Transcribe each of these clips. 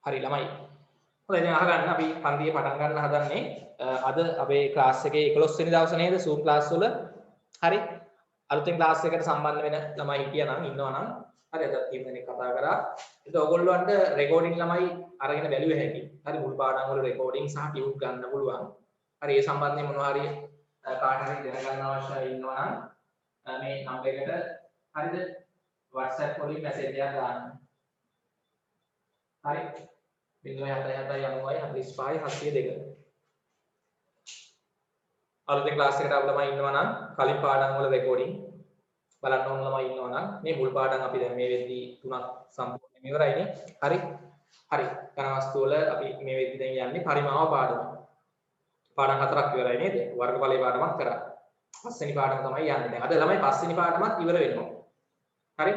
හරි ළමයි. හොඳයි දැන් අහගන්න අපි පන්තියේ පටන් ගන්න හදන්නේ අද අපේ ක්ලාස් එකේ 11 වෙනි දවසේ නේද Zoom ක්ලාස් වල. හරි. අලුතෙන් ක්ලාස් එකට සම්බන්ධ වෙන ළමයි හිටියා නම් ඉන්නවා නම් හරි අද ටීම් එකෙන් කතා කරා. ඒක ඔයගොල්ලන්ට රෙකෝඩින් ළමයි අරගෙන බැලුවේ හැකි. හරි මුල් පාඩම් වල රෙකෝඩින් සහ ටියුට් ගන්න පුළුවන්. හරි ඒ සම්බන්ධයෙන් මොනවා හරි කාට හරි දැනගන්න අවශ්‍යයි ඉන්නවා නම් මේ නම්බර් එකට හරිද WhatsApp වලින් මැසේජ් එකක් දාන්න. හරි 0779045 අලුතෙන් ක්ලාස් එකට ආව ළමයි ඉන්නවා නම් කලින් පාඩම් වල රෙකෝඩින් බලන්න ඕන ළමයි ඉන්නවා නම් මේ මුල් පාඩම් අපි දැන් මේ වෙද්දී තුනක් සම්පූර්ණයෙන් ඉවරයිනේ. හරි. හරි. ඝන වස්තු වල අපි මේ වෙද්දී දැන් යන්නේ පරිමාව පාඩම. පාඩම් හතරක් ඉවරයි නේද? වර්ගඵලයේ පාඩමක් කරා. පස්වෙනි පාඩම තමයි යන්නේ. දැන් අද ළමයි පස්වෙනි පාඩමත් ඉවර වෙනවා. හරි.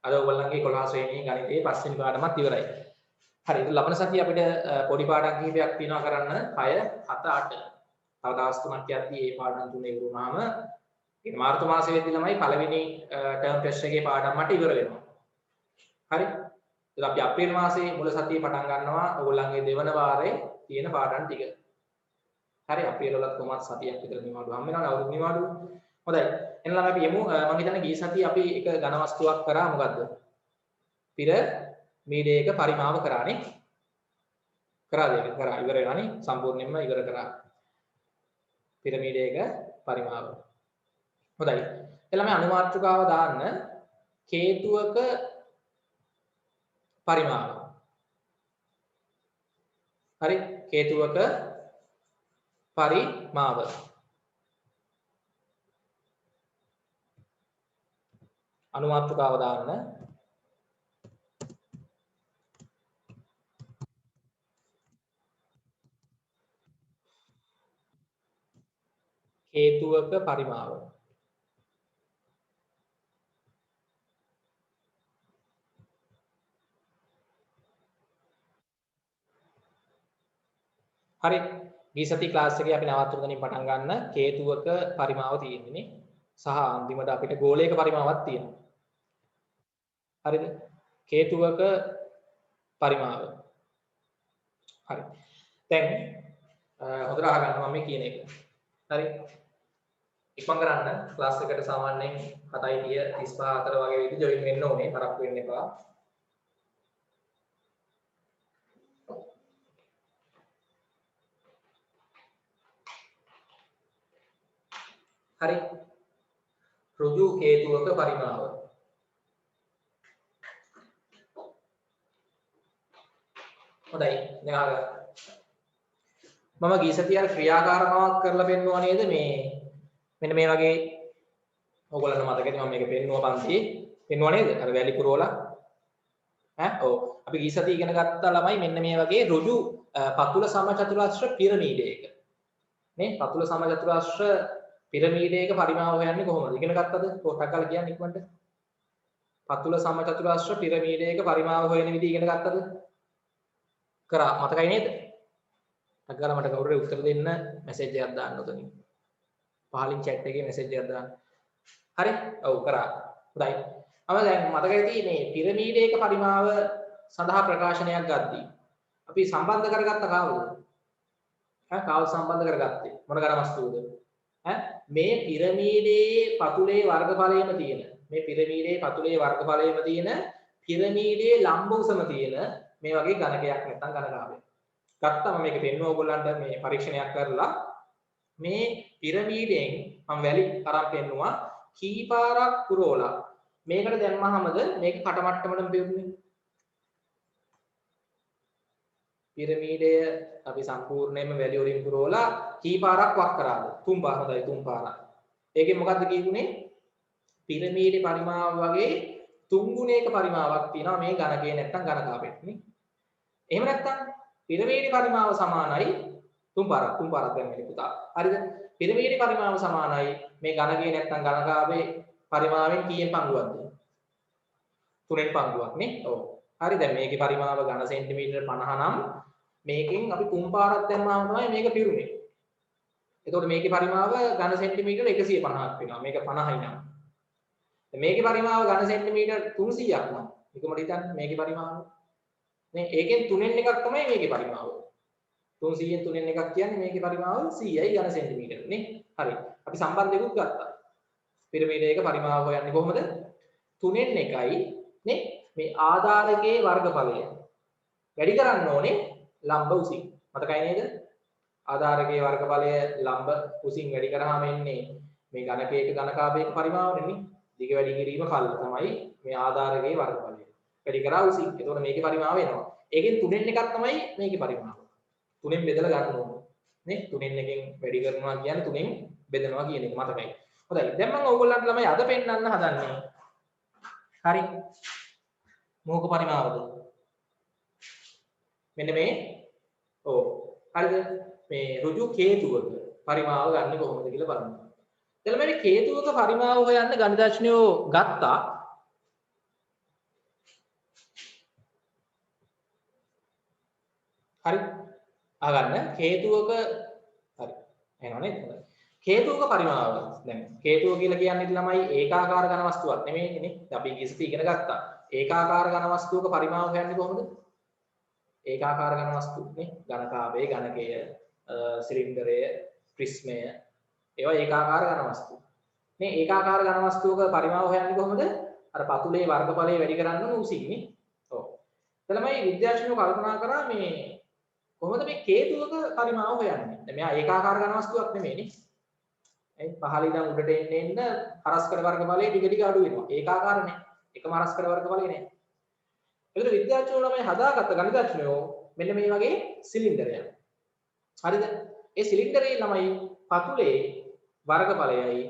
අද ඔයගොල්ලන්ගේ 11 ශ්‍රේණියේ ගණිතයේ පස්වෙනි පාඩමත් ඉවරයි. හරි. ඒක ලබන සතිය අපිට පොඩි පාඩම් කිහිපයක් තියෙනවා කරන්න 6 7 8. තව දවස් 3ක් යද්දී මේ පාඩම් තුන ඉවර වුණාම ඉතින් මාර්තු මාසයේ වෙද්දී ළමයි පළවෙනි ටර්ම් ටෙස්ට් එකේ පාඩම් මට ඉවර වෙනවා. හරි. ඒක අපි අප්‍රේල් මාසයේ මුල සතියේ පටන් ගන්නවා ඔයගොල්ලන්ගේ දෙවන වාරයේ තියෙන පාඩම් ටික. හරි අප්‍රේල් වලත් කොහොමත් සතියක් විතර නිවාඩු හම් වෙනවා අවුරුදු නිවාඩු. හොඳයි. එහෙනම් අපි යමු මම හිතන්නේ ගිය සතියේ අපි එක ඝන වස්තුවක් කරා මොකද්ද? පිරමීඩයක පරිමාව කරානේ. කරාද ඒක? කරා ඉවර වෙනානේ. සම්පූර්ණයෙන්ම ඉවර කරා. පිරමීඩයක පරිමාව. හොඳයි. එළම අනුමාත්‍රිකාව දාන්න කේතුවක පරිමාව. හරි කේතුවක පරිමාව. අනුමාත්‍රිකාව දාන්න කේතුවක පරිමාව. හරි ගිය සති ක්ලාස් එකේ අපි නවත්වන තැනින් පටන් ගන්න කේතුවක පරිමාව තියෙන්නේ සහ අන්තිමට අපිට ගෝලයක පරිමාවක් තියෙනවා. හරිද? කේතුවක පරිමාව. හරි. දැන් හොඳට අහගන්න මම මේ කියන එක. හරි. ඉක්මන් කරන්න ක්ලාස් එකට සාමාන්‍යයෙන් 7:30 35 4 වගේ විදිහට ජොයින් වෙන්න ඕනේ. තරක් වෙන්න එපා. හරි. ඍජු කේතුවක පරිමාව. හොඳයි. දැන් අහගන්න. මම ගිය සතියේ අර ක්‍රියාකාරකමක් කරලා පෙන්නුවා නේද මේ මෙන්න මේ වගේ ඕගොල්ලන්ට මතකද මම මේක පෙන්නුවා පන්තියේ පෙන්නුවා නේද අර වැලි පුරවලා ඔව් අපි ගිය සතියේ ඉගෙන ගත්තා ළමයි මෙන්න මේ වගේ ඍජු පතුල සමචතුරාශ්‍ර පිරමීඩයක නේ පතුල සමචතුරාශ්‍ර පිරමීඩයක පරිමාව හොයන්නේ කොහොමද ඉගෙන ගත්තද පොට්ටක් ගාලා කියන්න ඉක්මනට පතුල සමචතුරාශ්‍ර පිරමීඩයක පරිමාව හොයන විදිහ ඉගෙන ගත්තද කරා මතකයි නේද අග්ගාලා මට කවුරුරේ උත්තර දෙන්න මැසේජ් එකක් දාන්න උතනින්. පහලින් chat එකේ මැසේජ් එකක් දාන්න. හරි? ඔව් කරා. හොඳයි. මම දැන් මතකයි තියෙන්නේ පිරමීඩයක පරිමාව සඳහා ප්‍රකාශනයක් ගද්දී අපි සම්බන්ධ කරගත්ත කාවද? කාවද සම්බන්ධ කරගත්තේ? මොන ඝන වස්තුවද? මේ පිරමීඩයේ පතුලේ වර්ගඵලයේම තියෙන මේ පිරමීඩයේ පතුලේ වර්ගඵලයේම තියෙන පිරමීඩයේ ලම්බ උසම තියෙන මේ වගේ ඝනකයක් නැත්නම් ඝනකාවයක්. ගත්තම මේක පෙන්වුව ඔයගොල්ලන්ට මේ පරීක්ෂණයක් කරලා මේ පිරමීඩයෙන් මම වැලි අරන් පෙන්නුවා කීපාරක් පුරවලා මේකට දැම්මහමද මේක කටමට්ටමටම පෙවුනේ පිරමීඩය අපි සම්පූර්ණයෙන්ම වැලි වලින් පුරවලා කීපාරක් වක් කරාද තුන් පාර හොඳයි තුන් පාරක් ඒකෙන් මොකද්ද කියුනේ පිරමීඩේ පරිමාව වගේ තුන් ගුණයක පරිමාවක් තියෙනවා මේ ඝනකේ නැත්නම් ඝනකාවෙත් නේ එහෙම නැත්නම් පිරමීඩේ පරිමාව සමානයි තුන් පාරක් දැන් මේ පුතා. හරිද? පිරමීඩේ පරිමාව සමානයි මේ ඝනකයේ නැත්නම් ඝනකාවේ පරිමාවෙන් කීයෙන් පංගුවක්ද? 3න් පංගුවක් නේ. ඔව්. හරි දැන් මේකේ පරිමාව ඝන සෙන්ටිමීටර 50 නම් මේකෙන් අපි තුන් පාරක් දැම්මම තමයි මේක පිරුනේ. එතකොට මේකේ පරිමාව ඝන සෙන්ටිමීටර 150ක් වෙනවා. මේක 50යි නම්. මේකේ පරිමාව ඝන සෙන්ටිමීටර 300ක් නම්. නිකමට හිතන්න මේකේ පරිමාව නේ ඒකෙන් 3න් එකක් තමයි මේකේ පරිමාව 300න් 3න් එකක් කියන්නේ මේකේ පරිමාව 100යි ඝන සෙන්ටිමීටර නේ හරි අපි සම්බන්ධයකුත් ගත්තා පිරමීඩයක පරිමාව හොයන්නේ කොහොමද 3න් එකයි නේ මේ ආධාරකයේ වර්ගඵලය වැඩි කරන්න ඕනේ ලම්බ උසින් මතකයි නේද ආධාරකයේ වර්ගඵලය ලම්බ උසින් වැඩි කරාම එන්නේ මේ ඝනකයක ඝනකාභයක පරිමාවනේ නේ දිග වැඩි කිරීම කල්ල තමයි මේ ආධාරකයේ වර්ගඵලය වැඩි කරා උසින් එතකොට මේකේ පරිමාව එනවා ඒකෙන් 3න් එකක් තමයි මේකේ පරිමාව 3න් බෙදලා ගන්න ඕනේ නේ 3න් එකෙන් වැඩි කරනවා කියන්නේ 3න් බෙදනවා කියන එක මතකයි හොඳයි දැන් මම ඕගොල්ලන්ට ළමයි අද පෙන්නන්න හදන්නේ හරි මොකක පරිමාවද මෙන්න මේ ඔව් හරිද මේ ඍජු කේතුවක පරිමාව ගන්න කොහොමද කියලා බලමු. දැන් මේ කේතුවක පරිමාව හොයන්න ගණිතඥයෝ ගත්තා. හරි. අහගන්න කේතුවක හරි. එහෙනම් නේද? කේතුවක පරිමාව දැන් කේතුව කියලා කියන්නේ ළමයි ඒකාකාර ඝන වස්තුවක් නෙමෙයිනේ නේ. අපි ඉස්සෙල්ලා ඉගෙන ගත්තා. ඒකාකාර ඝන වස්තුවක පරිමාව හොයන්නේ කොහොමද? ඒකාකාර ඝන වස්තු නේ. ඝනකාභය, ඝනකය, සිලින්ඩරය, ප්‍රිස්මය ඒවා ඒකාකාර ඝන වස්තු. මේ ඒකාකාර ඝන වස්තුවක පරිමාව හොයන්නේ කොහොමද? අර පතුලේ වර්ගඵලය වැඩි කරන්න ඕන උසින් නේ. ඔව්. ළමයි විද්‍යාඥයෝ කල්පනා කරා මේ කොහොමද මේ කේතුවක පරිමාව හොයන්නේ? දැන් මෙයා ඒකාකාර ඝන වස්තුවක් නෙමෙයිනේ. පහළ ඉඳන් උඩට එන්න හරස්කඩ වර්ගඵලයේ ටික ටික අඩු වෙනවා. ඒකාකාර නේ. එකම හරස්කඩ වර්ගඵලය නේ. ඒකට විද්‍යාඥයෝ ළමයි හදාගත්ත ගණිතඥයෝ මෙන්න මේ වගේ සිලින්ඩරයක්. හරිද? ඒ සිලින්ඩරේ ළමයි පතුලේ වර්ගඵලයයි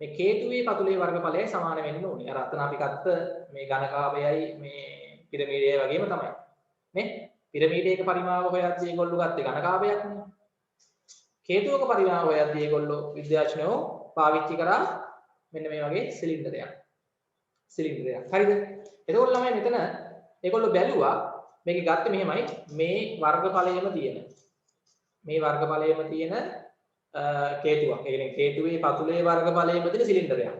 මේ කේතුවේ පතුලේ වර්ගඵලයයි සමාන වෙන්න ඕනේ. අර අතන අපි ගත්ත මේ ඝනකාභයයි මේ පිරමීඩයයි වගේම තමයි. නේ? පිරමීඩයක පරිමාව හොයද්දී ඒගොල්ලෝ ගත්තේ ඝනකාභයක් නේ. කේතුවක පරිමාව හොයද්දී ඒගොල්ලෝ විද්‍යාඥයෝ පාවිච්චි කරා මෙන්න මේ වගේ සිලින්ඩරයක්. හරිද? එතකොට ළමයි මෙතන ඒගොල්ලෝ බැලුවා මේකේ ගත්තේ මෙහෙමයි මේ වර්ගඵලයේම තියෙන කේතුවක්. ඒ කියන්නේ කේතුවේ පතුලේ වර්ගඵලයේම තියෙන සිලින්ඩරයක්.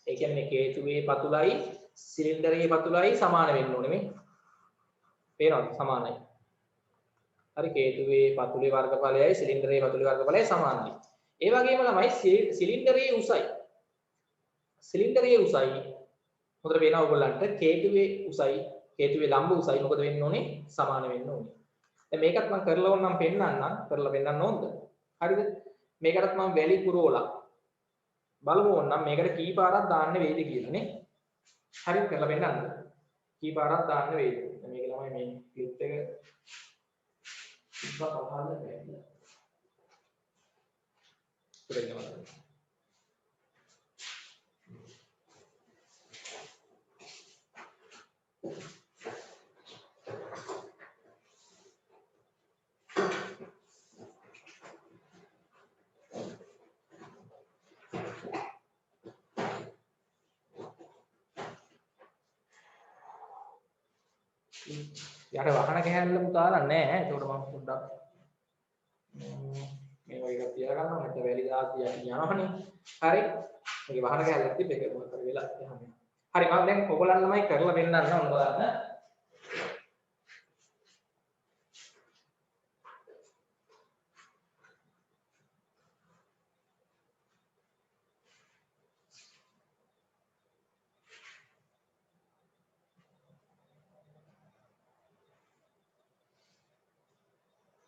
ඒ කියන්නේ කේතුවේ පතුලයි සිලින්ඩරයේ පතුලයි සමාන වෙන්න ඕනේ මේ. පේනවද? සමානයි. හරි කේතුවේ පතුලේ වර්ගඵලයයි සිලින්ඩරයේ පතුලේ වර්ගඵලයයි සමානයි. ඒ වගේම ළමයි සිලින්ඩරයේ උසයි. හොඳට පේනවා ඔයගොල්ලන්ට කේතුවේ උසයි කේතුවේ ලම්බ උසයි මොකද වෙන්න ඕනේ? සමාන වෙන්න ඕනේ. දැන් මේකත් මම කරලා ඕනම් පෙන්නන්න ඕනද? හරිද? මේකටත් මම වැලි පුරවලා බලමු ඕනම් මේකට කී පාරක් දාන්න වෙයිද කියලා නේ. හරි කරලා පෙන්නන්න. කී පාරක් දාන්න වෙයිද? මේක ළමයි මේ ක්ලිප් එක ඉස්සරහට පහළ වෙන්නේ. යාර වහන කැහැල්ලම දාලා නැහැ. ඒකට මම පොඩ්ඩක් මේ වගේ එකක් තියලා ගන්නවා. නැත්නම් වැලි දාලා යනවනේ. හරි. මේක වහන කැහැල්ලක් තිබ්බ ඒක මොකද වෙලා යන්නේ. හරි මම දැන් ඔයගොල්ලන් ළමයි කරලා පෙන්නන්න ඕන බලන්න.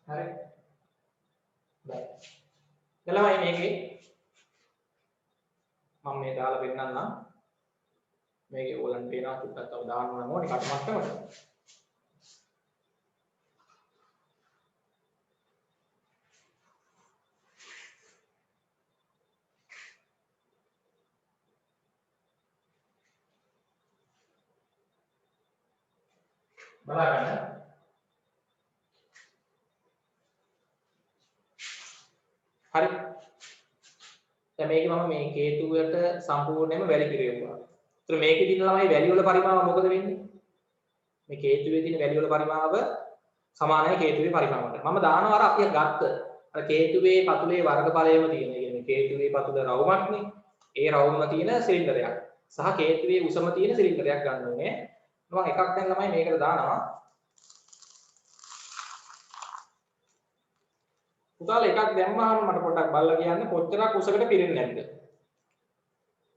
හරි. දැන් ළමයි මේකේ මම මේ දාලා පෙන්නන්නම්. මේකේ ඕලන් පේනවා චුට්ටක් තව දාන්න ඕනේ කටමැස්සමට. බලන්න. හරි. දැන් මේකේ මම මේ කේතුවට සම්පූර්ණයෙන්ම වැලි පිරෙවුවා. ඒතර මේකේ තියෙන ළමයි වැලි වල පරිමාව මොකද වෙන්නේ? මේ කේතුවේ තියෙන වැලි වල පරිමාව සමානයි කේතුවේ පරිමාවට. මම දානවා අර අපි ගත්ත අර කේතුවේ පතුලේ වර්ගඵලයම තියෙන. ඒ කියන්නේ කේතුවේ පතුල රවුමක්නේ. ඒ රවුම තියෙන සිලින්ඩරයක් සහ කේතුවේ උසම තියෙන සිලින්ඩරයක් ගන්න ඕනේ. මම එකක් දැන් ළමයි මේකට දානවා. පුතාලා එකක් දැම්මහම මට පොඩ්ඩක් බලලා කියන්න කොච්චරක් උසකට පිරෙන්නේ නැද්ද?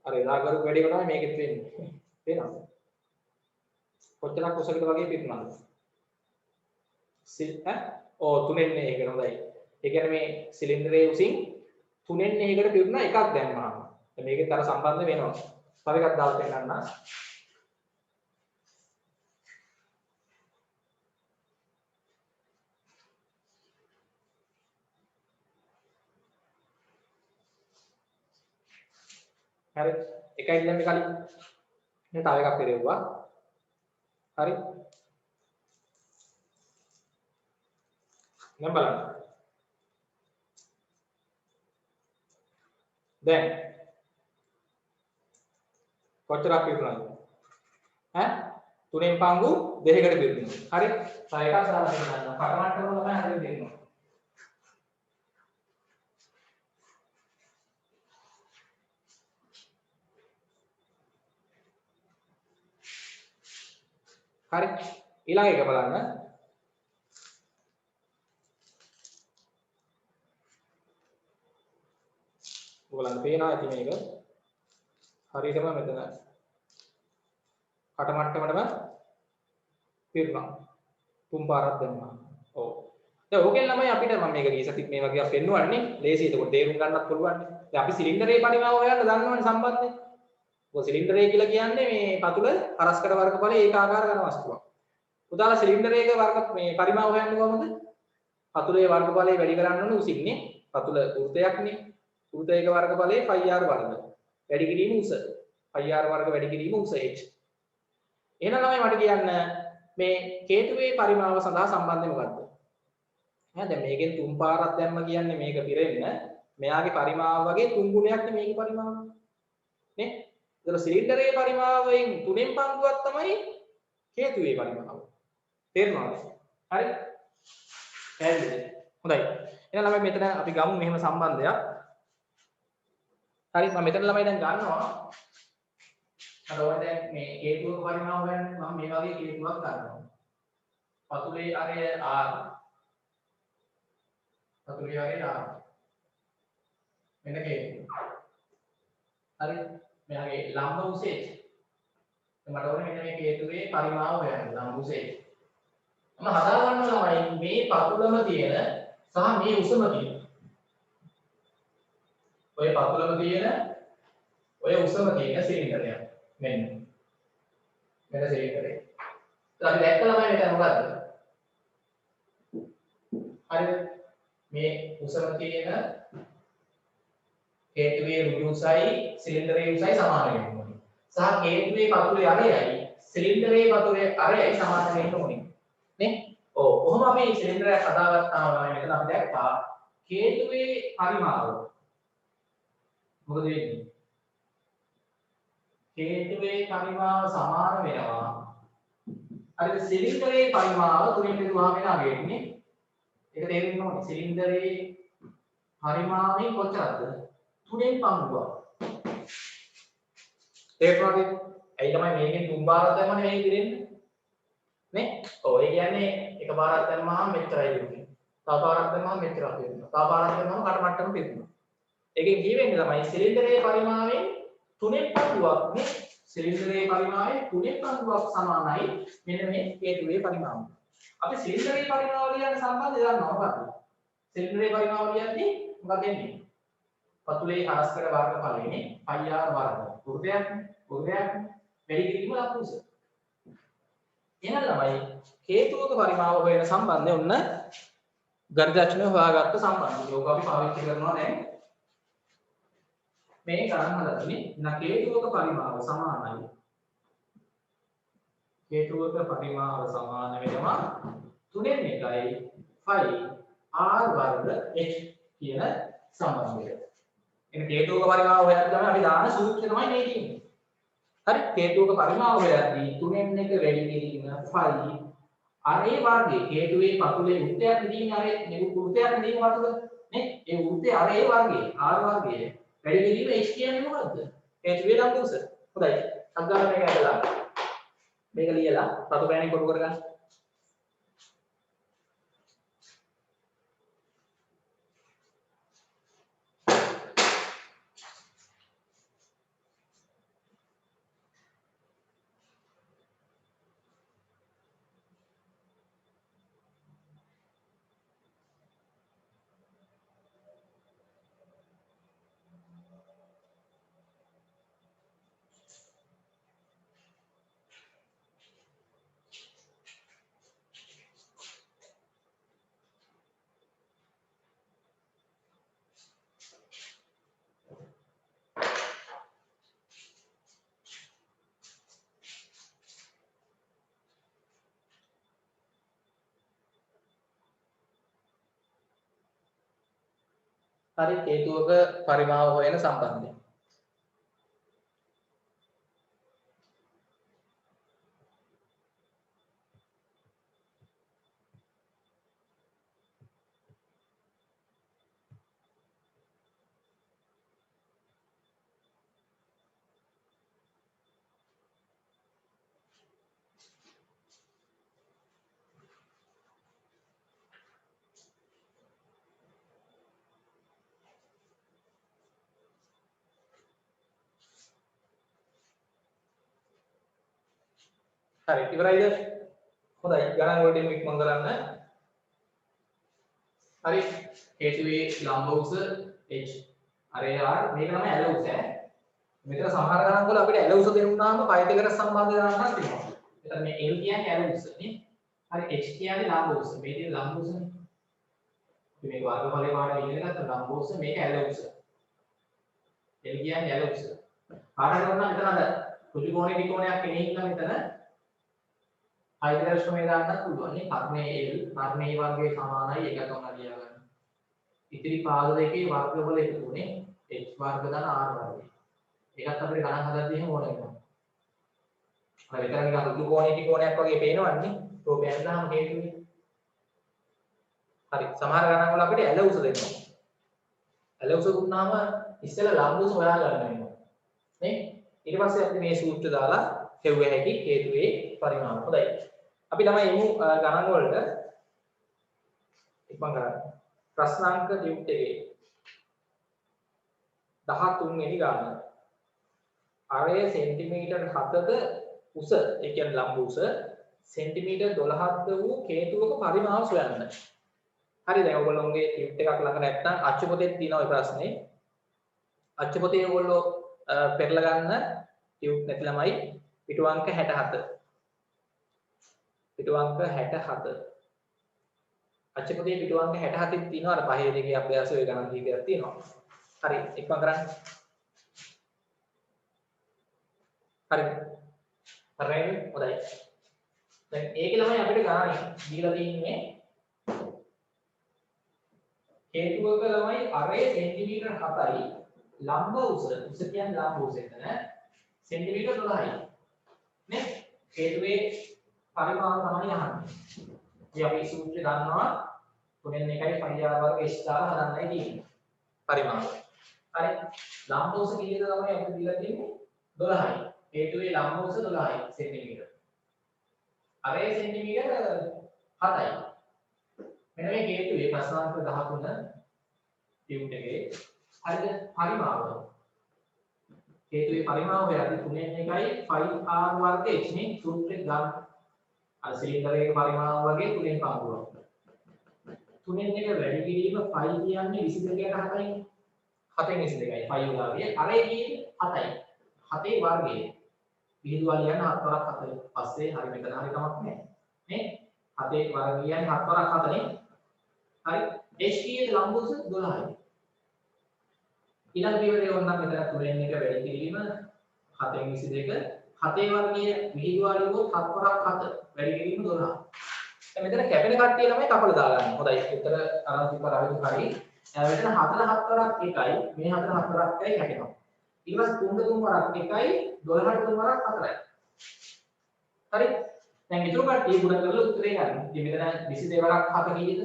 අර එදා කරපු වැඩේම තමයි මේකෙත් වෙන්නේ. තේරෙනවද? කොච්චරක් උසකට වගේ පිරුණාද? ඕ 3න් එකකට හොඳයි. ඒ කියන්නේ මේ සිලින්ඩරයේ උසින් 3න් එකකට පිරුණා එකක් දැම්මහම. මේකෙත් අර සම්බන්ධ වෙනවා. තව එකක් දාලා පෙන්නන්න. හරි. එකයි දැම්මේ කලින්. දැන් තව එකක් පෙරෙව්වා. හරි. දැන් බලන්න. දැන් කොච්චරක් පිරුණාද? ඈ 3න් පංගු 2කට පිරුණා. හරි. තව එකක් දාලා පෙන්නන්න. කටමට්ටම තමයි හරියට දෙන්නේ. හරි. ඊළඟ එක බලන්න. ඔයගලන්ට පේනවා ඇති මේක. හරියටම මෙතන කටමට්ටමටම පිරුණා. තුන් පාරක් දැම්මා. ඔව්. දැන් ඕකෙන් ළමයි අපිට මම මේක ගීසතිත් මේ වගේ අප පෙන්නුවන්නේ. ලේසි. ඒක තේරුම් ගන්නත් පුළුවන්. දැන් අපි සිලින්ඩරේ පරිමාව හොයන්න දන්නවනේ සම්බන්ධය. ඔය සිලින්ඩරය කියලා කියන්නේ මේ පතුල පරස්පර වර්ගඵල ඒකාකාර ඝන වස්තුවක්. උදාහරණ සිලින්ඩරයක වර්ග මේ පරිමාව හොයන්නේ කොහොමද? පතුලේ වර්ගඵලය වැඩි කරන්න ඕනේ උසින්නේ. පතුල වෘතයක්නේ. වෘතයක වර්ගඵලය πr වර්ග. වැඩි කිරීම උස. πr වර්ග වැඩි කිරීම උස h. එහෙනම් ළමයි මට කියන්න මේ හේතුවේ පරිමාව සඳහා සම්බන්ධය මොකක්ද? දැන් මේකෙන් තුන් පාරක් දැම්ම කියන්නේ මේක පිරෙන්න මෙයාගේ පරිමාව වගේ තුන් ගුණයක් නේ මේකේ පරිමාව. නේ? ඒතර සිලින්ඩරයේ පරිමාවයෙන් 3න් පංගුවක් තමයි හේතුවේ පරිමාව. තේරුණාද? හරි? පැහැදිලිද? හොඳයි. එහෙනම් ළමයි මෙතන අපි ගමු මෙහෙම සම්බන්ධයක්. හරි මම මෙතන ළමයි දැන් ගන්නවා. අර ඔය දැන් මේ හේතුවක පරිමාව ගන්න මම මේ වගේ හේතුවක් ගන්නවා. පතුලේ අරය R. පතුලේ අරය R. මෙන්න හේතුව. හරි මෙයාගේ ලම්බ උසේ මට ඕනේ මෙන්න මේ හේතුවේ පරිමාව හොයන්න ලම්බ උසේ මම හදා ගන්නවා ළමයි මේ පතුලම තියෙන සහ මේ උසම තියෙන ඔය පතුලම තියෙන ඔය උසම තියෙන සිලින්ඩරයක් මෙන්න සිලින්ඩරේ අපි දැක්ක ළමයි මෙතන මොකද්ද හරිද මේ උසම තියෙන හේතුවේ ඍජු උසයි සිලින්ඩරයේ උසයි සමාන වෙන්න ඕනේ. සහ හේතුවේ පතුලේ අරයයි සිලින්ඩරයේ පතුලේ අරයයි සමාන වෙන්න ඕනේ. නේ? ඔව්. කොහොම අපි සිලින්ඩරයක් හදාගත්තාම තමයි මෙතන අපි දැක්කා හේතුවේ පරිමාව. මොකද වෙන්නේ? හේතුවේ පරිමාව සමාන වෙනවා. හරිද? සිලින්ඩරයේ පරිමාව තුنين බෙදුවාම වෙනවා වෙන්නේ. ඒක තේරෙන්න ඕනේ. සිලින්ඩරයේ පරිමාවය කොච්චරද? 3න් පංගුවක්. තේරුණාද? ඇයි තමයි මේකෙන් තුන් පාරක් දැම්මම මේක දිරෙන්නේ? නේ? ඔව් ඒ කියන්නේ එක පාරක් දැම්මම මෙච්චරයි දෙන්නේ. තව පාරක් දැම්මම මෙච්චරක් දෙනවා. තව පාරක් දැම්මම කටමට්ටම දෙනවා. ඒකෙන් කියවෙන්නේ තමයි සිලින්ඩරයේ පරිමාවයෙන් 3න් පංගුවක් නේ. සිලින්ඩරයේ පරිමාවයෙන් 3න් පංගුවක් සමානයි මෙන්න මේ හේතුවේ පරිමාවය. අපි සිලින්ඩරයේ පරිමාව කියන සම්බන්ධය දන්නවා මොකක්ද? සිලින්ඩරයේ පරිමාව කියන්නේ මොකක්ද වෙන්නේ? පතුලේ හරස්කඩ වර්ගඵලයනේ πr වර්ග. වෘතයක් වැඩි කිරීම ලකුස. එහෙනම් ළමයි හේතුවක පරිමාව හොයන සම්බන්ධය ඔන්න ගණිතඥයෝ හොයාගත්ත සම්බන්ධය. ඒක අපි පාවිච්චි කරනවා දැන්. මේ ගණන් හදන්නේ හේතුවක පරිමාව සමානයි. හේතුවක පරිමාව සමාන වෙනවා 3න් එකයි π r වර්ග h කියන සම්බන්ධය. එන හේතුවක පරිමාව හොයද්දී තමයි අපි දාන සූත්‍රය තමයි මේ තියෙන්නේ. හරි හේතුවක පරිමාව හොයද්දී 3න් එක වැඩි කිරීම phi අරේ වර්ගයේ හේතුවේ පතුලේ වෘත්තයක් නෙදීනේ අරේ නෙවු වෘත්තයක් නෙදීනේ පතුල නේ ඒ වෘත්තේ අරේ වර්ගයේ r වර්ගයේ වැඩි කිරීම h කියන්නේ මොකද්ද? හේතුවේ ලම්බ උස. හොඳයි. අග්ගාර මේක ඇදලා මේක ලියලා රතු පෑනෙන් කොටු කරගන්න. හරි හේතුවක පරිමාව හොයන සම්බන්ධය. හරි ඉවරයිද? හොඳයි ගණන් වලට ඉක්මන් කරන්න. හරි හේතුවේ ලම්බ උස h අරේ r මේක තමයි ඇල උස ඈ. මෙතන සමහර ගණන් වල අපිට ඇල උස දෙන්නාම පය දෙකට සම්බන්ධ ගණන් හරි තියෙනවා. එතන මේ l කියන්නේ ඇල උස නේ. හරි h කියන්නේ ලම්බ උස. මේ තියෙන ලම්බ උසනේ. අපි මේක වර්ගඵලේ පාඩම ඉගෙන ගත්ත ලම්බ උස මේක ඇල උස. l කියන්නේ ඇල උස. පාඩම කරනවා මෙතන අර ඍජු කෝණේ ත්‍රිකෝණයක් එන්නේ ඉන්න මෙතන හයිඩ්‍රජන් දාන්නත් පුළුවන් නේ. කර්ණයේ l කර්ණයේ වර්ගයේ සමානයි ඒක තමයි ලියා ගන්න. ඉතිරි පාද දෙකේ වර්ගවල එකතුනේ h වර්ග දාන r වර්ගය. ඒකත් අපිට ගණන් හදද්දී එහෙම ඕන වෙනවා. අර විතර නිකන් ඍජු කෝණේ ත්‍රිකෝණයක් වගේ පේනවන්නේ. රූපයක් දාම හේතුනේ. හරි සමහර ගණන් වල අපිට ඇල උස දෙනවා. ඇල උස දුන්නාම ඉස්සෙල්ලා ලම්බ උස හොයා ගන්න වෙනවා. නේ? ඊට පස්සේ අපි මේ සූත්‍ර දාලා හෙව්ව හැකි හේතුවේ පරිමාණ. හොඳයි. අපි ළමයි යමු ගණන් වලට ඉක්මන් කරන්න. ප්‍රශ්නාංක ලියුට් එකේ 13 වෙනි ගාන. අරය සෙන්ටිමීටර් 7ක උස, ඒ කියන්නේ ලම්බ උස සෙන්ටිමීටර් 12ක වූ හේතුවක පරිමාව සොයන්න. හරි දැන් ඔයගොල්ලෝගේ ලියුට් එකක් ළඟ නැත්නම් අච්චු පොතේ තියෙනවා මේ ප්‍රශ්නේ. අච්චු පොතේ ඔයගොල්ලෝ පෙරලා ගන්න ලියුට් නැති ළමයි පිටු අංක 67. පිටු අංක 67. අච්චපොතේ පිටු අංක 67 තියෙනවා අර පහේ දෙකේ අභ්‍යාස වේ ගණන් කීපයක් තියෙනවා. හරි ඉක්මන් කරන්න. හරි. හරිද? හොඳයි. දැන් ඒකේ ළමයි අපිට ගණන් දීලා තියෙන්නේ හේතුවක ළමයි අරේ සෙන්ටිමීටර් 7යි ලම්බ උස කියන්නේ ලම්බ උස එතන සෙන්ටිමීටර් 12යි. නේ? හේතුවේ පරිමාව තමයි අහන්නේ. ඉතින් අපි සූත්‍රය දන්නවා 3 1යි πr වර්ග h දාලා හදන්නයි තියෙන්නේ. පරිමාව. හරි. ලම්බ උස කීයද තමයි අපිට දීලා තියෙන්නේ 12යි. හේතුවේ ලම්බ උස 12යි සෙන්ටිමීටර්. අරේ සෙන්ටිමීටර් 7යි. මෙන්න මේ හේතුවේ ප්‍රශ්නාංක 13 ටියුට් එකේ හරිද පරිමාව. හේතුවේ පරිමාව වෙලාදී 3 1යි 5r වර්ග h නේ සූත්‍රය ගන්න. අර සිලින්ඩරයේ පරිමාව වගේ 3න් පංගුවක්. 3න් එක වැඩි කිරීම 5 කියන්නේ 22කට 7යි. 7න් 22යි 5 උදාවිය. අරේ කියන්නේ 7යි. 7ේ වර්ගය. විහිදුවා ලියන්න 7 වරක් 4. පස්සේ හරි මෙතන හරි කමක් නැහැ. නේ? 7ේ වර්ගය කියන්නේ 7 වරක් 4 නේ. හරි. h කියන්නේ ලම්බ උස 12යි. ඊළඟ පියවරේ වුණා මෙතන 3න් එක වැඩි කිරීම 7න් 22 7ේ වර්ගය විහිදුවා ලියුවොත් 7 වරක් 7 වැඩි කිරීම 12. දැන් මෙතන කැපෙන කට්ටිය ළමයි කපලා දාගන්න. හොඳයි. උත්තර අරන් තිබ්බා රාජු හරි. මෙතන 4 7 වරක් 1යි මේ 4 7 වරක් 1යි කැපෙනවා. ඊට පස්සේ 3 3 වරක් 1යි 12ට 3 වරක් 4යි. හරි. දැන් ඊටු කට්ටිය ගුණ කරලා උත්තරේ ගන්න. ඉතින් මෙතන 22 වරක් 7 කීයද?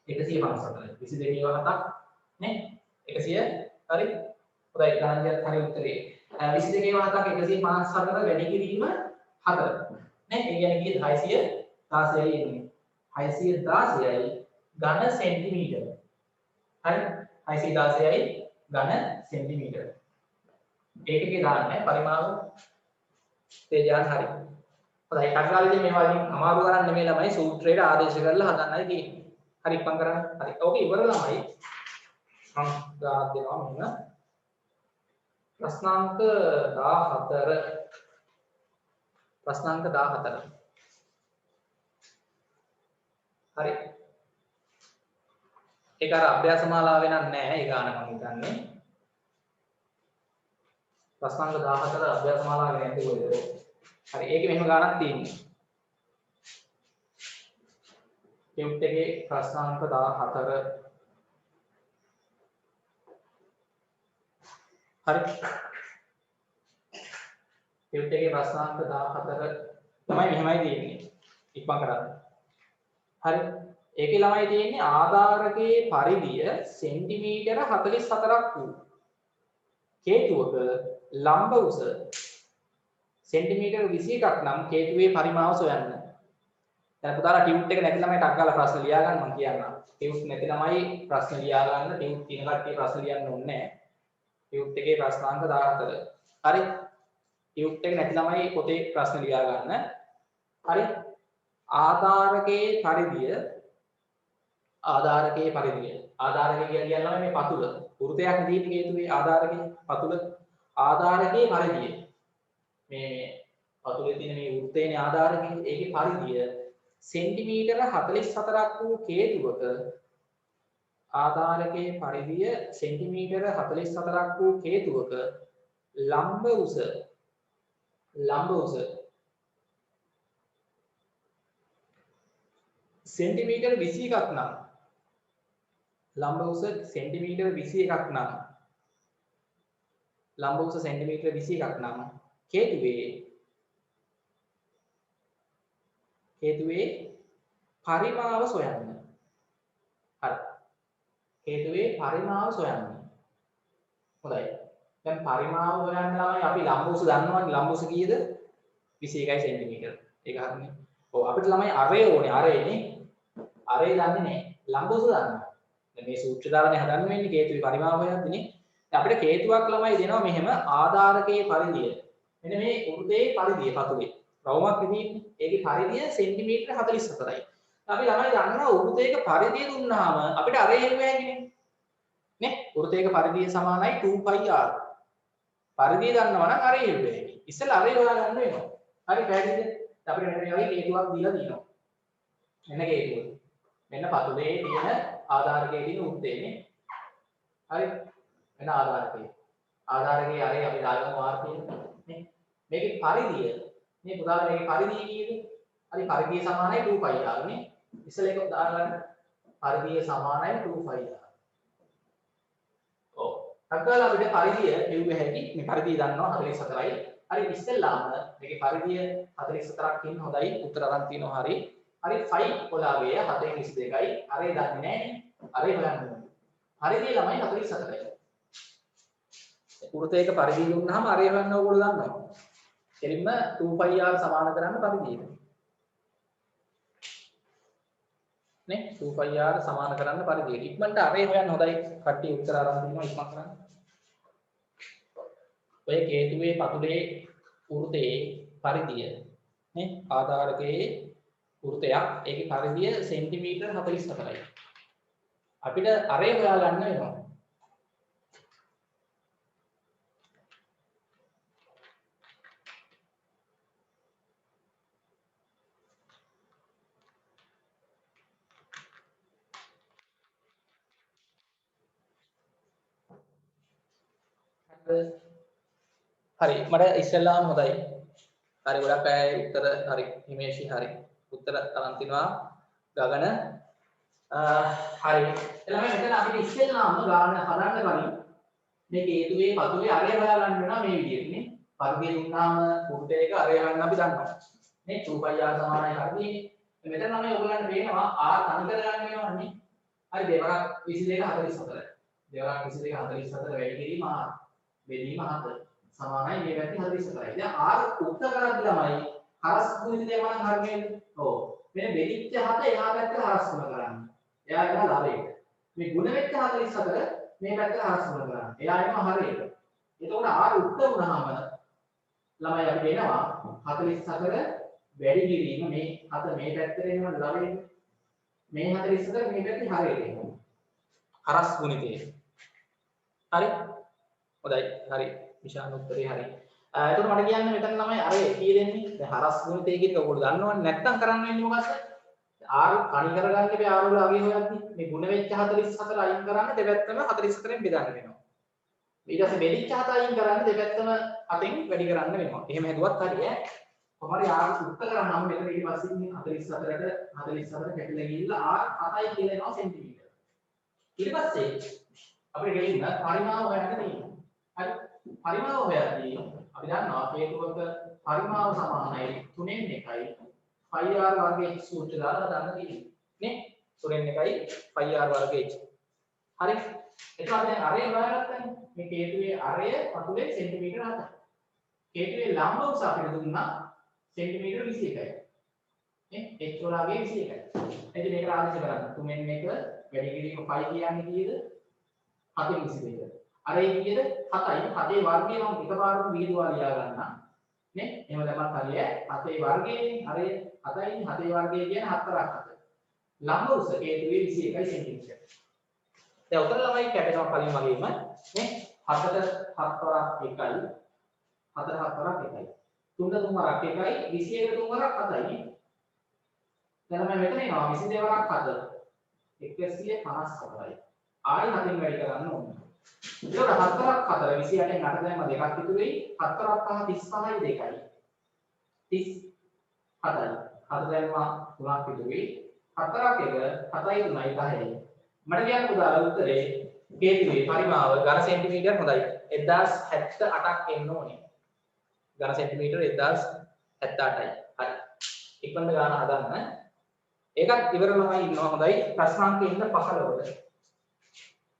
154යි. 22 වරක් 7ක් නේ? 100 හරි. හොඳයි ගණන් හරි උත්තරේ. 22 වරක් 154 වැඩි කිරීම 4. නේ? ඒ කියන්නේ කීයද 616යි එන්නේ. 616යි ඝන සෙන්ටිමීටර. හරි? 616යි ඝන සෙන්ටිමීටර. ඒකේ දාන්නේ පරිමාව තේජාන් හරි. හොඳයි කටලාලේදී මේවා ඉතින් අමාරු කරන්න නෙමෙයි ළමයි සූත්‍රයට ආදේශ කරලා හදන්නයි තියෙන්නේ. හරි ඉක්මන් කරන්න. හරි. ඕක ඉවර ළමයි. මම ගානක් දෙනවා මෙන්න. ප්‍රශ්නාංක 14. ප්‍රශ්නාංක 14. හරි. ඒක අර අභ්‍යාස මාලාවේ නෑ ඒ ගාන මම හිතන්නේ. ප්‍රශ්නාංක 14 අභ්‍යාස මාලාවේ නැති කොහෙද? හරි ඒකේ මෙහෙම ගානක් තියෙනවා. ටියුට් එකේ ප්‍රශ්නාංක 14 හරි. ටියුට් එකේ ප්‍රශ්නාංක 14 තමයි මෙහෙමයි තියෙන්නේ. ඉක්මන් කරන්න. හරි. ඒකේ ළමයි තියෙන්නේ ආධාරකයේ පරිධිය සෙන්ටිමීටර 44ක් වූ කේතුවක ලම්බ උස සෙන්ටිමීටර 21ක් නම් කේතුවේ පරිමාව සොයන්න. දැන් පුතාලා ටියුට් එක නැති ළමයි ටක් ගාලා ප්‍රශ්න ලියා ගන්න මම කියන්නම්. ටියුට් නැති ළමයි ප්‍රශ්න ලියා ගන්න. ටියුට් තියෙන කට්ටිය ප්‍රශ්න ලියන්න ඕනේ නැහැ. ටියුට් එකේ ප්‍රශ්නාංක 14. හරි. ටියුට් එක නැති ළමයි පොතේ ප්‍රශ්න ලියා ගන්න. හරි. ආධාරකයේ පරිධිය කියන්නේ මේ පතුල. වෘතයක් නෙදී කේතුවේ ආධාරකයේ පතුල. ආධාරකයේ පරිධිය. මේ පතුලේ තියෙන මේ වෘතේනේ ආධාරකයේ ඒකේ පරිධිය සෙන්ටිමීටර 44ක් වූ කේතුවක ආධාරකයේ පරිධිය සෙන්ටිමීටර 44ක් වූ කේතුවක ලම්බ උස සෙන්ටිමීටර 21ක් නම් ලම්බ උස සෙන්ටිමීටර 21ක් නම් කේතුවේ පරිමාව සොයන්න. හරි. කේතුවේ පරිමාව සොයන්න. හොඳයි. දැන් පරිමාව හොයන්න ළමයි අපි ලම්බ උස දන්නවනේ. ලම්බ උස කීයද? 21යි සෙන්ටිමීටර. ඒක හරිනේ. ඔව් අපිට ළමයි අරය ඕනේ. අරයනේ. අරය දන්නේ නැහැ. ලම්බ උස දන්නවා. දැන් මේ සූත්‍ර දාලානේ හදන්න වෙන්නේ කේතුවේ පරිමාව හොයද්දිනේ. දැන් අපිට කේතුවක් ළමයි දෙනවා මෙහෙම ආධාරකයේ පරිධිය. මෙන්න මේ වෘතයේ පරිධිය පතුලේ. රවුමක් විදිහට ඒකේ පරිධිය සෙන්ටිමීටර 44යි. අපි ළමයි දන්නවා වෘතයක පරිධිය දුන්නාම අපිට අරය හෙව්වා හැකිනේ. නේ? වෘතයක පරිධිය සමානයි 2πr. පරිධිය දන්නවා නම් අරය හෙව්වා හැකි. ඉස්සෙල්ලා අරය හොයාගන්න වෙනවා. හරි පැහැදිලිද? අපිට මෙතන වගේ කේතුවක් දීලා තියෙනවා. මෙන්න කේතුව. මෙන්න පතුලේ තියෙන ආධාරකයේ තියෙන වෘතයනේ. හරි. මෙන්න ආධාරකය. ආධාරකයේ අරය අපි දාගමු r කියලා. නේ? මේකේ පරිධිය මේ පුතාලා මේකේ පරිධිය කීයද? හරි පරිධිය සමානයි 2πr නේ. ඉස්සෙල්ලා ඒක දාගන්න. පරිධිය සමානයි 2πr. ඔව්. අක්කලා අපිට පරිධිය හෙව්ව හැකි. මේ පරිධිය දන්නවා 44යි. හරි ඉස්සෙල්ලාම මේකේ පරිධිය 44ක් ඉන්න හොඳයි. උත්තර අරන් තියනවා හරි. හරි 5 කොලාවේ 722යි. අරේ දන්නේ නැහැ. අරේ හොයන්න ඕනේ. පරිධිය ළමයි 44යි. වෘතයක පරිධිය දුන්නාම අරේ හොයන්න ඕගොල්ලෝ දන්නවා. කෙලින්ම 2πr සමාන කරන්න පරිධියට. නේ 2πr සමාන කරන්න පරිධියට. ඉක්මනට අරේ හොයන්න හොඳයි. කට්ටිය උත්තර අරන් තිනවා ඉක්මන් කරන්න. ඔය කේතුවේ පතුලේ වෘතයේ පරිධිය නේ ආධාරකයේ වෘතයක් ඒකේ පරිධිය සෙන්ටිමීටර 44යි. අපිට අරේ හොයා ගන්න වෙනවා. හරි මට ඉස්සෙල්ලාම හොඳයි. හරි ගොඩක් අය උත්තර හරි හිමේෂි හරි. උත්තර අරන් තිනවා ගගන හරි. එළම මෙතන අපිට ඉස්සෙල්ලාම ගාන හදන්න කලින් මේ කේතුවේ පතුලේ අරය හොයා ගන්න වෙනවා මේ විදිහට නේ. පරිධිය දුන්නාම වෘතයක අරය හොයන්න අපි දන්නවා. නේ 2πr සමානයි හරිනේ. මෙතන නම් ඔයගොල්ලන්ට පේනවා r තනි කර ගන්න වෙනවනේ. හරි දෙවරක් 22 44. දෙවරක් 22 44 වැඩි කිරීම r. බෙදීම 7 සමානයි මේ පැත්තේ 44යි. දැන් r උත්තර කරද්දී ළමයි හරස් ගුණිත දෙමන හරියද? ඔව්. මෙන්න බෙදිච්ච 7 එහා පැත්තට හරස් ගුණ කරන්න. එයා එනවා ළමයට. මේ ගුණ වෙච්ච 44 මේ පැත්තට හරස් ගුණ කරන්න. එයා එනවා හරියට. එතකොට r උත්තර වුණාම ළමයි අපි දෙනවා 44 වැඩි කිරීම මේ 7 මේ පැත්තට එනවා ළමයට. මේ 44 මේ පැත්තේ හරියට එනවා. හරස් ගුණිතේ. හරි? හොඳයි හරි විශාල උත්තරේ හරි. එතකොට මට කියන්න මෙතන ළමයි අර කී දෙන්නේ? දැන් හරස් ගුණිතය කියන එක ඔයගොල්ලෝ දන්නවනේ. නැත්තම් කරන්න වෙන්නේ මොකක්ද? r කණි කරගන්න බෑ r වල අගය හොයද්දි. මේ ගුණ වෙච්ච 44 අයින් කරන්න දෙපැත්තම 44න් බෙදන්න වෙනවා. ඊට පස්සේ බෙදිච්ච 7 අයින් කරන්න දෙපැත්තම 8න් වැඩි කරන්න වෙනවා. එහෙම හැදුවත් හරි ඈ. කොහමද r උත්තර කරාම මෙතන ඊට පස්සේ 44ට කැපිලා ගිහිල්ලා r 7යි කියලා එනවා සෙන්ටිමීටර. ඊට පස්සේ අපිට ගෙලින්න පරිමාව හොයන්න තියෙනවා. හරි පරිමාව හොයද්දී අපි දන්නවා හේතුවක පරිමාව සමානයි 3න් 1යි phi r වර්ගයේ සූත්‍රය දාලා ගන්න තියෙන්නේ නේ 3න් 1යි phi r වර්ගයේ හරි එතකොට අපි දැන් අරය හොයාගත්තානේ මේ හේතුවේ අරය පතුලේ සෙන්ටිමීටර 7යි හේතුවේ ලම්බ උස අපිට දුන්නා සෙන්ටිමීටර 21යි නේ h වලගේ 21යි එතකොට මේක ආදේශ කරන්න 3න් 1 වැඩි කිරීම phi කියන්නේ කීයද 7න් 22 අර ඒ කීයද 7යි 7ේ වර්ගය මම එකපාරටම විහිදුවා ලියා ගන්නම් නේ එහෙම දැම්මත් හරියයි 7ේ වර්ගයනේ අර 7යි 7ේ වර්ගය කියන්නේ 4ක් 7 ලම්බ උස හේතුවේ 21යි සෙන්ටිමීටර දැන් උතන ළමයි කැපෙනවා කලින් වගේම නේ 7ට 7 වරක් 1යි 4 7 වරක් 1යි 3ට 3 වරක් 1යි 21ට 3 වරක් 7යි දැන් මම මෙතන එනවා 22 වරක් 7 154යි ආයි 7න් වැඩි කරන්න ඕනේ ඒක 4ක් 4 28න් 8 දැම්ම දෙකක් ඉතුරු වෙයි 4ක් 5 35යි 2යි 37යි 4 දැම්මා 3ක් ඉතුරු වෙයි 4ක් 1 7යි 3යි 10යි මට කියන්න උදාහරණ උත්තරේ හේතුවේ පරිමාව ඝන සෙන්ටිමීටර හොඳයි 1078ක් එන්න ඕනේ ඝන සෙන්ටිමීටර 1078යි හරි ඉක්මනට ගාන හදන්න ඒකත් ඉවර ළමයි ඉන්නවා හොඳයි ප්‍රශ්නාංක එන්න 15ට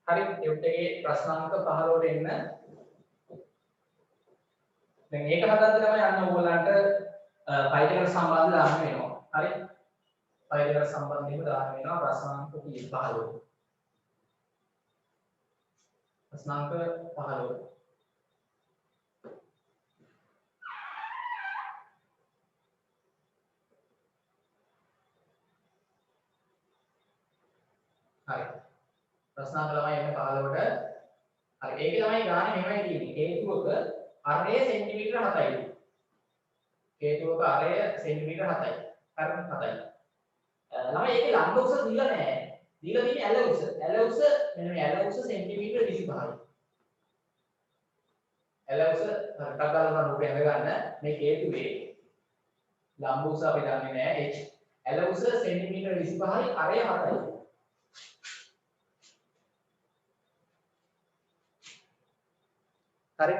හරි ටියුට් එකේ ප්‍රශ්නාංක 15ට එන්න දැන් ඒක හදද්දී තමයි අන්න ඕගොල්ලන්ට පයිටකට සම්බන්ධ දාන්න වෙනවා හරි පයිටකට සම්බන්ධව දාන්න වෙනවා ප්‍රශ්නාංක 15 ප්‍රශ්නාංක 15 හරි ප්‍රශ්නාංක ළමයි එන්න 15ට හරි ඒකේ ළමයි ගානේ මෙහෙමයි තියෙන්නේ හේතුවක අරය සෙන්ටිමීටර 7යි හේතුවක අරය සෙන්ටිමීටර 7යි හරි 7යි ළමයි ඒකේ ලම්බ උස දීලා නැහැ දීලා තියෙන්නේ ඇල උස මෙන්න මේ ඇල උස සෙන්ටිමීටර 25යි ඇල උස ටක් ගාලා රූපය හදගන්න මේ හේතුවේ ලම්බ උස අපි දන්නේ නැහැ h ඇල උස සෙන්ටිමීටර 25යි අරය 7යි හරි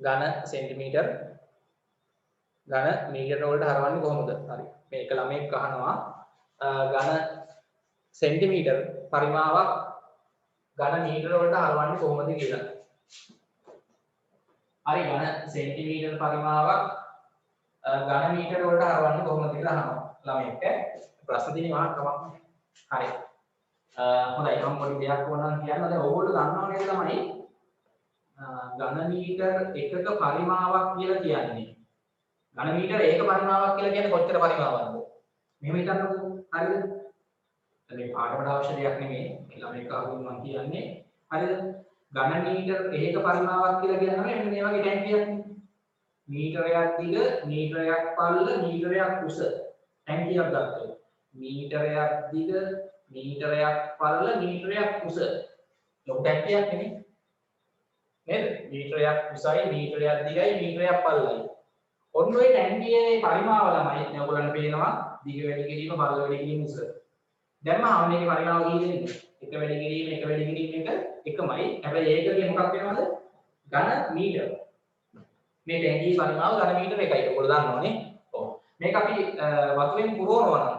ඝන සෙන්ටිමීටර ඝන මීටර වලට හරවන්නේ කොහොමද හරි මේක ළමෙක් අහනවා ඝන සෙන්ටිමීටර පරිමාවක් ඝන මීටර වලට හරවන්නේ කොහොමද කියලා හරි ඝන සෙන්ටිමීටර පරිමාවක් ඝන මීටර වලට හරවන්නේ කොහොමද කියලා අහනවා ළමෙක්ට ප්‍රශ්න තියෙනවා කමක් හරි හොඳයි මම පොඩි දෙයක් ඕනනම් කියන්න දැන් ඕගොල්ලෝ දන්නව නේද තමයි ඝන මීටර එකක පරිමාවක් කියලා කියන්නේ ඝන මීටර ඒක පරිමාවක් කියලා කියන්නේ කොච්චර පරිමාවක්ද මෙහෙම හිතන්නකෝ හරිද මේ පාඩමට අවශ්‍ය දෙයක් නෙමෙයි ළමයි කවුරුන් මම කියන්නේ හරිද ඝන මීටර ඒක පරිමාවක් කියලා කියනවා මෙන්න මේ වගේ ටැංකියක් මීටරයක් දිග මීටරයක් පළල මීටරයක් උස ටැංකියක් ගත්තොත් මීටරයක් දිග මීටරයක් පළල මීටරයක් උස ලොකු ටැංකියක් නෙමෙයි නේද මීටරයක් උසයි මීටරයක් දිගයි මීටරයක් පළලයි ඔන්න ඔය ටැංකියේ පරිමාව ළමයි දැන් ඔයගොල්ලන්ට පේනවා දිග වැඩි කිරීම පළල වැඩි කිරීම උස දැම්මම මේකේ පරිමාව කීයද එක වැඩි කිරීම එක එකමයි හැබැයි ඒකගේ මොකක් වෙනවද ඝන මීටර මේ ටැංකියේ පරිමාව ඝන මීටර එකයි ඔයගොල්ලෝ දන්නවනේ ඔව් මේක අපි වතුරෙන් පුරවනවා නම්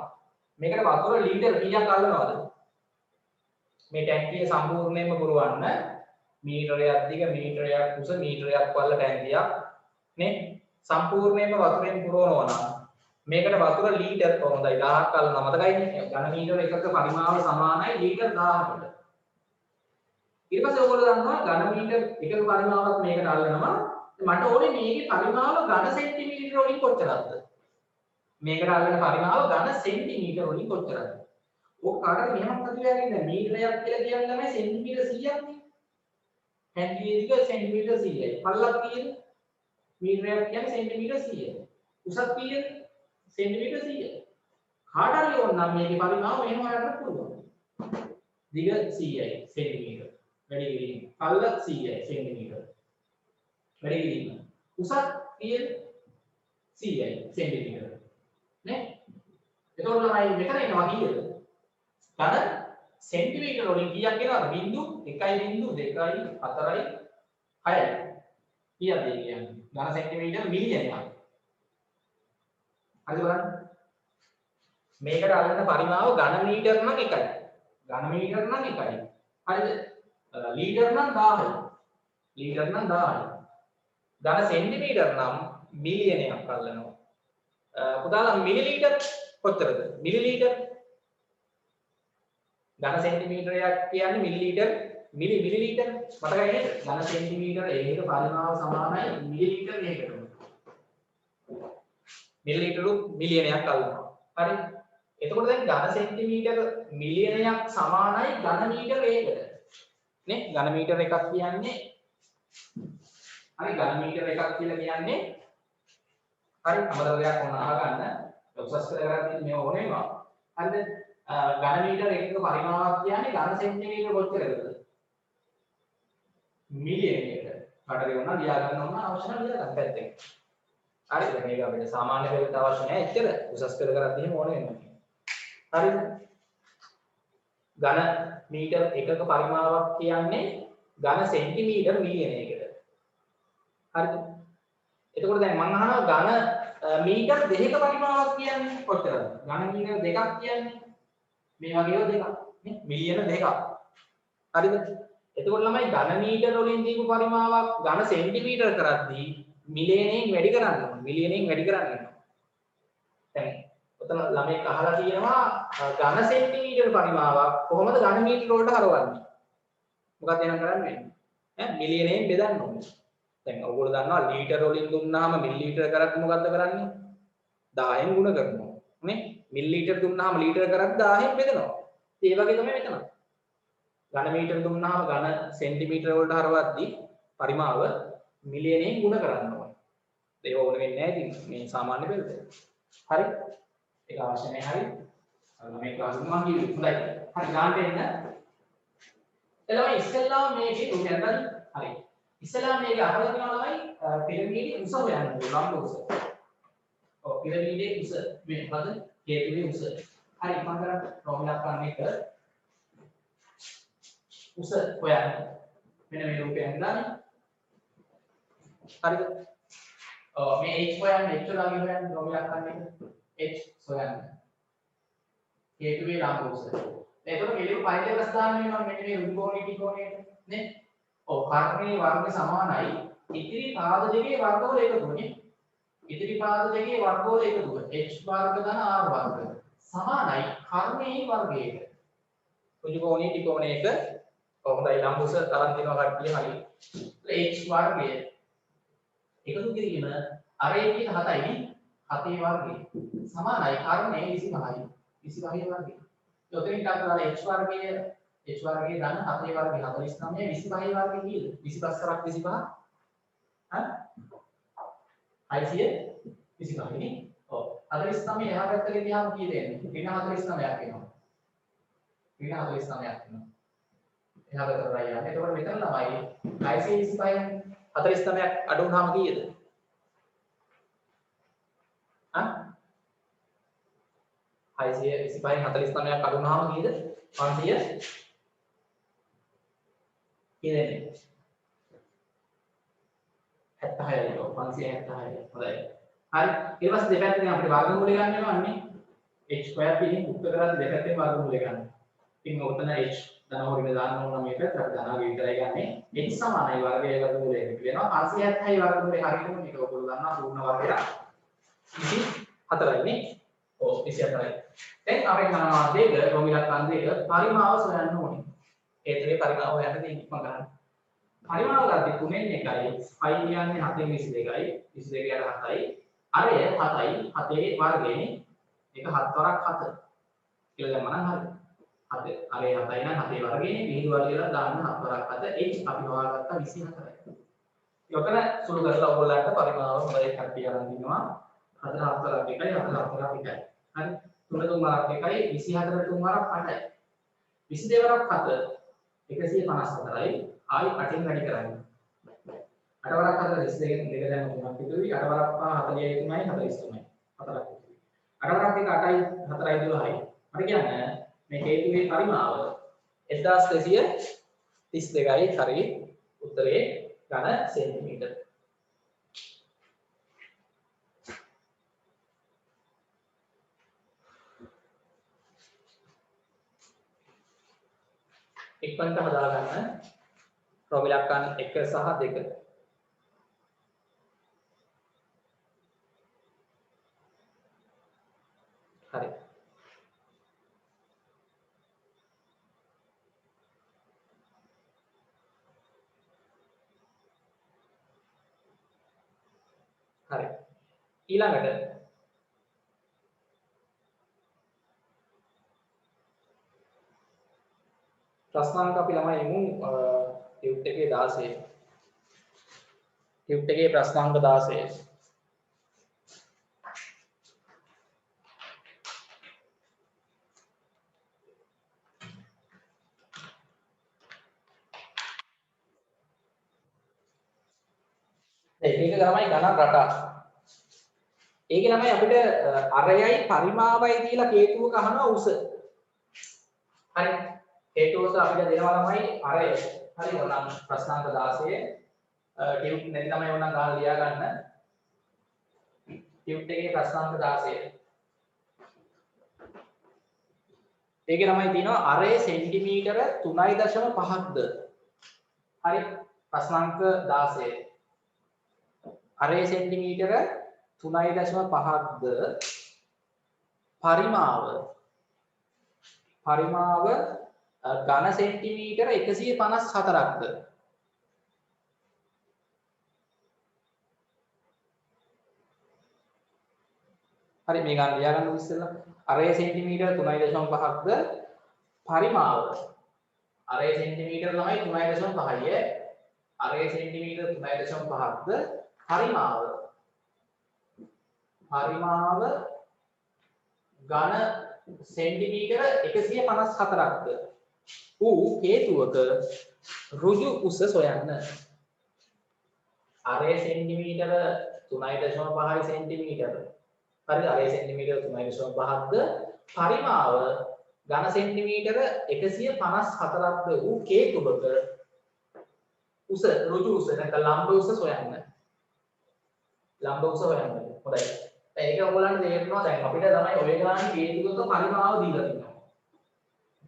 මේකට වතුර ලීටර් කීයක් අල්ලනවද මේ ටැංකිය සම්පූර්ණයෙන්ම පුරවන්න මීටරයක් දිග මීටරයක් උස මීටරයක් පළල ටැංකියක් නේ සම්පූර්ණයෙන්ම වතුරෙන් පුරවනවා නම් මේකට වතුර ලීටර් කොහොමදයි 1000ක් අල්ලනවා මතකයිනේ ඝන මීටර එකක පරිමාව සමානයි ලීටර් 1000කට ඊට පස්සේ ඔයගොල්ලෝ දන්නවා ඝන මීටර එකක පරිමාවක් මේකට අල්ලනවා මට ඕනේ මේකේ පරිමාව ඝන සෙන්ටිමීටර වලින් කොච්චරද මේකට අල්ලන පරිමාව ඝන සෙන්ටිමීටර වලින් කොච්චරද ඕක කාටද මෙහෙම හදුවා කියන්නේ මීටරයක් කියලා කියන්නේ තමයි සෙන්ටිමීටර 100ක් නේ ටැංකියේ දිග සෙන්ටිමීටර 100යි පළලක් කීයද මීටරයක් කියන්නේ සෙන්ටිමීටර 100යි උසක් කීයද සෙන්ටිමීටර 100යි කාට හරි ඕන නම් මේකේ පරිමාව මෙහෙම හොයන්න පුළුවන් දිග 100යි සෙන්ටිමීටර වැඩි කිරීම පළල 100යි සෙන්ටිමීටර වැඩි කිරීම උසක් කීයද 100යි සෙන්ටිමීටර නේ එතකොට ළමයි මෙතන එනවා කීයද? ඝන සෙන්ටිමීටර වලින් කීයක් එනවද? බිංදු 1.2 4යි 6යි. කීයද ඒ කියන්නේ? ඝන සෙන්ටිමීටර මිලියනයක්. හරිද බලන්න. මේකට අල්ලන පරිමාව ඝන මීටර නම් 1යි. ඝන මීටර නම් 1යි. හරිද? ලීටර නම් 1000යි. ලීටර නම් 1000යි. ඝන සෙන්ටිමීටර නම් මිලියනයක් අල්ලනවා. පුතාලා මිලිලීටර කොච්චරද? මිලිලීටර ඝන සෙන්ටිමීටරයක් කියන්නේ මිලිලීටර මිලිලීටර මතකයි නේද? ඝන සෙන්ටිමීටර ඒකක පරිමාව සමානයි මිලිලීටර එකකට. මිලිලීටර මිලියනයක් අල්ලනවා. හරි. එතකොට දැන් ඝන සෙන්ටිමීටර මිලියනයක් සමානයි ඝන මීටර එකකට. නේ? ඝන මීටර එකක් කියන්නේ හරි ඝන මීටර එකක් කියලා කියන්නේ හරි අමතර දෙයක් ඕන අහගන්න. උසස් කරගන්න මේ ඕනේවා. හරිද? ඝන මීටර එකක පරිමාවක් කියන්නේ ඝන සෙන්ටිමීටර කොච්චරද? මිලියනයකට. කාටද වුණා ලියා ගන්න ඕන අවශ්‍ය නම් ලියා ගන්න පැත්තෙන්. හරිද? මේක අපිට සාමාන්‍ය පෙළට අවශ්‍ය නැහැ. එච්චර උසස් පෙළ කරද්දී එහෙම ඕනේ වෙනවා. හරිද? ඝන මීටර එකක පරිමාවක් කියන්නේ ඝන සෙන්ටිමීටර මිලියනයකට. හරිද? එතකොට දැන් මම අහනවා ඝන මීටර දෙකක පරිමාවක් කියන්නේ කොච්චරද? ඝන මීටර දෙකක් කියන්නේ මේ වගේ දෙකක් නේ මිලියන දෙකක්. හරිද? එතකොට ළමයි ඝන මීටර වලින් දීපු පරිමාවක් ඝන සෙන්ටිමීටර කරද්දී මිලියනෙන් වැඩි කරන්න ඕන. මිලියනෙන් වැඩි කරන්න ඕන. දැන් ඔතන ළමෙක් අහලා තියෙනවා ඝන සෙන්ටිමීටර පරිමාවක් කොහොමද ඝන මීටර වලට හරවන්නේ? මොකක්ද එහෙනම් කරන්න වෙන්නේ? ඈ මිලියනෙන් බෙදන්න ඕනේ. දැන් ඔයගොල්ලෝ දන්නවා ලීටර වලින් දුන්නාම මිලිලීටර කරද්දි මොකද්ද කරන්නේ? 10න් ගුණ කරනවා. නේ? මිලිලීටර දුන්නාම ලීටර කරද්දි 10න් බෙදනවා. ඒ වගේ තමයි මෙතන. ඝන මීටර දුන්නාම ඝන සෙන්ටිමීටර වලට හරවද්දි පරිමාව මිලියනෙන් ගුණ කරන්න ඕනේ. ඒක ඕන වෙන්නේ නැහැ ඉතින් මේ සාමාන්‍ය පෙළට. හරි? ඒක අවශ්‍ය නැහැ හරි? මේ ක්ලාස් එක මම කිව්වේ. හොඳයි. හරි ගානට එන්න. එළම ඉස්සෙල්ලාම මේකේ උගන්වන්න. හරි. ඉස්සෙල්ලාම මේක අහලා තියෙනවා ළමයි පිරමීඩේ උස හොයන්න ඕන ලම්බ උස. ඔව් පිරමීඩේ උස මේ මොකද? හේතුවේ උස. හරි මම කරා ප්‍රොබ්ලම් කරන්න එක උස හොයන්න. මෙන්න මේ රූපයෙන් දාන්නේ. හරිද? මේ h හොයන්න h ලාගේ හොයන්න ප්‍රොබ්ලම් කරන්න එක h හොයන්න. හේතුවේ ලම්බ උස. එතකොට මෙලිව පයිල එකස් දාන්නේ මම මෙන්න මේ රුධිකෝණේ ටිකෝණේට නේ? ඔව් කර්ණයේ වර්ග සමානයි ඉතිරි පාද දෙකේ වර්ගවල එකතුව නේ. ඉතිරි පාද දෙකේ වර්ගවල එකතුව h වර්ග ධන r වර්ග සමානයි කර්ණයේ වර්ගයට. රුධිකෝණේ ටිකෝණේක හොඳයි ලම්බ උස තරම් දෙනවා කට්ටිය හරි. h වර්ගය එකතු කිරීම අරේ කියන 7යි නේ. 7 වර්ගය සමානයි කර්ණයේ 25යි. 25 වර්ගය. යොතරින් දාලා h වර්ගය ධන 7 වර්ගය 49 25 වර්ගය කීයද? 25 සරක් 25 හා 625 නේ. ඔව් 49 එහා පැත්තට ගියාම කීයද එන්නේ? ඍණ 49ක් එනවා. ඍණ 49ක් එනවා. එහා පැත්තට යන්නේ. එතකොට මෙතන ළමයි 625 49ක් අඩු වුණාම කීයද? හා 625 49ක් අඩු වුණාම කීයද? 500 කීයද? 76යි 576. හොඳයි. හරි. ඊට පස්සේ දෙපැත්තෙන් අපිට වර්ගමූලය ගන්න වෙනවා නේ. h2 පිටින් මුක්ත කරලා දෙපැත්තෙන් වර්ගමූලය ගන්න. ඉතින් ඔතන h ධන හොරින දාන්න ඕන මේක ධනාගේ විතරයි ගන්නෙ. h සමානයි වර්ගයේ වර්ගමූලයකට වෙනවා 576යි වර්ගමූලය හරියටම මේක ඔයගොල්ලෝ දන්නවා පූර්ණ වර්ගය 24යි නේ. ඔව් 24යි. දැන් අපි කරනවා දෙක රෝමිලක් දෙක පරිමාව සොයන්න ඕනේ. ඒ ත්‍රේ පරිමාව හොයන්න දෙන්නේ මම ගන්න. පරිමාව ගත්තේ 3න් 1යි 5 කියන්නේ 7න් 22යි 22 යට 7යි අරය 7යි 7ේ වර්ගයනේ ඒක 7 වරක් 7 කියලා දැම්මම නම් හරි 7 අරය 7යි නම් 7ේ වර්ගයනේ විහිදුවල් කියලා දාන්න 7 වරක් 7 h අපි හොයාගත්තා 24යි. යොතන සුළු කරලා ඔයගොල්ලන්ට පරිමාව හොයයි කට්ටිය අරන් දිනවා 4 4 1යි 4 4 1යි හරි 3 3 වරක් 1යි 24 3 වරක් 8යි 22 වරක් 7 154යි ආයි 8න් වැඩි කරන්න. 8 වරක් 4 22 දෙක දැන් 3ක් ඉතුරුයි 8 වරක් 5 43යි 43යි 4ක් ඉතුරුයි. අරවරක් එක 8යි 4යි 12යි. මට කියන්න මේ හේතුවේ පරිමාව 1232යි හරි උත්තරේ ඝන සෙන්ටිමීටර. ඉක්මනට හදාගන්න ප්‍රෝමිලක්කන් 1 සහ 2. හරි. හරි. ඊළඟට ප්‍රශ්නාංක අපි ළමයි යමු ටියුට් එකේ 16. ටියුට් එකේ ප්‍රශ්නාංක 16. ඒක තමයි ඝන රටා. ඒකේ ළමයි අපිට අරයයි පරිමාවයි කියලා හේතුවක අහනවා උස. හරි. හේතුවක අපිට දෙනවා ළමයි අරය. හරි ඕනම් ප්‍රශ්නාංක 16 ටියුට් නැති ළමයි ඕනම් ගහලා ලියා ගන්න. ටියුට් එකේ ප්‍රශ්නාංක 16. ඒකේ ළමයි තියෙනවා අරය සෙන්ටිමීටර 3.5ක්ද. හරි. ප්‍රශ්නාංක 16. අරය සෙන්ටිමීටර 3.5ක්ද පරිමාව ඝන සෙන්ටිමීටර 154ක්ද. හරි මේ ගන්න ලියා ගන්න ඉස්සෙල්ලා අරය සෙන්ටිමීටර 3.5ක්ද පරිමාව අරය සෙන්ටිමීටර තමයි 3.5යි අරය සෙන්ටිමීටර 3.5ක්ද පරිමාව ඝන සෙන්ටිමීටර 154ක්ද ඌ හේතුවක ඍජු උස සොයන්න. අරය සෙන්ටිමීටර 3.5යි සෙන්ටිමීටර. හරිද? අරය සෙන්ටිමීටර 3.5ක්ද පරිමාව ඝන සෙන්ටිමීටර 154ක්ද ඌ හේතුවක උස ඍජු උස නැත්නම් ලම්බ උස සොයන්න. ලම්බ උස හොයන්න. හොඳයි. දැන් ඒක ඔයගොල්ලන්ට තේරෙනවා දැන් අපිට තමයි ඔය ගානේ හේතුවක පරිමාව දීලා තියෙනවා.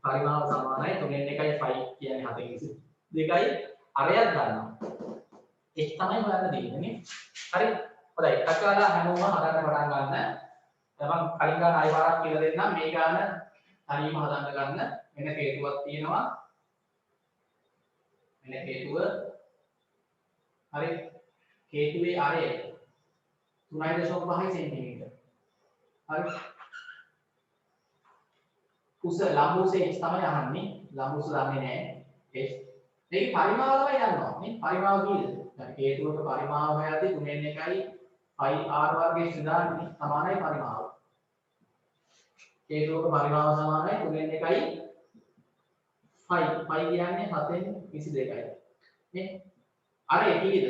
පරිමාව සමානයි 3 1යි 5 කියන්නේ 7 2යි අරයක් ගන්නවා. ඒක තමයි හොයන්න දෙන්නේ නේ. හරි. හොඳයි. අකලා හැමෝම හදන්න පටන් ගන්න. දැන් මම කලින් ගාන ආයෙ පාරක් කියලා දෙන්නම්. මේ ගාන තනියම හදන්න ගන්න. මෙන්න හේතුවක් තියෙනවා. මෙන්න හේතුව. හරි. හේතුවේ ආරය 3.5 සෙන්ටිමීටර. හරි. උස ලම්බ උස h තමයි අහන්නේ. ලම්බ උස දන්නේ නැහැ. h. මේකේ පරිමාව තමයි යනවා. මේ පරිමාව කීයද? දැන් හේතුවක පරිමාව හොයද්දී 3 1යි pi r වර්ගයේ සිදාන්නේ සමානයි පරිමාව. හේතුවක පරිමාව සමානයි 3 1යි pi කියන්නේ 7න් 22යි. නේ? අර කීයද?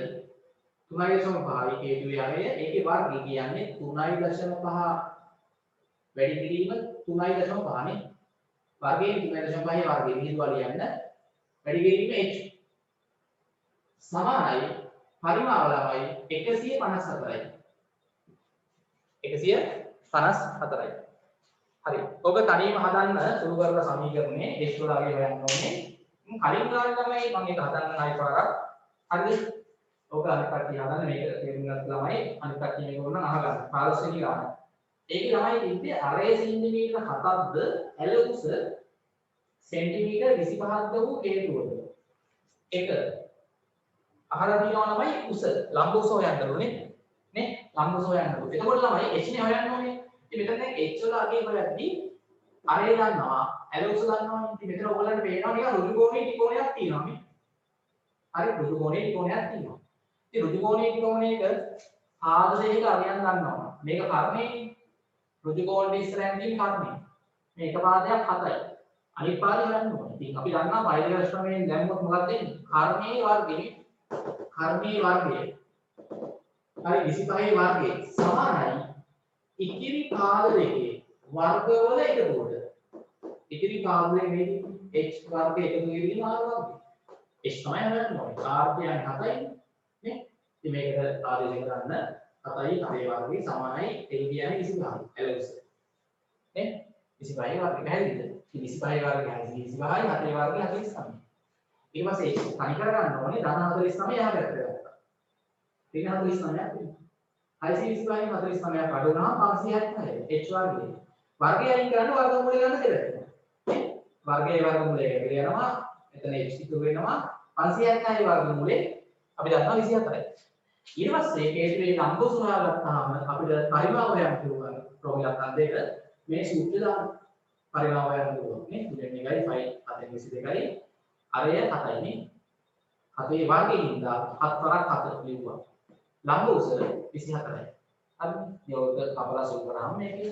3.5 හේතුවේ අරය ඒකේ වර්ගය කියන්නේ 3.5 වැඩි කිරීම 3.5 නේ වර්ගයෙන් 3.5 වර්ගය විහිදුවා ලියන්න වැඩි කිරීම h සමානයි පරිමාව ළමයි 154යි 154යි. හරි. ඔබ තනියම හදන්න සුළු කරලා සමීකරණේ h වල අගය හොයන්න ඕනේ. කලින් ගානේ තමයි මම ඒක හදන්න ආයි පාරක්. හරිද? ඔක අනිත් කට්ටිය හදන්න මේක තේරුම් ගන්න ළමයි අනිත් කට්ටිය මේක ඕන අහගන්න. 15 වෙනි ගාන. ඒකේ ළමයි කිව්වේ අරය සෙන්ටිමීටර 7ක්ද ඇල උස සෙන්ටිමීටර 25ක්ද වූ හේතුවද. එක අහලා තියෙනවා ළමයි උස ලම්බ උස හොයන්න ඕනේ නේ ලම්බ උස හොයන්න ඕනේ. එතකොට ළමයි h නේ හොයන්න ඕනේ. ඉතින් මෙතන h වල අගේ හොයද්දී අරය ගන්නවා ඇල උස ගන්නවා. ඉතින් මෙතන ඔයගොල්ලන්ට පේනවා නිකන් ඍජු කෝණේ ත්‍රිකෝණයක් තියෙනවා මේ. හරි ඍජු කෝණේ ත්‍රිකෝණයක් තියෙනවා. ඉතින් ඍජු කෝණේ ත්‍රිකෝණයක ආදරයක අගයන් ගන්නවා. මේක කර්ණේ ඍජු කෝණේ ඉස්සරහින් තියෙන කර්ණේ. මේ එක පාදයක් 7යි. අනිත් පාදය හොයන්න ඕනේ. ඉතින් අපි දන්නවා පයිලර් ශ්‍රමයෙන් දැම්මොත් මොකක්ද වෙන්නේ? කර්ණේ වර්ගය. හරි 25 වර්ගය සමානයි ඉතිරි පාද දෙකේ වර්ගවල එකතුවට. ඉතිරි පාද දෙකේ h වර්ග එකතු කිරීම r වර්ගය. h තමයි හදන්න ඕනේ. r කියන්නේ 7යි නේ. ඉතින් මේකට ආදේශ කරන්න 7යි 7 වර්ගය සමානයි l කියන්නේ 25යි. LS නේ 25 වර්ගය පැහැදිලිද? ඉතින් 25 වර්ගය 25යි 7 වර්ගය 49. ඊට පස්සේ තනි කරගන්න ඕනේ ධන 49 යහ පැත්තට ගත්තා. 349ක් තියෙනවා. 625න් 49ක් අඩු වුණාම 576 h වර්ගය. වර්ගය අයින් කරන්න වර්ගමූලය ගන්න දෙයක්. නේ? වර්ගයේ වර්ගමූලය එකට යනවා. එතන h ඉතුරු වෙනවා 576 වර්ගමූලේ අපි දන්නවා 24යි. ඊට පස්සේ කේන්ද්‍රයේ ලම්බ සුරාගත්තාම අපිට පරිමාව හොයන්න පුළුවන්. ප්‍රෝග්‍රෑම් අත් දෙක මේ සූත්‍රය දාන්න. පරිමාව හොයන්න පුළුවන්. නේ? 2 1යි 7 22යි අරය 7යි නේ. 7 වර්ගයෙන් දා 7 වරක් 7 ලිව්වා. ලම්බ උස 24යි. හරි. යෝග කපලා සුළු කරාම මේකේ.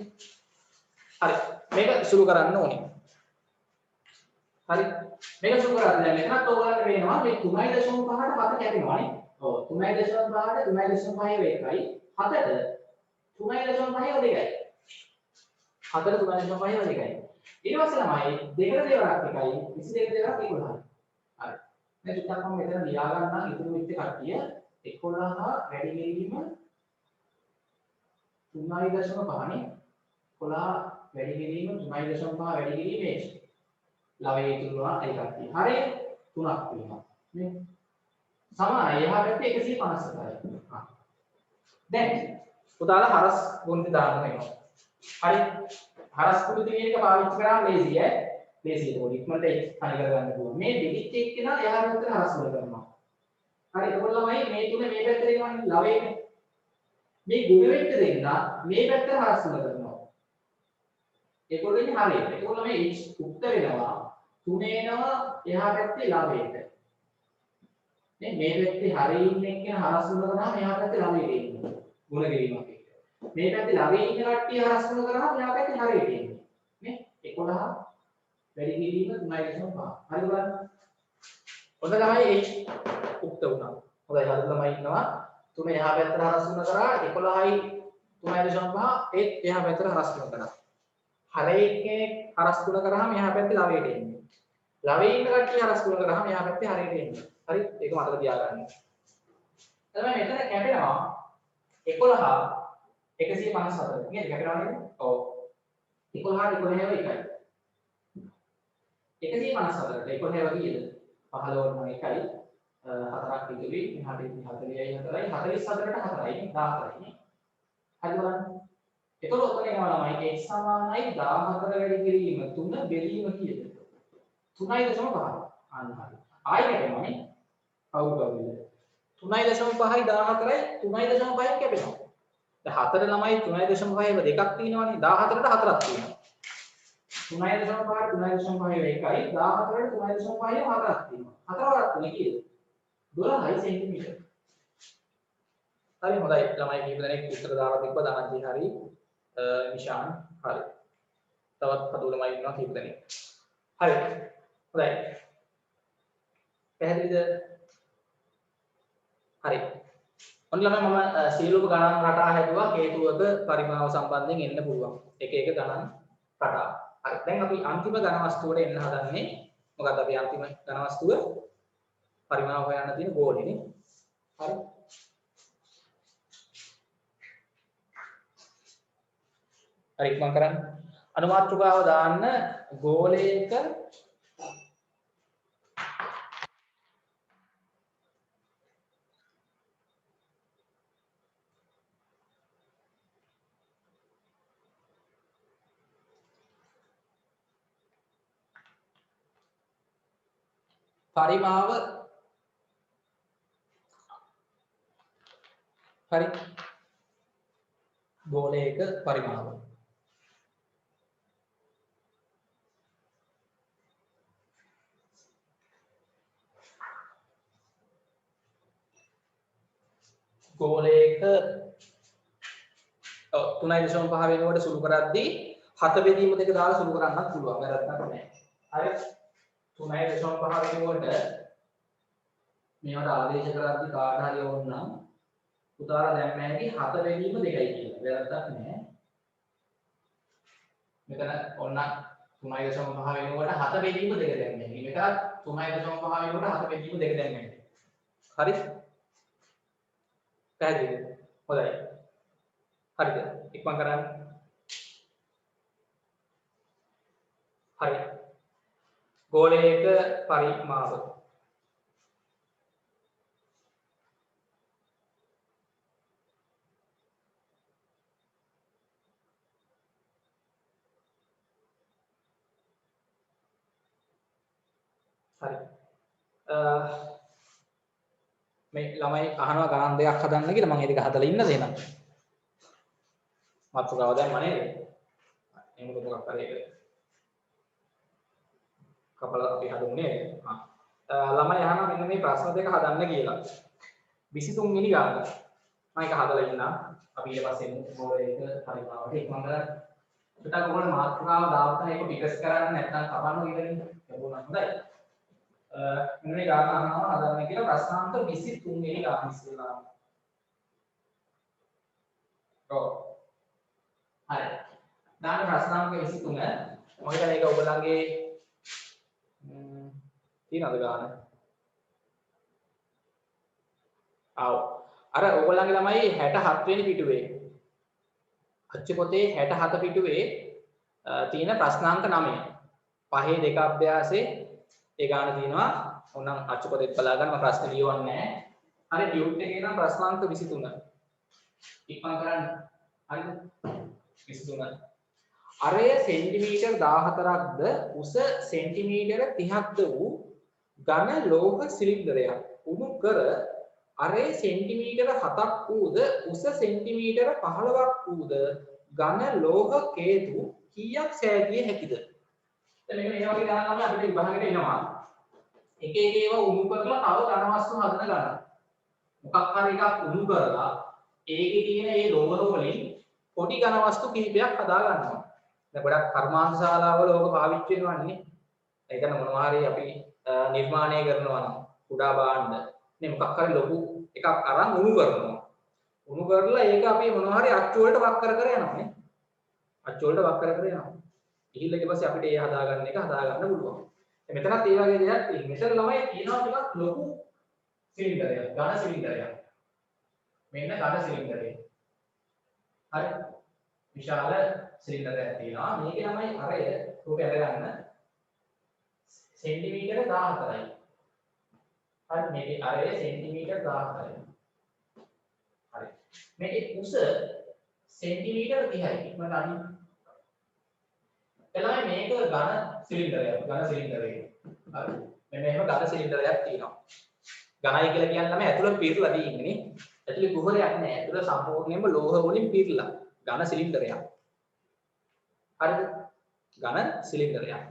හරි. මේක සුළු කරන්න ඕනේ. හරි. මේක සුළු කරලා දැන් මෙතනත් ඔයගොල්ලන්ට වෙනවා මේ 3.5ට 7 කැපෙනවානේ. ඔව් 3.5ට 3.5 වේකයි 7ට 3.5 2යි. 7ට 3.5 2යි. ඊට පස්සේ ළමයි දෙකට දෙවරක් එකයි 22ට දෙවරක් 11යි. හරි. දැන් චුට්ටක් මම මෙතන ලියා ගන්නම් ඉතුරු වෙච්ච කට්ටිය 11 වැඩි කිරීම 3.5 නේ 11 වැඩි කිරීම 3.5 වැඩි කිරීම h ලවයේ ඉතුරුවා ඒ කට්ටිය. හරි 3ක් වෙනවා නේ සමානයි එහා පැත්තේ 157යි. දැන් පුතාලා හරස් ගොන්ති දාන්න වෙනවා. හරි හරස් කුඩු දෙක පාවිච්චි කරාම ලේසියි ඈ ලේසියි ඒක ඉක්මනට තනි කරගන්න පුළුවන්. මේ දෙකිට එක්කෙනා එහා පැත්තට හරස් වල කරනවා. හරි එතකොට ළමයි මේ තුන මේ පැත්තට එනවනේ ලවයේනේ. මේ ගුණ වෙච්ච දෙන්න මේ පැත්තට හරස් වල කරනවා. ඒකවල ඉන්නේ හරියට. ඒකවල මේ h උක්ත වෙනවා 3 එනවා එහා පැත්තේ ලවයට. මේ පැත්තේ හරියින් එක්කන හරස් වල කරාම එහා පැත්තේ ලවයට එන්නේ. ගුණ කිරීමක් එක්ක. මේ පැත්තේ ලවයේ ඉන්න කට්ටිය හරස් වල කරාම එහා පැත්තේ හරියට එන්නේ. නේ 11 වැඩි කිරීම 3.5. හරි බලන්න. ඔන්න තමයි h උක්ත වුණා. හොඳයි හරි ළමයි ඉන්නවා. 3 එහා පැත්තට හරස් වුණ කරා 11යි 3.5 ඒත් එහා පැත්තට හරස් වුණ කරා. හරේ කෙනෙක් හරස් වුණ කරාම එහා පැත්තේ ලවයට එන්නේ. ලවයේ ඉන්න කට්ටිය හරස් වුණ කරාම එහා පැත්තේ හරියට එන්නේ. හරි ඒක මතක තියාගන්න. එතකොට මෙතන කැපෙනවා 11 154 නේද කැපෙනවා නේද? ඔව්. 11 11 එකයි. 154ට 11 කීයද? 15 නම් එකයි. 4ක් ඉතුරුයි. මෙහාට 40යි 4යි 44ට 4යි 14යි නේ. හරි බලන්න. එතකොට ඔතන එනවා ළමයි x සමානයි 14 වැඩි කිරීම 3 බෙදීම කීයද? 3.5. අන්න හරි. ආයෙ කැපෙනවානේ. කවුරුද? 3.5යි 14යි 3.5යි කැපෙනවා. දැන් 4 ළමයි 3.5 දෙකක් තියෙනවානේ 14ට 4ක් තියෙනවා. 3.5 3.5 එකයි 14ට 3.5 4ක් තියෙනවා. 4 වරක් තුනේ කීයද? 12යි සෙන්ටිමීටර. හරි හොඳයි ළමයි කීප දෙනෙක් උත්තර දාලා තිබ්බා ධනංජය හරි නිශාන් හරි. තවත් පදු ළමයි ඉන්නවා කීප දෙනෙක්. හරි. හොඳයි. පැහැදිලිද? හරි. ඔන්න ළමයි මම සීලූප ගණන් රටා හැදුවා හේතුවක පරිමාව සම්බන්ධයෙන් එන්න පුළුවන්. එක එක ගණන් රටා. හරි. දැන් අපි අන්තිම ඝන වස්තුවට එන්න හදන්නේ. මොකද්ද අපි අන්තිම ඝන වස්තුව? පරිමාව හොයන්න තියෙන ගෝලෙනේ. හරි. හරි මම කරන්නේ අනුමාත්‍රිකාව දාන්න ගෝලයක පරිමාව හරි ගෝලයක පරිමාව ගෝලයක 3.5 වෙනකොට සුළු කරද්දී 7 බෙදීම දෙක දාලා සුළු කරන්නත් පුළුවන්. වැරද්දක් නැහැ. හරි 3.5 වෙනකොට මේවට ආදේශ කරද්දී කාට හරි ඕන නම් පුතාලා දැම්ම හැකි 7 බෙදීම 2යි කියලා. වැරද්දක් නැහැ. මෙතන ඔන්න 3.5 වෙනකොට 7 බෙදීම 2 දැන් මෙහි. මෙතන 3.5 වෙනකොට 7 බෙදීම 2 දැන් මෙහි. හරි? පැහැදිලිද? හොඳයි. හරිද? ඉක්මන් කරන්න. හරි. ගෝලයක පරිමාව හරි. මේ ළමයි අහනවා ගණන් දෙකක් හදන්න කියලා මම ඒක හදලා ඉන්නද එහෙනම්? මාතෘකාව දැම්ම නේද? එහෙනම් මොකක් කරේ ඒක? කපලා අපි හදුන්නේ. ළමයි අහනවා මෙන්න මේ ප්‍රශ්න දෙක හදන්න කියලා. 23 වෙනි ගාන. මම ඒක හදලා ඉන්නම්. අපි ඊට පස්සේ ගෝලයක පරිමාවට ඉක්මන් කරලා පිටක ගෝල මාතෘකාව දාන්න ඒක පිකස් කරන්න නැත්නම් කපන්න ඉඳලින් ලැබුණා හොඳයි. මෙන්න මේ ගාන අහනවා හදන්න කියලා ප්‍රශ්නාන්ත 23 වෙනි ගාන ඉස්සෙල්ලා. ඔව්. හරි. දාන ප්‍රශ්නාන්ත 23 මම හිතන්නේ ඒක ඔයගලගේ තියෙනවද ගාන? ආව්. අර ඔයගලගේ ළමයි 67 වෙනි පිටුවේ අච්චු පොතේ 67 පිටුවේ තියෙන ප්‍රශ්නාංක 9. පහේ දෙක අභ්‍යාසයේ ඒ ගාන තියෙනවා. ඕනම් අච්චු පොතේ බලා ගන්න මම ප්‍රශ්න ලියවන්නේ නැහැ. හරි ටියුට් එකේ නම් ප්‍රශ්නාංක 23. ඉක්මන් කරන්න. හරිද? 23. අරය සෙන්ටිමීටර් 14ක්ද උස සෙන්ටිමීටර 30ක්ද වූ ඝන ලෝහ සිලින්ඩරයක් උණු කර අරේ සෙන්ටිමීටර 7ක් වූද උස සෙන්ටිමීටර 15ක් වූද ඝන ලෝහ කේතු කීයක් සෑදිය හැකිද? දැන් මේක මේ වගේ දානම අපිට විභාගෙට එනවා. එක එක ඒවා උණු කරලා තව ඝන වස්තු හදන ගන්න. මොකක් හරි එකක් උණු කරලා ඒකේ තියෙන ඒ ලෝහ වලින් පොඩි ඝන වස්තු කිහිපයක් හදා ගන්නවා. දැන් ගොඩක් කර්මාන්ත ශාලාවල ඕක පාවිච්චි වෙනවන්නේ. ඒකන මොනවා හරි අපි නිර්මාණය කරනවා නම් කුඩා භාණ්ඩ නේ මොකක් හරි ලොකු එකක් අරන් උණු කරනවා. උණු කරලා ඒක අපි මොනවා හරි අච්චු වලට වක් කර කර යනවා නේ. අච්චු වලට වක් කර කර යනවා. ගිහිල්ලා ඊට පස්සේ අපිට ඒ හදාගන්න එක හදාගන්න පුළුවන්. මෙතනත් ඒ වගේ දෙයක් තියෙනවා. මෙතන ළමයි කියනවා ටිකක් ලොකු සිලින්ඩරයක්, ඝන සිලින්ඩරයක්. මෙන්න ඝන සිලින්ඩරය. හරි. විශාල සිලින්ඩරයක් තියෙනවා. මේකේ ළමයි අරය රූපය අරගන්න සෙන්ටිමීටර 14යි. හරි මේකේ අරය සෙන්ටිමීටර 14යි. හරි. මේකේ උස සෙන්ටිමීටර 30යි. මම අනිත් එළමයි මේක ඝන සිලින්ඩරයක්. ඝන සිලින්ඩරයක්. හරි. මෙන්න එහෙම ඝන සිලින්ඩරයක් තියෙනවා. ඝනයි කියලා කියන්නේ තමයි ඇතුළ පිරලා තියෙන්නේ නේ. ඇතුළේ කුහරයක් නැහැ. ඇතුළ සම්පූර්ණයෙන්ම ලෝහ වලින් පිරලා. ඝන සිලින්ඩරයක්. හරිද? ඝන සිලින්ඩරයක්.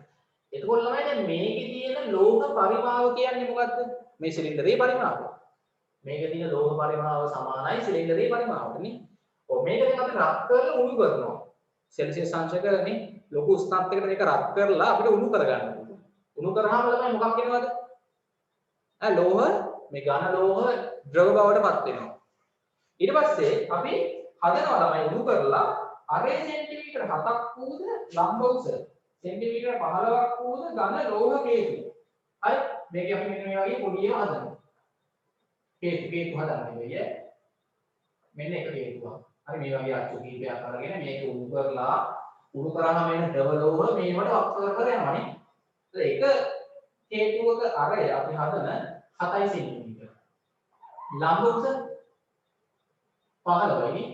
එතකොට ළමයි දැන් මේකේ තියෙන ලෝහ පරිමාව කියන්නේ මොකද්ද? මේ සිලින්ඩරේ පරිමාව. මේකේ තියෙන ලෝහ පරිමාව සමානයි සිලින්ඩරේ පරිමාවට නේ. ඔව් මේක දැන් අපි රත් කරලා උණු කරනවා. සෙල්සියස් අංශකනේ ලොකු උෂ්ණත්වයකට මේක රත් කරලා අපිට උණු කරගන්න පුළුවන්. උණු කරාම ළමයි මොකක් වෙනවද? ලෝහ මේ ඝන ලෝහ ද්‍රව බවට පත් වෙනවා. ඊට පස්සේ අපි හදනවා ළමයි උණු කරලා අරේ සෙන්ටිමීටර 7ක් වූද ලම්බ උස සෙන්ටිමීටර 15ක් වූද ඝන ලෝහ කේතු. හරි මේක අපි මෙන්න මේ වගේ පොඩි ඒවා හදනවා. කේතු හදන්නේ වෙයි. මෙන්න එක කේතුවක්. හරි මේ වගේ අච්චු කීපයක් අරගෙන මේක උණු කරලා උණු කරාම එන ද්‍රව ලෝහ මේවට වක්කර කර යනවානේ. ඒක කේතුවක අරය අපි හදන 7 සෙන්ටිමීටර. ලම්බ උස 15යි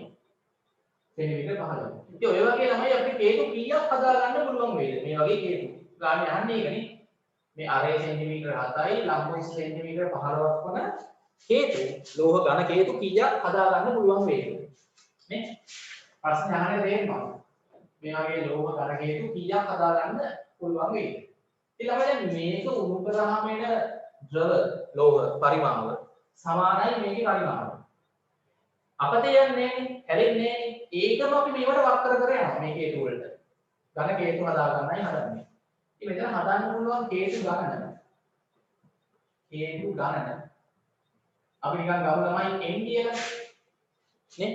සෙන්ටිමීටර 15. ඉතින් ඔය වගේ ළමයි අපිට කේතු කීයක් හදා ගන්න පුළුවන් වේද? මේ වගේ කේතු. ගානේ අහන්නේ ඒකනේ. මේ අරේ සෙන්ටිමීටර 7යි ලම්බ උස සෙන්ටිමීටර 15ක් වන කේතු ලෝහ ඝන කේතු කීයක් හදා ගන්න පුළුවන් වේද? නේ? ප්‍රශ්න අහන්නේ තේරෙනවද? මේ වගේ ලෝහ ඝන කේතු කීයක් හදා ගන්න පුළුවන් වේද? ඉතින් ළමයි දැන් මේක උණු කරාම එන ද්‍රව ලෝහ පරිමාව සමානයි මේකේ පරිමාව. අපතේ යන්නේ හැලෙන්නේ ඒකම අපි මේවට වක් කර කර යනවා මේ කේතු වලට. ඝන කේතු හදා ගන්නයි හදන්නේ. ඉතින් මෙතන හදන්න පුළුවන් කේතු ගණන. කේතු ගණන. අපි නිකන් ගමු ළමයි n කියලා. නේ?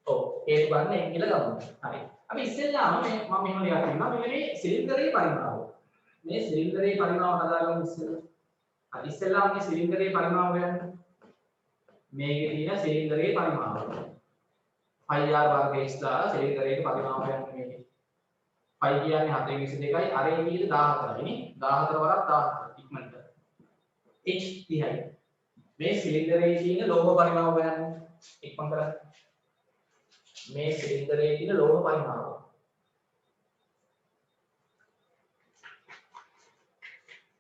ඔව් කේතු ගණන n කියලා ගමු. හරි. අපි ඉස්සෙල්ලාම මේ මම මෙහෙම ලියලා තියෙනවා මේ සිලින්ඩරයේ පරිමාව. මේ සිලින්ඩරයේ පරිමාව හදාගමු ඉස්සෙල්ලා. අපි ඉස්සෙල්ලාම මේ සිලින්ඩරයේ පරිමාව ගන්න. මේකේ තියෙන සිලින්ඩරයේ පරිමාව. 5r වර්ගයේ ඉස්සලා සිලින්ඩරයේ පරිමාව ගන්න මේකේ. 5 කියන්නේ 422යි අරේ කීයද 14යි නේ. 14 වරක් 14 ඉක්මනට. h 30යි. මේ සිලින්ඩරයේ තියෙන ලෝහ පරිමාව ගන්න. ඉක්මන් කරන්න. මේ සිලින්ඩරයේ තියෙන ලෝහ පරිමාව.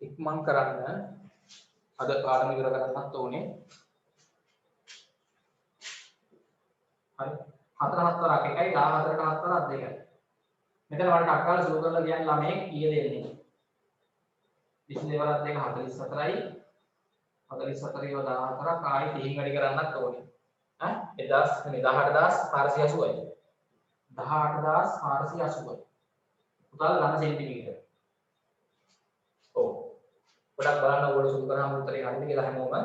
ඉක්මන් කරන්න. අද පාඩම ඉවර කරන්නත් ඕනේ. හරි. 4 4ක් එකයි 14ට 4ක් දෙකයි. මෙතන වලට අක්කාල සුළු කරලා කියන්නේ ළමයි කීයද එන්නේ? 22 වරක් දෙක 44යි. 44 ඒවා 14ක් ආයි 30 වැඩි කරන්නත් ඕනේ. ඈ 18480යි. 18480යි. උදාල ඝන සෙන්ටිමීටර. ඔව්. පොඩක් බලන්න ඕගොල්ලෝ සුළු කරාම උත්තරේ හරිද කියලා හැමෝම.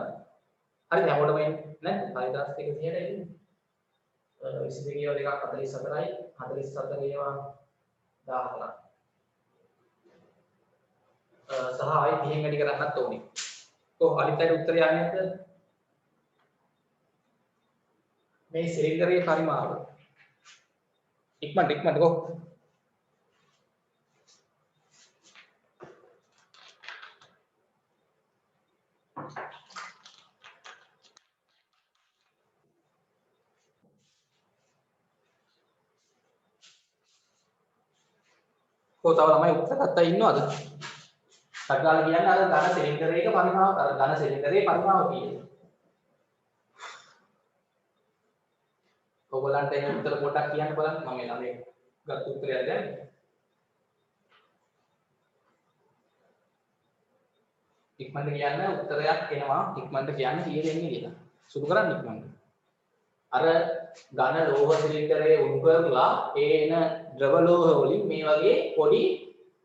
හරිද? හැමෝටම එන්නේ නැද්ද? 5130ට එන්නේ. 22 ඒවා දෙකක් 44යි. 44 ඒවා 14ක්. සහ ආයි 30 වැඩි කරන්නත් ඕනේ. කොහොම අනිත් උත්තරය ආන්නේ නැද්ද? මේ සිලින්ඩරයේ පරිමාව. ඉක්මනට ගෝ. කො තව ළමයි උත්තර ගත්තා ඉන්නවද? සක්කාල කියන්නේ අර ඝන සිලින්ඩරයක පරිමාව අර ඝන සිලින්ඩරයේ පරිමාව කියන්නේ. ඔයගොල්ලන්ට ඒ උත්තර පොඩ්ඩක් කියන්න බලන්න මම මේ ළමයි ගත්ත උත්තරය දැන්. ඉක්මනට කියන්න උත්තරයක් එනවා ඉක්මනට කියන්න කීයද එන්නේ කියලා. සුදු කරන්න ඉක්මනට. අර ඝන ලෝහ සිලින්ඩරයේ උණු කරලා එන ද්‍රව ලෝහ වලින් මේ වගේ පොඩි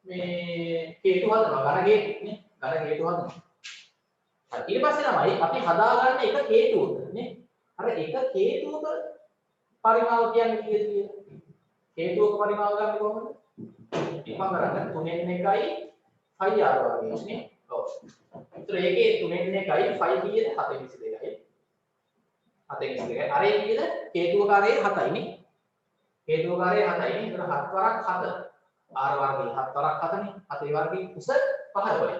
මේ හේතු හදනවා ඝන හේතු නේ ඝන හේතු හදනවා. හරි ඊට පස්සේ තමයි අපි හදාගන්න එක හේතුවක නේ අර එක හේතුවක පරිමාව කියන්නේ කීයද කියලා. හේතුවක පරිමාව ගන්න කොහොමද? ඉක්මන් කරන්න 3 1යි 5r වගේ නේ. ඔව්. ඒතර ඒකේ 3 1යි 5 කීයද? 422යි. 422යි. අරේ කීයද? හේතුවකාරයේ 7යි නේ. හේතුවකාරයේ 7යි නේ. ඒතර 7 වරක් 7. r වර්ගයේ 7 වරක් 7නේ. 7 වර්ගයේ උස 15යි.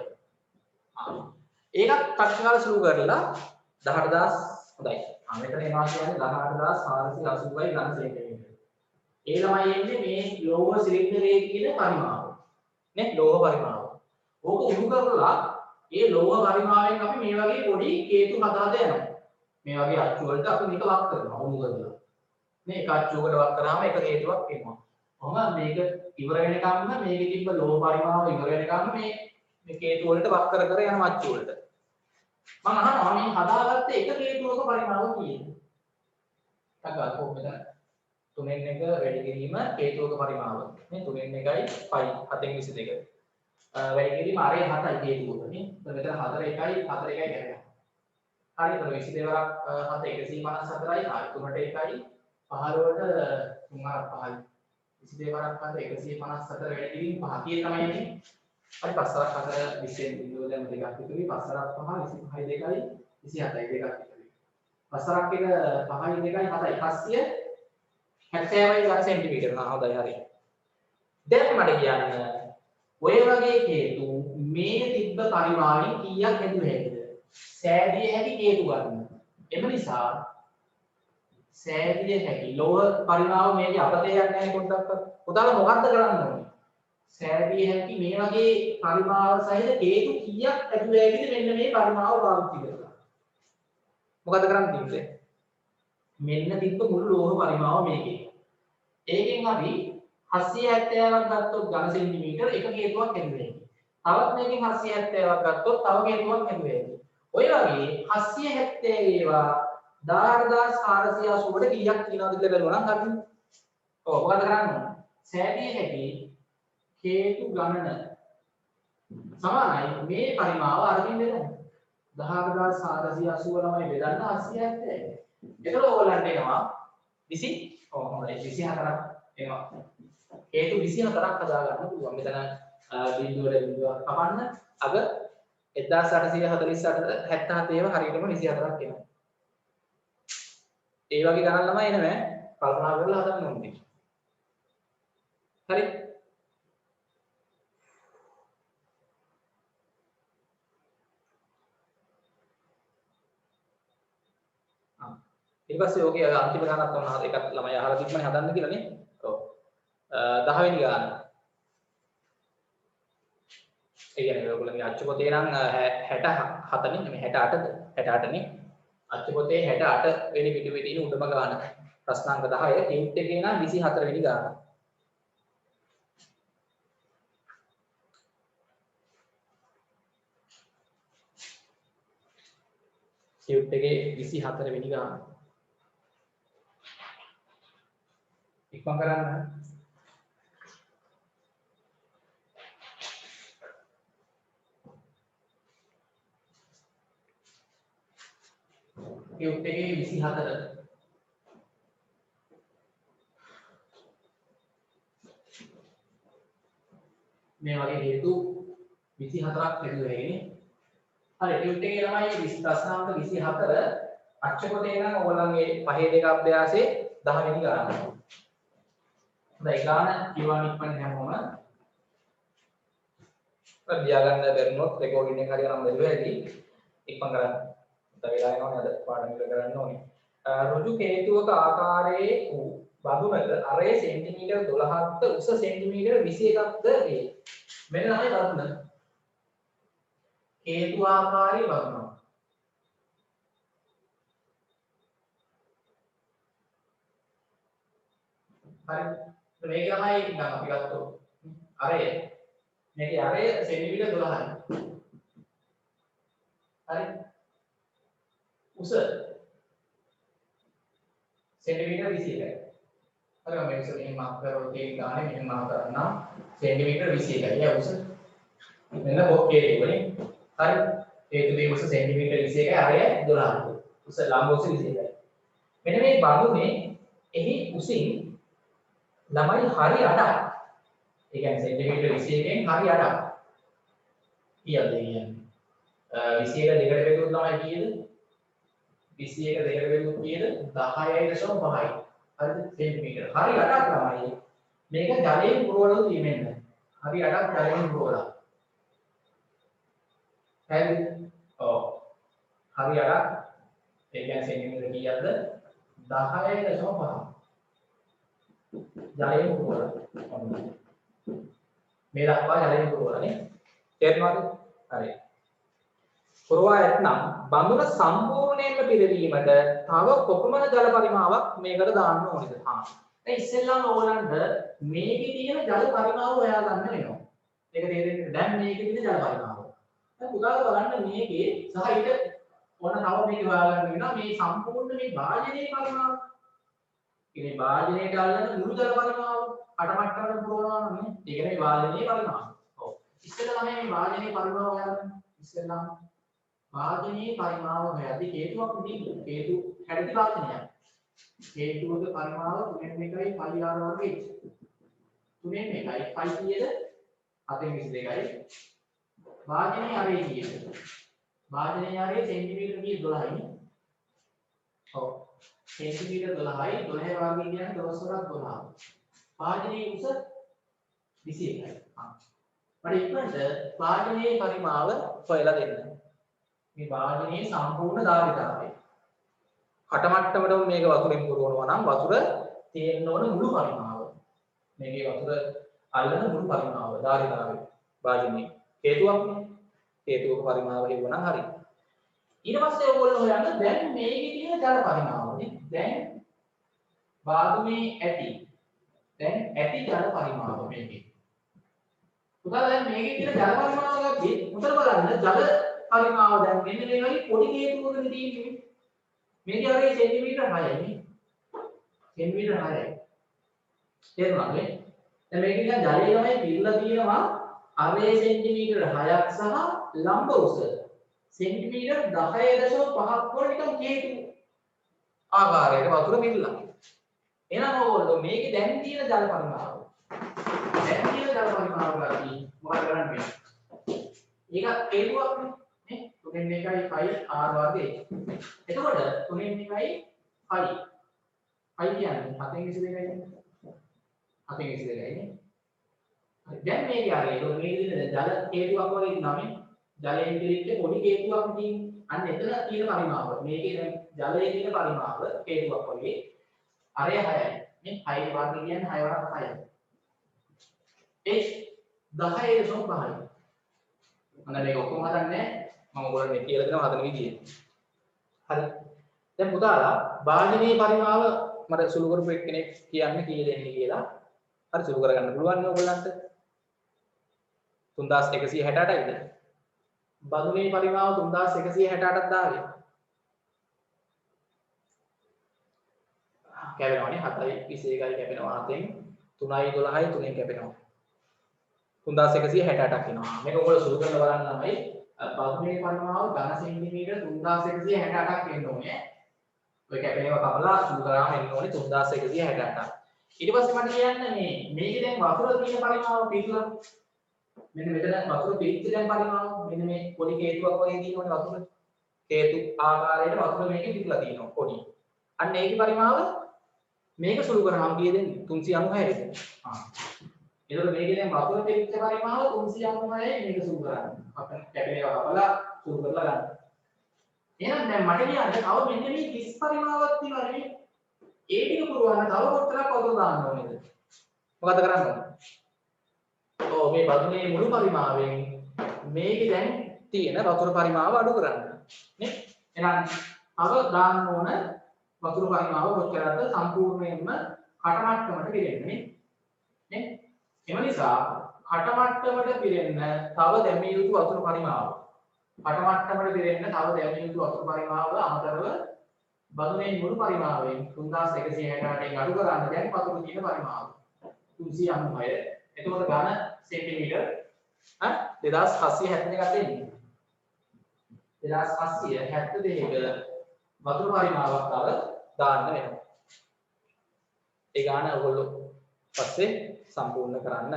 ඒකත් තක්ෂකාල සුළු කරලා 18000 හොඳයි. මෙතන එනවා කියන්නේ 18480යි ඝන සෙන්ටිමීටර. ඒ ළමයි එන්නේ මේ ලෝහ සිලින්ඩරයේ තියෙන පරිමාව. නේ ලෝහ පරිමාව. ඕක උණු කරලා ඒ ලෝහ පරිමාවෙන් අපි මේ වගේ පොඩි හේතු හදාද යනවා. මේ වගේ අච්චු වලට අපි මේක වක් කරනවා උණු කරලා. මේ එක අච්චුවකට වක් කරාම එක හේතුවක් එනවා. කොහොම මේක ඉවර වෙනකම්ම මේකේ තිබ්බ ලෝහ පරිමාව ඉවර වෙනකම්ම මේ හේතු වලට වක් කර කර යන අච්චු වලට. මම අහනවා මේ හදාගත්ත එක හේතුවක පරිමාව කීයද? තකල් කොහොමද? 3 1 වැඩි කිරීම හේතුවක පරිමාව. නේ 3 1යි 5 7 22. වැඩි කිරීම අරේ 7යි හේතුවක නේ. එතන මෙතන 4 1යි 4 1යි කරනවා. හරි එතන 22 වරක් 7 154යි ආයි 3ට 1යි 15ට 3 වරක් 5යි. 22 වරක් 7 154 වැඩි කිරීම 5 කීය තමයි එන්නේ? හරි 5 වරක් 4 20 බිඳුව දැන් දෙකක් විතරයි 5 වරක් 5 25යි 2යි 27යි දෙකක් විතරයි 5 වරක් එක 5යි 2යි 7යි 770යි ඝන සෙන්ටිමීටර හොඳයි හරි දැන් මට කියන්න ඔය වගේ හේතු මේ තිබ්බ පරිමාණය කීයක් හැදුවේ හැකිද සෑදිය හැකි හේතු ගන්න එම නිසා සෑදිය හැකි ලෝහ පරිමාව මේකේ අපතේයක් නැහැ පොඩ්ඩක්වත් උදාල මොකක්ද කරන්න ඕනේ සෑදිය හැකි මේ වගේ පරිමාව සහිත හේතු කීයක් ඇතුළේ ඇවිද මෙන්න මේ පරිමාව පාවිච්චි කරලා. මොකද කරන්න තිබ්බේ? මෙන්න තිබ්බ මුළු ලෝහ පරිමාව මේකේ. ඒකෙන් අපි 770ක් ගත්තොත් ඝන සෙන්ටිමීටර එක හේතුවක් ඇතුළේ. තවත් මේකෙන් 770ක් ගත්තොත් තව හේතුවක් ඇතුළේ. ඔය වගේ 770 ඒවා 18480ට කීයක් තියෙනවද කියලා බලනවා නම් හරිද? ඔව් මොකද කරන්නේ? සෑදිය හැකි හේතු ගණන සමානයි මේ පරිමාව අරගෙන බෙදන්න 18480 ළමයි බෙදන්න 870. එතකොට ඕගොල්ලන්ට එනවා 20 හොඳයි 24ක් එනවා හේතු 24ක් හදා ගන්න පුළුවන්. මෙතන බිඳුවට බිඳුවක් කපන්න අග 1848 77 ඒවා හරියටම 24ක් එනවා. ඒ වගේ ගණන් ළමයි එනවා. කල්පනා කරලා හදන්න ඕනේ. හරි. ඊට පස්සේ ඔගේ අන්තිම ගණනක් තමයි එකක් ළමයි අහලා තිබ්බනේ හදන්න කියලා නේ. ඔව්. 10 වෙනි ගාන. ඒ කියන්නේ ඔයගොල්ලන්ගේ අච්චු පොතේ නම් 67 නේ මේ 68ද 68 නේ. අච්චු පොතේ 68 වෙනි පිටුවේ තියෙන උඩම ගාන. ප්‍රශ්නාංක 10 ටියුට් එකේ නම් 24 වෙනි ගාන. ටියුට් එකේ 24 වෙනි ගාන. ඉක්මන් කරන්න. ටියුට් එකේ 24 මේ වගේ හේතු 24ක් ලැබුවා නේ. හරි ටියුට් එකේ ළමයි ප්‍රශ්නාංක 24 අක්ෂ පොතේ නම් ඔයගොල්ලන්ගේ පහේ දෙක අභ්‍යාසයේ 10 වෙනි ගාන. හොඳයි ගාන කියවන්න ඉක්මන හැමෝම. ලියා ගන්න බැරිනොත් රෙකෝඩින් එක හරියනම් බැලුවේදී ඉක්මන් කරන්න. නැත්නම් වෙලා යනවනේ අද පාඩම ඉවර කරන්න ඕනේ. ඍජු හේතුවක ආකාරයේ වූ බඳුනක අරේ සෙන්ටිමීටර් 12ක්ද උස සෙන්ටිමීටර් 21ක්ද වේ. මෙන්න තමයි බඳුන. හේතු ආකාරයේ බඳුන. හරි. මේක තමයි නිකන් අපි ගත්තොත් අරේ මේකේ අරේ සෙන්ටිමීටර් 12යි. හරි. උස सेंटीमीटर 21යි. හරි මම මේක මෙහෙම මාක් කරලා තියෙන ගානේ මෙහෙම මාක් කරනවා सेंटीमीटर 21යි. ඒ උස මෙන්න බොක්කේ තිබුණේ. හරි. හේතුවේ උස सेंटीमीटर 21යි අරය 12යි. උස ලම්බ උස 21යි. මෙන්න මේ බඳුනේ එහි උසින් ළමයි හරි 8ක්. ඒ කියන්නේ सेंटीमीटर 21කින් හරි 8ක්. කීයද කියන්නේ? 21 දෙකට බෙදුවොත් ළමයි කීයද? 21 දෙකට බෙදුවොත් කීයද? 10.5යි. හරිද? සෙන්ටිමීටර. හරි 8ක් ළමයි. මේක ජලයෙන් පුරවලා තියෙන්න. හරි 8ක් ජලයෙන් පුරවලා. හරිද? ඔව්. හරි 8ක්. ඒ කියන්නේ සෙන්ටිමීටර කීයක්ද? 10.5. ජලයෙන් පුරවලා. මේ දක්වා ජලයෙන් පුරවලා නේ. තේරුණාද? හරි. පුරවා ඇතනම් බඳුන සම්පූර්ණයෙන්ම පිරවීමට තව කොපමණ ජල පරිමාවක් මේකට දාන්න ඕනේද? හා. දැන් ඉස්සෙල්ලාම ඕලන්ට මේකේ තියෙන ජල පරිමාව හොයා ගන්න වෙනවා. ඒක තේරෙන්නේ දැන් මේකේ තියෙන ජල පරිමාව. දැන් පුතාලා බලන්න මේකේ සහ ඊට ඕන තව මේක හොයා ගන්න වෙනවා මේ සම්පූර්ණ මේ භාජනයේ පරිමාව. ඉතින් භාජනයට අල්ලන මුළු ජල පරිමාව අටමට්ටමකට පුරවනවා නම් නේ. ඒක නේ භාජනයේ පරිමාව. ඔව්. ඉස්සෙල්ලා තමයි මේ භාජනයේ පරිමාව හොයාගන්න. ඉස්සෙල්ලා භාජනයේ පරිමාව හොයද්දී හේතුවක් නෙමෙයි හේතු හැඩති භාජනයක්. හේතුවක පරිමාව 3 1යි πr වර්ගය. 3 1යි π කීයද? 722යි. භාජනයේ අරේ කීයද? භාජනයේ අරේ සෙන්ටිමීටර කීයද? 12යි. ඔව්. සෙන්ටිමීටර 12යි 12 වර්ගය කියන්නේ 12 භාජනයේ උස 21යි. මට ඉක්මනට භාජනයේ පරිමාව හොයලා දෙන්න. මේ භාජනයේ සම්පූර්ණ ධාරිතාවය. කටමට්ටමටම මේක වතුරෙන් පුරවනවා නම් වතුර තියෙන්න ඕන මුළු පරිමාව. මේකේ වතුර අල්ලන මුළු පරිමාව ධාරිතාවය භාජනයේ. හේතුවක් නේ. හේතුවක පරිමාව හෙවුවනම් හරි. ඊට පස්සේ ඔයගොල්ලෝ හොයන්න දැන් මේකේ තියෙන ජල පරිමාව නේ. දැන් බාදුමේ ඇති. දැන් ඇති ජල පරිමාව මේකේ. පුතා දැන් මේකේ තියෙන ජල පරිමාව ගත්තී උතර බලන්න ජල පරිමාව දැන් මෙන්න මේ වගේ පොඩි හේතුවකදී තියෙන්නේ. මේකේ අරේ සෙන්ටිමීටර 6යි නේ. සෙන්ටිමීටර 6යි. තේරුණාද? දැන් මේකේ නිකන් ජලයේ තමයි පිරලා තියෙනවා අරේ සෙන්ටිමීටර 6ක් සහ ලම්බ උස සෙන්ටිමීටර 10.5ක් වල නිකන් හේතු ආකාරයට වතුර පිරලා. එහෙනම් ඕගොල්ලෝ මේකේ දැන් තියෙන ජල පරිමාව දැන් තියෙන ජල පරිමාව ගාදී මොකද කරන්නේ? ඒක හේතුවක් නේ. 3 1යි 5 r වර්ගය. එතකොට 3 1යි 5. 5 කියන්නේ 7න් 22යි නේ. 7න් 22යි නේ. හරි. දැන් මේක අර ඒක මේ විදිහට ජල හේතුවක් වගේ නමේ ජලයෙන් පිළිච්ච පොඩි හේතුවක් තියෙන්නේ. අන්න එතන තියෙන පරිමාව. මේකේ දැන් ජලයේ තියෙන පරිමාව හේතුවක් වගේ. අරය 6යි. නේ 6 වර්ගය කියන්නේ 6 වරක් 6යි. ඒ 10.5යි. අන්න මේක ඔක්කොම හදන්නේ මම ඔයගොල්ලන්ට මේ කියලා දෙනවා හදන විදිය. හරි. දැන් පුතාලා භාජනීය පරිමාව මට සුළු කරපු එක්කෙනෙක් කියන්නේ කී දෙන්නේ කියලා. හරි සුළු කරගන්න පුළුවන් නේ ඔයගොල්ලන්ට. 3168යිද? බඳුනේ පරිමාව 3168ක් දාවේ. කැපෙනවානේ 7.21යි කැපෙනවා 7න් 3යි 12යි 3න් කැපෙනවා. 3168ක් එනවා. මේක ඔයගොල්ලෝ සුළු කරලා බලන්න ළමයි. බඳුනේ පරිමාව ඝන සෙන්ටිමීටර 3168ක් එන්න ඕනේ. ඔය කැපෙනවා කපලා සුළු කරාම එන්න ඕනේ 3168ක්. ඊට පස්සේ මට කියන්න මේකේ දැන් වතුර තියෙන පරිමාව පිටුලා මෙන්න මෙතන වතුර පිටිච්ච දැන් පරිමාව මෙන්න මේ පොඩි හේතුවක් වගේ තියෙනවනේ වතුර හේතු ආකාරයට වතුර මේකේ පිටුලා තියෙනවා පොඩි. අන්න ඒකේ පරිමාව මේක සුළු කරාම කීය දෙන්නේ 396යි. එතකොට මේකේ දැන් වතුර පිටිච්ච පරිමාව 396යි මේක සුළු කරන්නේ. අපිට කැපෙනවා කපලා සුළු කරලා ගන්න. එහෙනම් දැන් මට කියන්න තව මෙන්න මේ 30 පරිමාවක් තියෙනවා නේ. ඒ ටික පුරවන්න තව කොච්චරක් වතුර දාන්න ඕනේද? මොකද කරන්න ඕනේ? ඔව් මේ බඳුනේ මුළු පරිමාවෙන් මේකේ දැන් තියෙන වතුර පරිමාව අඩු කරන්න. නේ? එහෙනම් තව දාන්න ඕන වතුර පරිමාව කොච්චරද සම්පූර්ණයෙන්ම කටමට්ටමට පිරෙන්නේ. නේ? එම නිසා කටමට්ටමට පිරෙන්න තව දැමිය යුතු වතුර පරිමාව. කටමට්ටමට පිරෙන්න තව දැමිය යුතු වතුර පරිමාව අමතරව බඳුනේ මුළු පරිමාවෙන් 3168න් අඩු කරන්න දැන් වතුර තියෙන පරිමාව 396. එතකොට ඝන සෙන්ටිමීටර 2771ක් දෙන්නේ. 2772ක වතුර පරිමාවක් තව දාන්න වෙනවා. ඒ ගාන ඔයගොල්ලෝ පස්සේ සම්පූර්ණ කරන්න.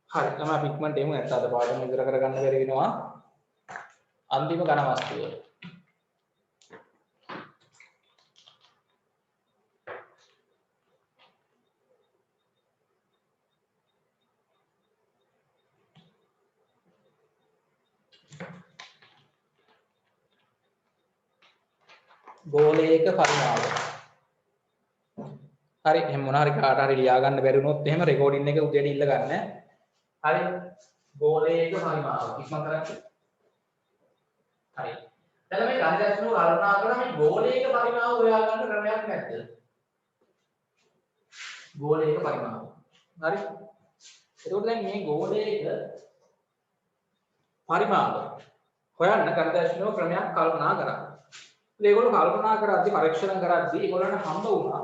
හරි. තමයි අපි ඉක්මනට එමු නැත්නම් අද පාඩම ඉවර කරගන්න බැරි වෙනවා. අන්තිම ඝන වස්තුව. ගෝලයක පරිමාව. හරි එහෙනම් මොන හරි කාට හරි ලියා ගන්න බැරි වුණොත් එහෙම රෙකෝඩින් එක උදේට ඉල්ල ගන්න. හරි ගෝලයක පරිමාව ඉක්මන් කරන්න. හරි. දැන් මේ ගණිතඥයෝ කල්පනා කරා මේ ගෝලයක පරිමාව හොයා ගන්න ක්‍රමයක් නැද්ද? ගෝලයක පරිමාව. හරි. එතකොට දැන් මේ ගෝලයක පරිමාව හොයන්න ගණිතඥයෝ ක්‍රමයක් කල්පනා කරා. ඒගොල්ලෝ කල්පනා කරද්දී පරීක්ෂණ කරද්දී ඒගොල්ලන්ට හම්බ වුණා.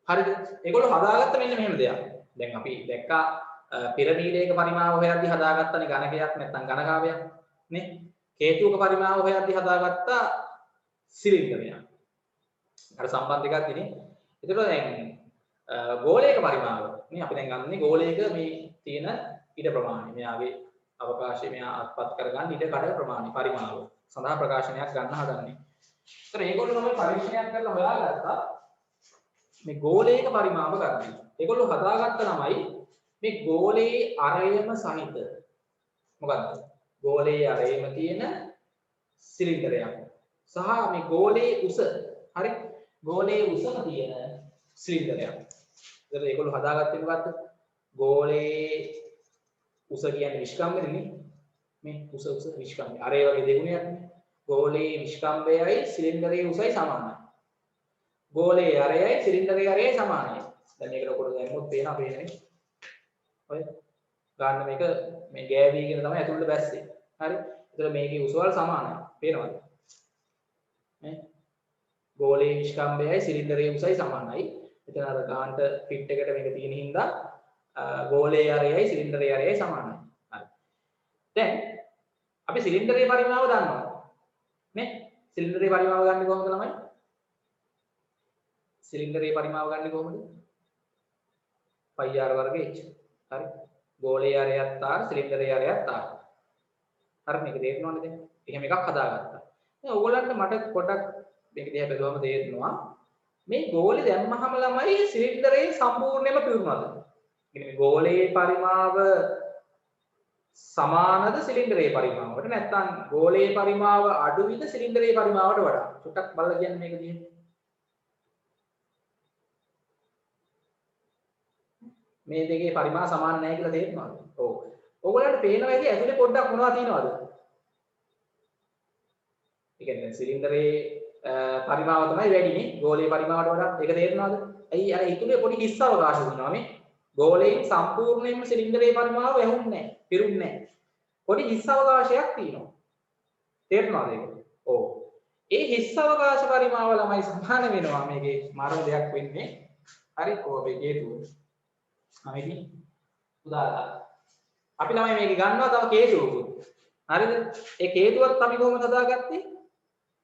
හරිද? ඒගොල්ලෝ හදාගත්ත මෙන්න මෙහෙම දෙයක්. දැන් අපි දැක්කා පිරමීඩයක පරිමාව හොයද්දී හදාගත්තනේ ඝනකයක් නැත්නම් ඝනකාවයක් නේ. හේතුක පරිමාව හොයද්දී හදාගත්ත සිලින්ඩරයක්. අර සම්බන්ධ එකක් දිනේ. ඒතකොට දැන් ගෝලයක පරිමාව නේ අපි දැන් ගන්නේ ගෝලයක මේ තියෙන ඉඩ ප්‍රමාණය. මෙයාගේ අවකාශය මෙයා අත්පත් කරගන්න ඉඩ කඩ ප්‍රමාණය පරිමාව. සඳහා ප්‍රකාශනයක් ගන්න හදන්නේ. ඒතර ඒගොල්ලෝ තමයි පරීක්ෂණයක් කරලා හොයාගත්තා මේ ගෝලයක පරිමාව ගන්න. ඒගොල්ලෝ හදාගත්ත ළමයි මේ ගෝලයේ අරයම සහිත මොකද්ද? ගෝලයේ අරයම තියෙන සිලින්ඩරයක් සහ මේ ගෝලයේ උස හරි ගෝලයේ උසම තියෙන සිලින්ඩරයක්. ඒතර ඒගොල්ලෝ හදාගත්තේ මොකද්ද? ගෝලයේ උස කියන්නේ නිෂ්කම්බරනේ. මේ උස නිෂ්කම්බය. අර ඒ වගේ දෙගුණයක් නේ. ගෝලයේ නිෂ්කම්බයයි සිලින්ඩරයේ උසයි සමානයි. ගෝලයේ අරයයි සිලින්ඩරයේ අරයයි සමානයි. දැන් මේක ලොකුට දැම්මොත් පේනවා පේන්නේ. ඔය ගන්න මේක මේ ගෑවිගෙන තමයි ඇතුළට බැස්සේ. හරි. ඒතර මේකේ උසවල් සමානයි. පේනවද? නේ? ගෝලයේ නිෂ්කම්බයයි සිලින්ඩරයේ උසයි සමානයි. එතන අර ගාන්ට ෆිට් එකට මේක තියෙන හින්දා ගෝලයේ අරයයි සිලින්ඩරයේ අරයයි සමානයි. හරි. දැන් අපි සිලින්ඩරයේ පරිමාව දන්නවා. නේ? සිලින්ඩරයේ පරිමාව ගන්න කොහොමද ළමයි? සිලින්ඩරයේ පරිමාව ගන්න කොහොමද? pi r වර්ග h. හරි. ගෝලයේ අරයත් r සිලින්ඩරයේ අරයත් r. හරි මේක තේරෙනවද දැන්? එහෙම එකක් හදාගත්තා. දැන් ඕගොල්ලන්ට මට පොඩක් මේක දිහා බැලුවම තේරෙනවා මේ ගෝලේ දැම්මහම ළමයි සිලින්ඩරේ සම්පූර්ණයෙන්ම පිරුණාද? කියන්නේ මේ ගෝලයේ පරිමාව සමානද සිලින්ඩරයේ පරිමාවට නැත්නම් ගෝලයේ පරිමාව අඩුයිද සිලින්ඩරයේ පරිමාවට වඩා? චුට්ටක් බලලා කියන්න මේක දිහා. මේ දෙකේ පරිමාණ සමාන නැහැ කියලා තේරෙනවද? ඔව්. ඕගොල්ලන්ට පේනවා ඇති ඇතුලේ පොඩ්ඩක් මොනවද තියෙනවද? ඒ කියන්නේ සිලින්ඩරයේ පරිමාව තමයි වැඩිනේ ගෝලයේ පරිමාවට වඩා. ඒක තේරෙනවද? ඇයි අර ඉතුලේ පොඩි හිස් අවකාශ තියෙනවා මේ. ගෝලයෙන් සම්පූර්ණයෙන්ම සිලින්ඩරයේ පරිමාව වැහුන්නේ නැහැ. පිරුන්නේ නැහැ. පොඩි හිස් අවකාශයක් තියෙනවා. තේරෙනවද ඒක? ඔව්. ඒ හිස් අවකාශ පරිමාව ළමයි සමාන වෙනවා මේකේ මරණ දෙයක් වෙන්නේ. හරි කොහොමද හේතුව? අමෙදි උදාහරණ. අපි ළමයි මේක ගන්නවා තව හේතුවකුත්. හරිද? ඒ හේතුවත් අපි කොහොමද හදාගත්තේ?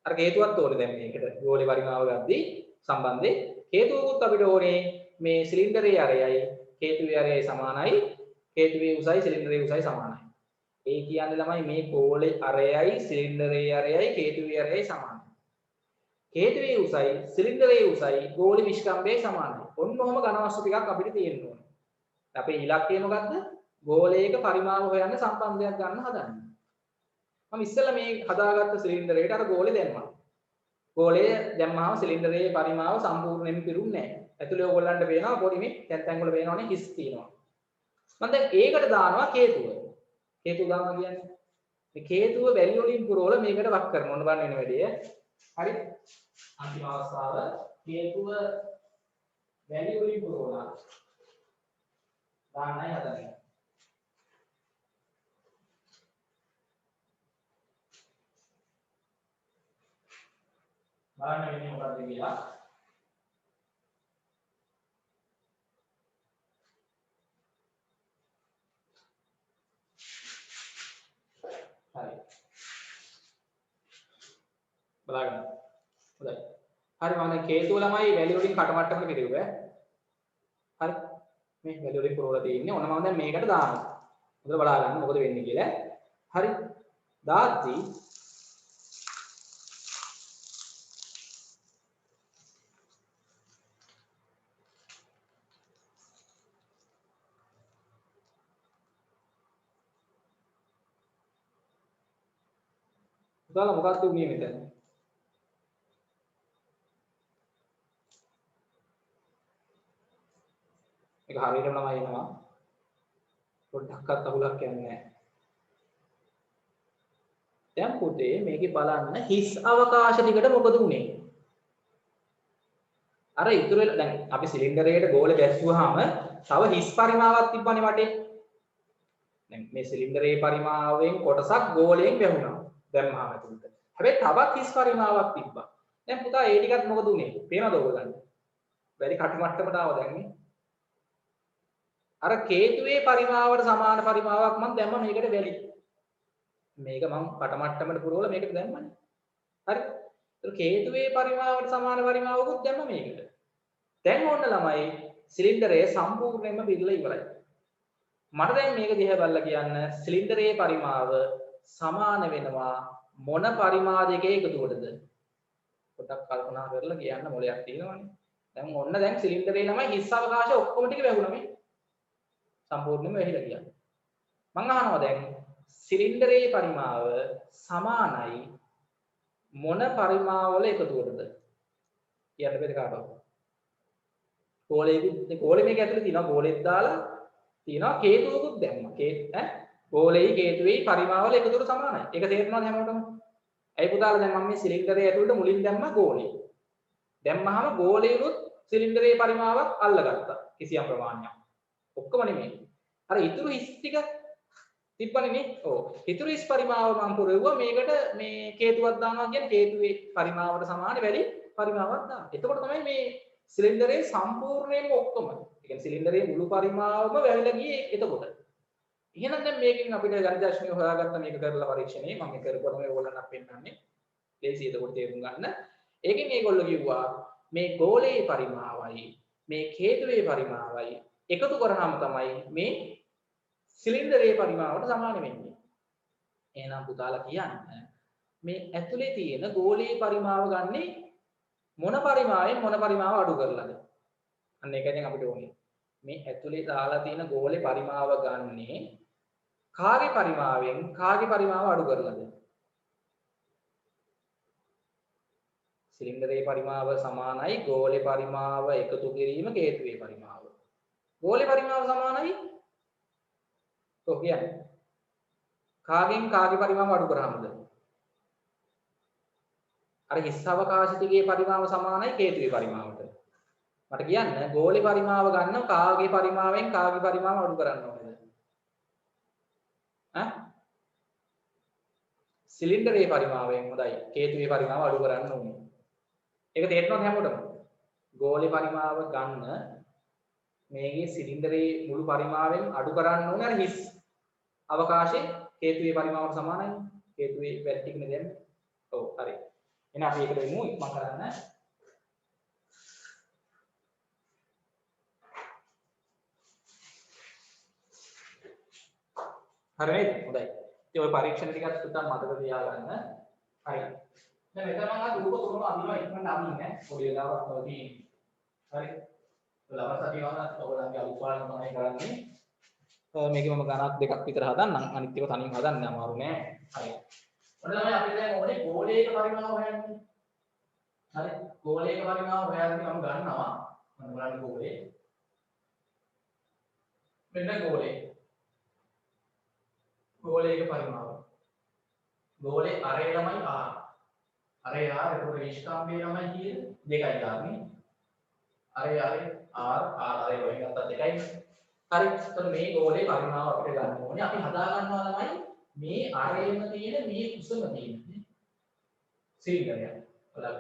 අර හේතුවත් ඕනේ දැන් මේකට ගෝලේ පරිමාව ගද්දී සම්බන්ධේ හේතුවකුත් අපිට ඕනේ මේ සිලින්ඩරයේ අරයයි හේතුවේ අරයයි සමානයි. හේතුවේ උසයි සිලින්ඩරයේ උසයි සමානයි. ඒ කියන්නේ ළමයි මේ ගෝලේ අරයයි සිලින්ඩරයේ අරයයි හේතුවේ අරයයි සමානයි. හේතුවේ උසයි සිලින්ඩරයේ උසයි ගෝලේ විස්කම්භයේ සමානයි. ඔන්න ඔහම ඝන වස්තු ටිකක් අපිට තියෙන්න ඕනේ. අපේ ඉලක්කය මොකද්ද? ගෝලයක පරිමාව හොයන්න සම්බන්ධයක් ගන්න හදන්නේ. මම ඉස්සෙල්ලා මේ හදාගත්ත සිලින්ඩරයට අර ගෝලේ දැම්මා. ගෝලය දැම්මම සිලින්ඩරයේ පරිමාව සම්පූර්ණයෙන්ම පිරුන්නේ නැහැ. ඇතුලේ ඕගොල්ලන්ට පේනවා පොඩි මේ තැන් වල පේනවනේ හිස් තියෙනවා. මම දැන් ඒකට දානවා හේතුව. හේතුව දානවා කියන්නේ මේ හේතුව වැලි වලින් පුරවල මේකට වක් කරනවා. ඔන්න බලන්න වෙන වැඩේ. හරි? අන්තිම අවස්ථාව හේතුව වැලි වලින් පුරවලා දාන්නයි හදන්නේ. බලන්න වෙන්නේ මොකද්ද කියලා. හරි. බලන්න. හොඳයි. හරි මම දැන් හේතුව ළමයි වැලි වලින් කටමට්ටමකට පිළිවෙන්නේ. හරි. මේ වැලි වලින් පුරවලා තියෙන්නේ. ඔන්න මම දැන් මේකට දානවා. හොඳට බලා ගන්න මොකද වෙන්නේ කියලා. හරි. දාද්දි උදාලා මොකක්ද උනේ මෙතන? ඒක හරියටම ළමයි එනවා. පොඩ්ඩක්වත් අහුලක් යන්නේ නැහැ. දැන් පුතේ මේකේ බලන්න හිස් අවකාශ ටිකට මොකද උනේ? අර ඉතුරු වෙලා දැන් අපි සිලින්ඩරයකට ගෝල ගැස්සුවාම තව හිස් පරිමාවක් තිබ්බනේ වටේ. දැන් මේ සිලින්ඩරයේ පරිමාවෙන් කොටසක් ගෝලයෙන් වැහුණා. දැම්මම ඇතුළට. හැබැයි තවත් හිස් පරිමාවක් තිබ්බා. දැන් පුතා ඒ ටිකත් මොකද උනේ? පේනවද ඔයගොල්ලන්ට? වැඩි කටුමට්ටමට ආව දැන් නේ. අර කේතුවේ පරිමාවට සමාන පරිමාවක් මම දැම්ම මේකට වැලි. මේක මම කටමට්ටමට පුරවලා මේකට දැම්මනේ. හරි. ඒක කේතුවේ පරිමාවට සමාන පරිමාවකුත් දැම්ම මේකට. දැන් ඕන්න ළමයි සිලින්ඩරය සම්පූර්ණයෙන්ම පිරලා ඉවරයි. මට දැන් මේක දිහා බලලා කියන්න සිලින්ඩරයේ පරිමාව සමාන වෙනවා මොන පරිමාදයකේ එකතුවටද? පොඩ්ඩක් කල්පනා කරලා කියන්න මොලයක් තියෙනවනේ. දැන් ඔන්න දැන් සිලින්ඩරේ ළමයි හිස් අවකාශ ඔක්කොම ටික වැහුණා මේ. සම්පූර්ණයෙන්ම වැහිලා ගියා. මම අහනවා දැන් සිලින්ඩරයේ පරිමාව සමානයි මොන පරිමාවල එකතුවටද? කියන්න බැරි කාටවත්. ගෝලයේ මේක ඇතුලේ තියෙනවා ගෝලෙත් දාලා තියෙනවා හේතුවකුත් දැම්මා. ගෝලයේ හේතුවේ පරිමාවල එකතුවට සමානයි. ඒක තේරෙනවද හැමෝටම? ඇයි පුතාලා දැන් මම මේ සිලින්ඩරයේ ඇතුළට මුලින් දැම්මා ගෝලය. දැම්මහම ගෝලයේලුත් සිලින්ඩරයේ පරිමාවක් අල්ලගත්තා. කිසියම් ප්‍රමාණයක්. ඔක්කොම නෙමෙයි. අර ඉතුරු හිස් ටික තිබ්බනේ නේ. ඔව්. ඉතුරු හිස් පරිමාව මම පුරවුවා මේකට මේ හේතුවක් දානවා කියන්නේ හේතුවේ පරිමාවට සමාන වැඩි පරිමාවක් දානවා. එතකොට තමයි මේ සිලින්ඩරයේ සම්පූර්ණයෙන්ම ඔක්කොම. ඒ කියන්නේ සිලින්ඩරයේ මුළු පරිමාවම වැහිලා ගියේ එතකොට. එහෙනම් දැන් මේකෙන් අපිට ගණිතශාස්ත්‍රය හොයාගත්ත මේක කරලා පරීක්ෂණේ මම මේක කරපුවා තමයි ඕගොල්ලන්ට පෙන්නන්නේ. ලේසි එතකොට තේරුම් ගන්න. ඒකෙන් මේගොල්ලෝ කිව්වා මේ ගෝලයේ පරිමාවයි මේ හේතුවේ පරිමාවයි එකතු කරාම තමයි මේ සිලින්ඩරයේ පරිමාවට සමාන වෙන්නේ. එහෙනම් පුතාලා කියන්න මේ ඇතුලේ තියෙන ගෝලීය පරිමාව ගන්නේ මොන පරිමාවෙන් මොන පරිමාව අඩු කරලාද? අන්න ඒකයි දැන් අපිට ඕනේ. මේ ඇතුලේ දාලා තියෙන ගෝලේ පරිමාව ගන්නේ කාගේ පරිමාවෙන් කාගේ පරිමාව අඩු කරලාද? සිලින්ඩරයේ පරිමාව සමානයි ගෝලේ පරිමාව එකතු කිරීම හේතුවේ පරිමාව. ගෝලේ පරිමාව සමානයි તો කියන්නේ කාගෙන් කාගේ පරිමාව අඩු කරාමද? අර හිස් අවකාශ ටිකේ පරිමාව සමානයි හේතුවේ පරිමාවට. මට කියන්න ගෝලේ පරිමාව ගන්න කාගේ පරිමාවෙන් කාගේ පරිමාව අඩු කරන්න ඕනේද? ඈ? සිලින්ඩරයේ පරිමාවෙන් හොඳයි හේතුවේ පරිමාව අඩු කරන්න ඕනේ. ඒක තේරෙනවද හැමෝටම? ගෝලේ පරිමාව ගන්න මේකේ සිලින්ඩරයේ මුළු පරිමාවෙන් අඩු කරන්න ඕනේ අර හිස් අවකාශයේ හේතුවේ පරිමාවට සමානයි. හේතුවේ වැඩි ටිකනේ දැම්මේ. ඔව් හරි. එහෙනම් අපි ඒකට වෙමු ඉක්මන් කරන්න. හරි නේද? හොඳයි. ඉතින් ওই පරීක්ෂණ ටිකත් සුද්දා මතක තියාගන්න. හරි. දැන් මෙතන මම රූප තුනම අදිනවා ඉක්මනට අදින්නේ ඈ. පොඩි වෙලාවක් තියෙන්නේ. හරි. ඔයාලා සතියවන ඔයගොල්ලන්ගේ අලුත් පාඩම තමයි කරන්නේ. මේකේ මම ගණක් දෙකක් විතර හදන්නම්. අනිත් ඒවා තනියම හදන්න අමාරු නෑ. හරි. ඔන්න තමයි අපිට දැන් ඕනේ ගෝලයක පරිමාව හොයන්න. හරි. ගෝලයක පරිමාව හොයද්දි මම ගන්නවා. මම බලන්න ගෝලේ. මෙන්න ගෝලේ. ගෝලයක පරිමාව. ගෝලේ අරේ ළමයි R. අරේ R එතකොට විස්කම්භයේ ළමයි කීයද? 2යි ගන්න. අරේ R අරේ වලින් ගත්තා 2යි. හරි. එතකොට මේ ගෝලේ පරිමාව අපිට ගන්න ඕනේ. අපි හදා ගන්නවා ළමයි මේ අරේම තියෙන මේ කුසම තියෙන්නේ. සිලින්ඩරයක්. බලන්න.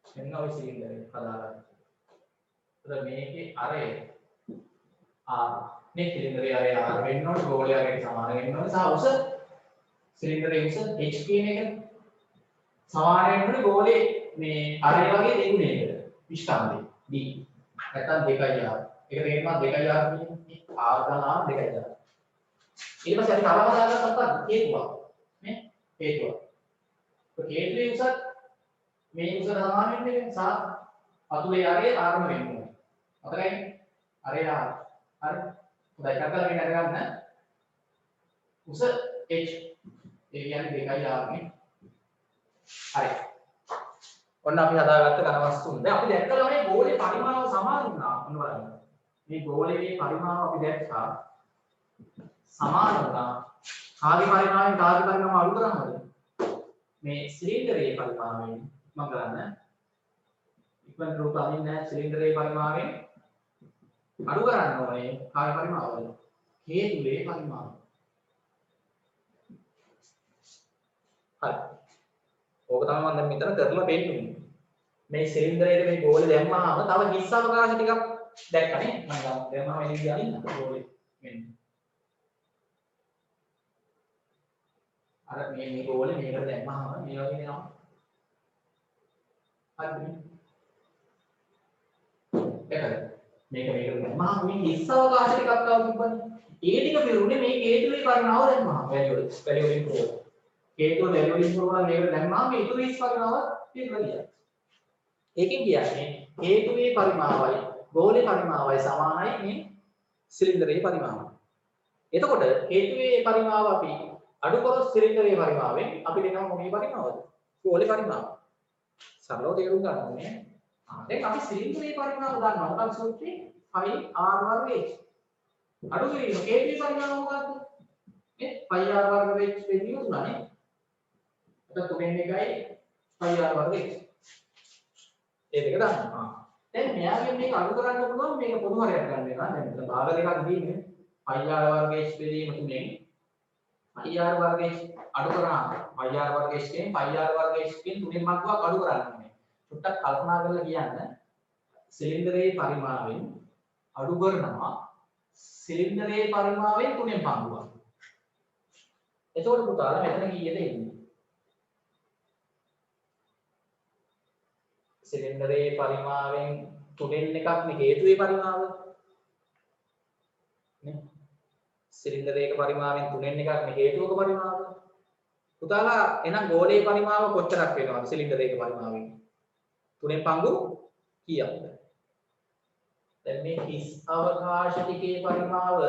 මෙන්න ඔය සිලින්ඩරේ හදාගන්න. එතකොට මේකේ අරේ R මේ සිලින්ඩරේ අරේ R වෙන්න ඕනේ ගෝලයේ අරේට සමාන වෙන්න ඕනේ. සහ උස සිලින්ඩරේ උස h කියන එක සමාන වෙන්න ඕනේ ගෝලයේ මේ අරේ වගේ දෙගුණයකට. විස්කම්භේ D. නැත්නම් 2R. ඒක තේරෙනවා 2R කියන්නේ R ගන්න R 2R. ඊට පස්සේ අපි තව හදාගත්තා මොකක්ද? හේතුවක්. නේ? හේතුවක්. ඒ හේතුවේ උසත් මේ උසට සමාන වෙන්නේ සහ අතුලේ අරේ R ම වෙන්න ඕනේ. මතකයි? අරේ R. හරි. හොඳයි කතා කරගෙන අරගන්න. උස h. ඒ කියන්නේ 2R නේ. හරි. ඔන්න අපි හදාගත්ත ඝන වස්තුන්. දැන් අපි දැක්කලා මේ ගෝලයේ පරිමාව සමාන වුණා. ඔන්න බලන්න. මේ ගෝලයේ පරිමාව අපි දැක්කා. සමාන වුණා. කාගේ පරිමාවෙන් කාගේ පරිමාව අඩු කරනවද? මේ සිලින්ඩරයේ පරිමාවෙන් මම කරන්න. ඉක්මන් රූප අදින්නේ සිලින්ඩරයේ පරිමාවෙන් අඩු කරන්න ඕනේ කාගේ පරිමාවද? හේතුවේ පරිමාව. හරි. ඕක තමයි මම දැන් මෙතන කරලා පෙන්නන්නේ. මේ සිලින්ඩරයේ මේ ගෝලේ දැම්මහම තව හිස් අවකාශ ටිකක් දැක්කනේ. මම දැම්මම එළිය ගියානින්න ගෝලේ. මෙන්න. අර මේ ගෝලේ මේකට දැම්මහම මේ වගේ වෙනවා. හරිද? ඒකද? මේකට දැම්මහම මේ හිස් අවකාශ ටිකක් ආව තිබ්බනේ. ඒ ටික පිරුනේ මේ හේතුවේ පරිමාව දැම්මහම වැලියු වලින් ප්‍රෝග්‍රෑම්. හේතුව වැලියු වලින් ප්‍රෝග්‍රෑම් මේකට දැම්මහම මේ ඉතුරු හිස් පරිමාව පිරුණා. ඒකෙන් කියන්නේ හේතුවේ පරිමාවයි ගෝලයේ පරිමාවයි සමානයි මේ සිලින්ඩරයේ පරිමාවයි. එතකොට හේතුවේ පරිමාව අපි අඩු කරොත් සිලින්ඩරයේ පරිමාවෙන් අපිට එනවා මොකේ පරිමාවද? ගෝලයේ පරිමාව. සරලව තේරුම් ගන්න ඕනේ. දැන් අපි සිලින්ඩරයේ පරිමාව ගන්නවා. මොකක්ද සූත්‍රේ? 5r වර්ග h. අඩු කිරීම හේතුවේ පරිමාව මොකක්ද? මේ 5r වර්ග h වෙන්නේ උනානේ. එතකොට තුනෙන් එකයි 5r වර්ග h. ඒ දෙක ගන්නවා. දැන් මෙයාගෙන් මේක අඩු කරන්න පුළුවන් මේක පොදු හරයක් ගන්න වෙනවා. දැන් මෙතන භාග දෙකක් දීන්නේ. 5r වර්ග h බෙදීම තුනෙන් 5r වර්ග h අඩු කරාම 5r වර්ග h කියෙන් 5r වර්ග h කියෙන් තුනෙන් මග්ගාවක් අඩු කරන්න ඕනේ. චුට්ටක් කල්පනා කරලා කියන්න සිලින්ඩරයේ පරිමාවෙන් අඩු කරනවා සිලින්ඩරයේ පරිමාවෙන් තුනෙන් පංගුවක්. එතකොට පුතාලා මෙතන කීයද එන්නේ? සිලින්ඩරයේ පරිමාවෙන් තුනෙන් එකක් නේ හේතුවේ පරිමාව නේ සිලින්ඩරයක පරිමාවෙන් තුනෙන් එකක් නේ හේතුවක පරිමාව පුතාලා එහෙනම් ගෝලයේ පරිමාව කොච්චරක් වෙනවද සිලින්ඩරයක පරිමාවෙන් තුනෙන් පංගු කීයක්ද දැන් මේ හිස් අවකාශ ටිකේ පරිමාව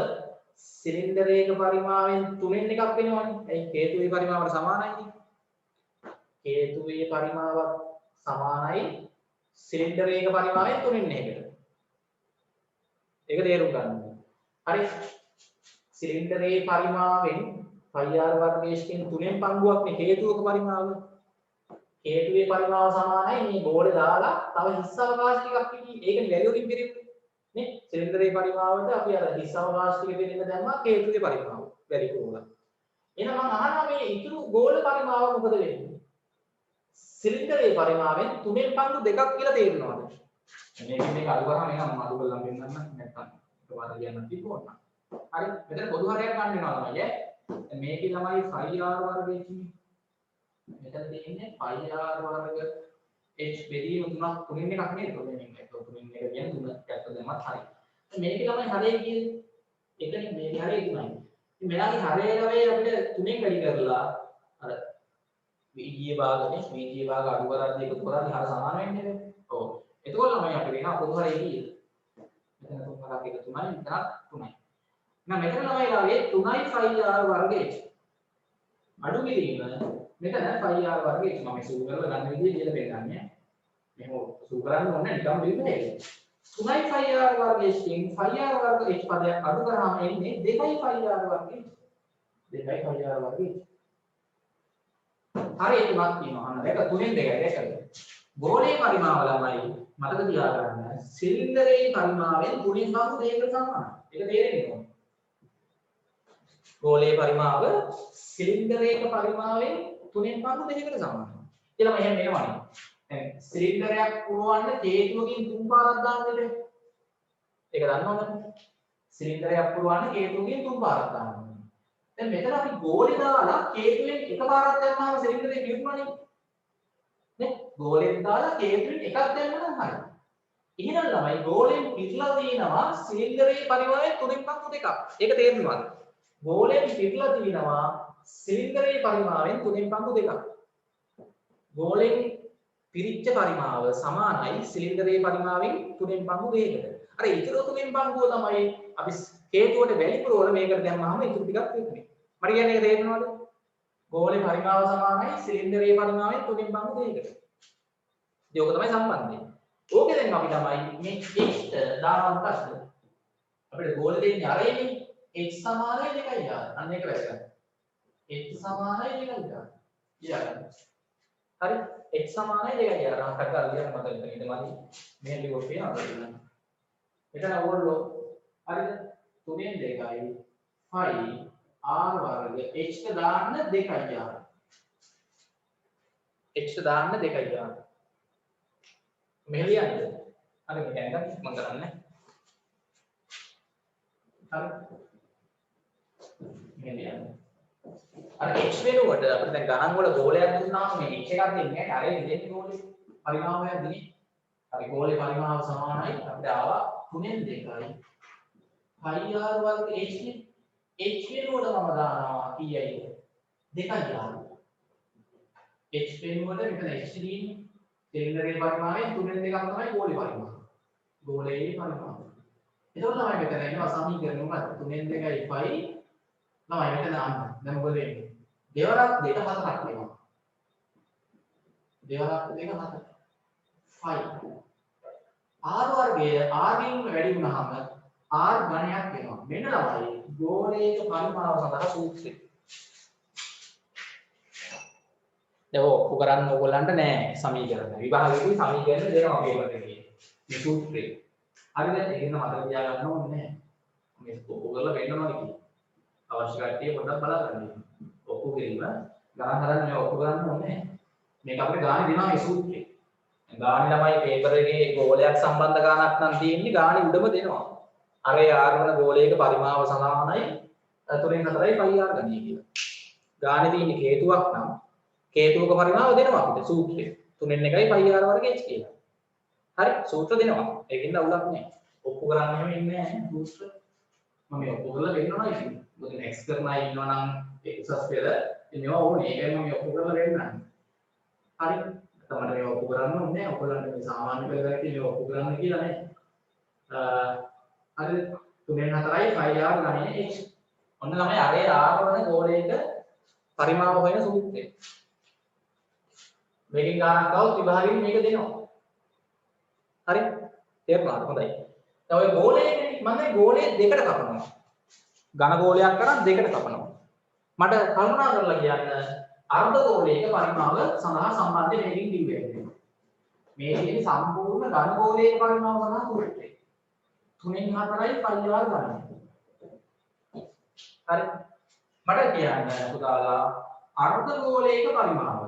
සිලින්ඩරයක පරිමාවෙන් තුනෙන් එකක් වෙනවනේ ඒ හේතුවේ පරිමාවට සමානයිනේ හේතුවේ පරිමාවක් සමානයි සිලින්ඩරයක පරිමාවෙන් තුනෙන් එකකට ඒක තේරුම් ගන්න හරි සිලින්ඩරයේ පරිමාවෙන් πr වර්ගයෙන් තුනෙන් පංගුවක් නේ හේතුවක පරිමාව හේතුවේ පරිමාව සමානයි මේ බෝලේ දාලා තව හිස් අවකාශ ටිකක් ඉන්නේ ඒකනේ වැලිය වලින් පිරින්නේ නේ සිලින්ඩරයේ පරිමාවට අපි අර හිස් අවකාශ ටික දෙන්න දැම්මා හේතුවේ පරිමාව වැලි කරලා එහෙනම් මම අහනවා මේ ඉතුරු ගෝල පරිමාව මොකද වෙන්නේ සිලින්ඩරයේ පරිමාවෙන් තුනෙන් පංගු දෙකක් කියලා තේරෙනවද මේක අඩු කරාම එනම් මම අඩු කරලා පෙන්නන්න නැත්නම් ඒකවල කියන්න තිබුණා හරි මෙතන පොදු හරයක් ගන්න වෙනවා තමයි දැන් මේකේ ළමයි πr වර්ගය කියන්නේ මෙතන තියෙන්නේ πr වර්ග h බෙදීම තුනෙන් එකක් නේද තුනෙන් එක කියන්නේ තුන පැත්ත දැම්මත් හරි මේකේ ළමයි හරය කියන්නේ එකනේ මේකේ හරය තුනයි ඉතින් මෙයාගේ හරය ළමයි අපිට තුනෙන් වැඩි කරලා අර වීජීය භාගනේ වීජීය භාග අඩු කරද්දී එකතු කරද්දී හර සමාන වෙන්නේ නේද ඔව් එතකොට ළමයි අපිට වෙනවා පොදු හරය කීයද මෙතන තුනක් එක තුනයි මෙතන තුනයි එහෙනම් මෙතන ළමයිලාගේ 3යි πr වර්ගය අඩු කිරීම මෙතන πr වර්ගය මම සූ කරලා ගන්න විදිහ කියලා පෙන්නන්නේ මෙහෙම සූ කරන්න ඕනේ නිකම් දෙන්නේ 3යි πr වර්ගයෙන් πr වර්ග h පදයක් අඩු කරාම එන්නේ 2යි πr වර්ගය 2යි πr වර්ගය හරි තුනක් තියෙනවා අන්න දැක තුනෙන් දෙකයි දැකද ගෝලයේ පරිමාව ළමයි මතක තියාගන්න සිලින්ඩරයේ පරිමාවෙන් තුනෙන් පංගු දෙකකට සමානයි ඒක තේරෙන්නේ කොහොමද ගෝලයේ පරිමාව සිලින්ඩරයක පරිමාවෙන් තුනෙන් පංගු දෙකකට සමානයි කියලා මෙහෙම එනවනේ දැන් සිලින්ඩරයක් පුරවන්න හේතුවකින් තුන් පාරක් දාන්න දෙන්නේ ඒක දන්නවද සිලින්ඩරයක් පුරවන්න හේතුවකින් තුන් පාරක් දාන්න දැන් මෙතන අපි ගෝලේ දාලා හේතුවෙන් එකපාරක් දැම්මම සිලින්ඩරේ පිරුණානේ නේ ගෝලෙන් දාලා හේතුවෙන් එකක් දැම්මම හරි එහෙනම් ළමයි ගෝලෙන් පිටලා දිනවා සිලින්ඩරයේ පරිමාණය 3.2ක් ඒක තේරෙනවද ගෝලෙන් පිටලා දිනවා සිලින්ඩරයේ පරිමාණයෙන් 3.2ක් ගෝලෙන් පිරිච්ච පරිමාව සමානයි සිලින්ඩරයේ පරිමාවෙන් 3.2කට අර ඉතුරු 3.2 තමයි අපි හේතුවට වැලිපුර වල මේකට දැම්මම ඉතුරු ටිකක් වෙන්නේ මට කියන්නේ ඒක තේරෙනවද ගෝලේ පරිමාව සමානයි සිලින්ඩරයේ පරිමාවෙන් 3.2කට ඒක තමයි සම්බන්ධය ඕකේ දැන් අපි තමයි මේ h දානවා ප්‍රශ්න අපිට ගෝලේ දෙන්නේ අරේනේ h සමානයි 2යි අන්න ඒක වැදගත් h සමානයි 2යි ඊළඟ හරි h සමානයි 2යි අරකට අල්ලියක් මතක ඉඳන් මදි මේ ලියුව පේනවා මෙතන ඕගොල්ලෝ හරිද 3න් 2යි phi r වර්ග h ට දාන්න 2යි h ට දාන්න 2යි මෙහෙ ලියන්නද අර මෙහෙ ගන්න මම කරන්නේ හරි මෙහෙ ලියන්න අර h වෙනුවට අපිට දැන් ගණන් වල ගෝලයක් දුන්නාම මේ h එකක් දෙන්නේ නැහැ අර දෙන්නේ ගෝලේ පරිමාවයක් දෙන්නේ හරි ගෝලේ පරිමාව සමානයි අපිට ආවා 3න් 2යි πr වර්ග h නේ h වෙනුවට මම දානවා කීයයිද 2යි h වෙනුවට මෙතන h දින්නේ සිලින්ඩරයේ පරිමාණයෙන් 3න් 2ක් තමයි ගෝලේ පරිමාව. ගෝලයේ පරිමාව. එතකොට තමයි මෙතන එනවා සමීකරණ මොකක්ද? 3න් 2යි phi තමයි මෙතන අන්න. දැන් මොකද වෙන්නේ? දෙවරක් 2 4ක් වෙනවා. දෙවරක් 2 4. phi r වර්ගය r ගෙන් වැඩි වුණාම r ඝනයක් වෙනවා. මෙන්න තමයි ගෝලයේ පරිමාව සඳහා සූත්‍රය. ඔප්පු කරන්න ඕගොල්ලන්ට නෑ සමීකරණ. විභාගයේදී සමීකරණ දෙනවා පේපර් එකේ. මේ සූත්‍රය. හරිද? ඒකෙන් මතක තියාගන්න ඕනේ නෑ. මේ ඔප්පු කරලා වෙන්නනවා නේ. අවශ්‍ය කට්ටිය පොඩ්ඩක් බලන්න. ඔප්පු කිරීම ගණන් හදන්න මේ ඔප්පු කරන්න ඕනේ. මේක අපිට ගානේ දෙනවා මේ සූත්‍රය. ගානේ ළමයි පේපර් එකේ ගෝලයක් සම්බන්ධ ගානක් නම් තියෙන්නේ ගානේ උඩම දෙනවා. අරේ ආරවන ගෝලයක පරිමාව සමානයි 3න් 4යි πr ගණී කියලා. ගානේ තියෙන්නේ හේතුවක් නම් හේතුවක පරිමාව දෙනවා අපිට සූත්‍රය 3න් 1යි πr වර්ග h කියලා. හරි සූත්‍ර දෙනවා. ඒකින්ද අවුලක් නැහැ. ඔප්පු කරන්න එහෙම ඉන්නේ නැහැ සූත්‍ර. මම මේ ඔප්පු කරලා දෙන්නවා ඉතින්. මොකද x කරන අය ඉන්නවා නම් උසස් පෙළ මේවා ඕනේ. ඒකයි මම ඔප්පු කරලා දෙන්නම්. හරි. තමයි මේ ඔප්පු කරන්න ඕනේ නැහැ. ඔයගොල්ලන්ට මේ සාමාන්‍ය පෙළ ගානේ මේ ඔප්පු කරන්න කියලා නේ. හරි 3 4යි 5r ගණනේ x. ඔන්න තමයි අරේ ආරවන ගෝලයක පරිමාව හොයන සූත්‍රය. මේකෙන් ගානක් આવොත් විභාගෙන් මේක දෙනවා. හරි? තේරුණාද? හොඳයි. දැන් ඔය ගෝලයේ මම ගෝලයේ දෙකට කපනවා. ඝන ගෝලයක් කරන් දෙකට කපනවා. මට කල්පනා කරලා කියන්න අර්ධ ගෝලයක පරිමාව සඳහා සම්බන්ධ මේකින් කිව්වේ. මේ තියෙන සම්පූර්ණ ඝන ගෝලයක පරිමාව සඳහා සූත්‍රය. 3න් 4යි 5r ගන්න. හරි? මට කියන්න පුතාලා අර්ධ ගෝලයක පරිමාව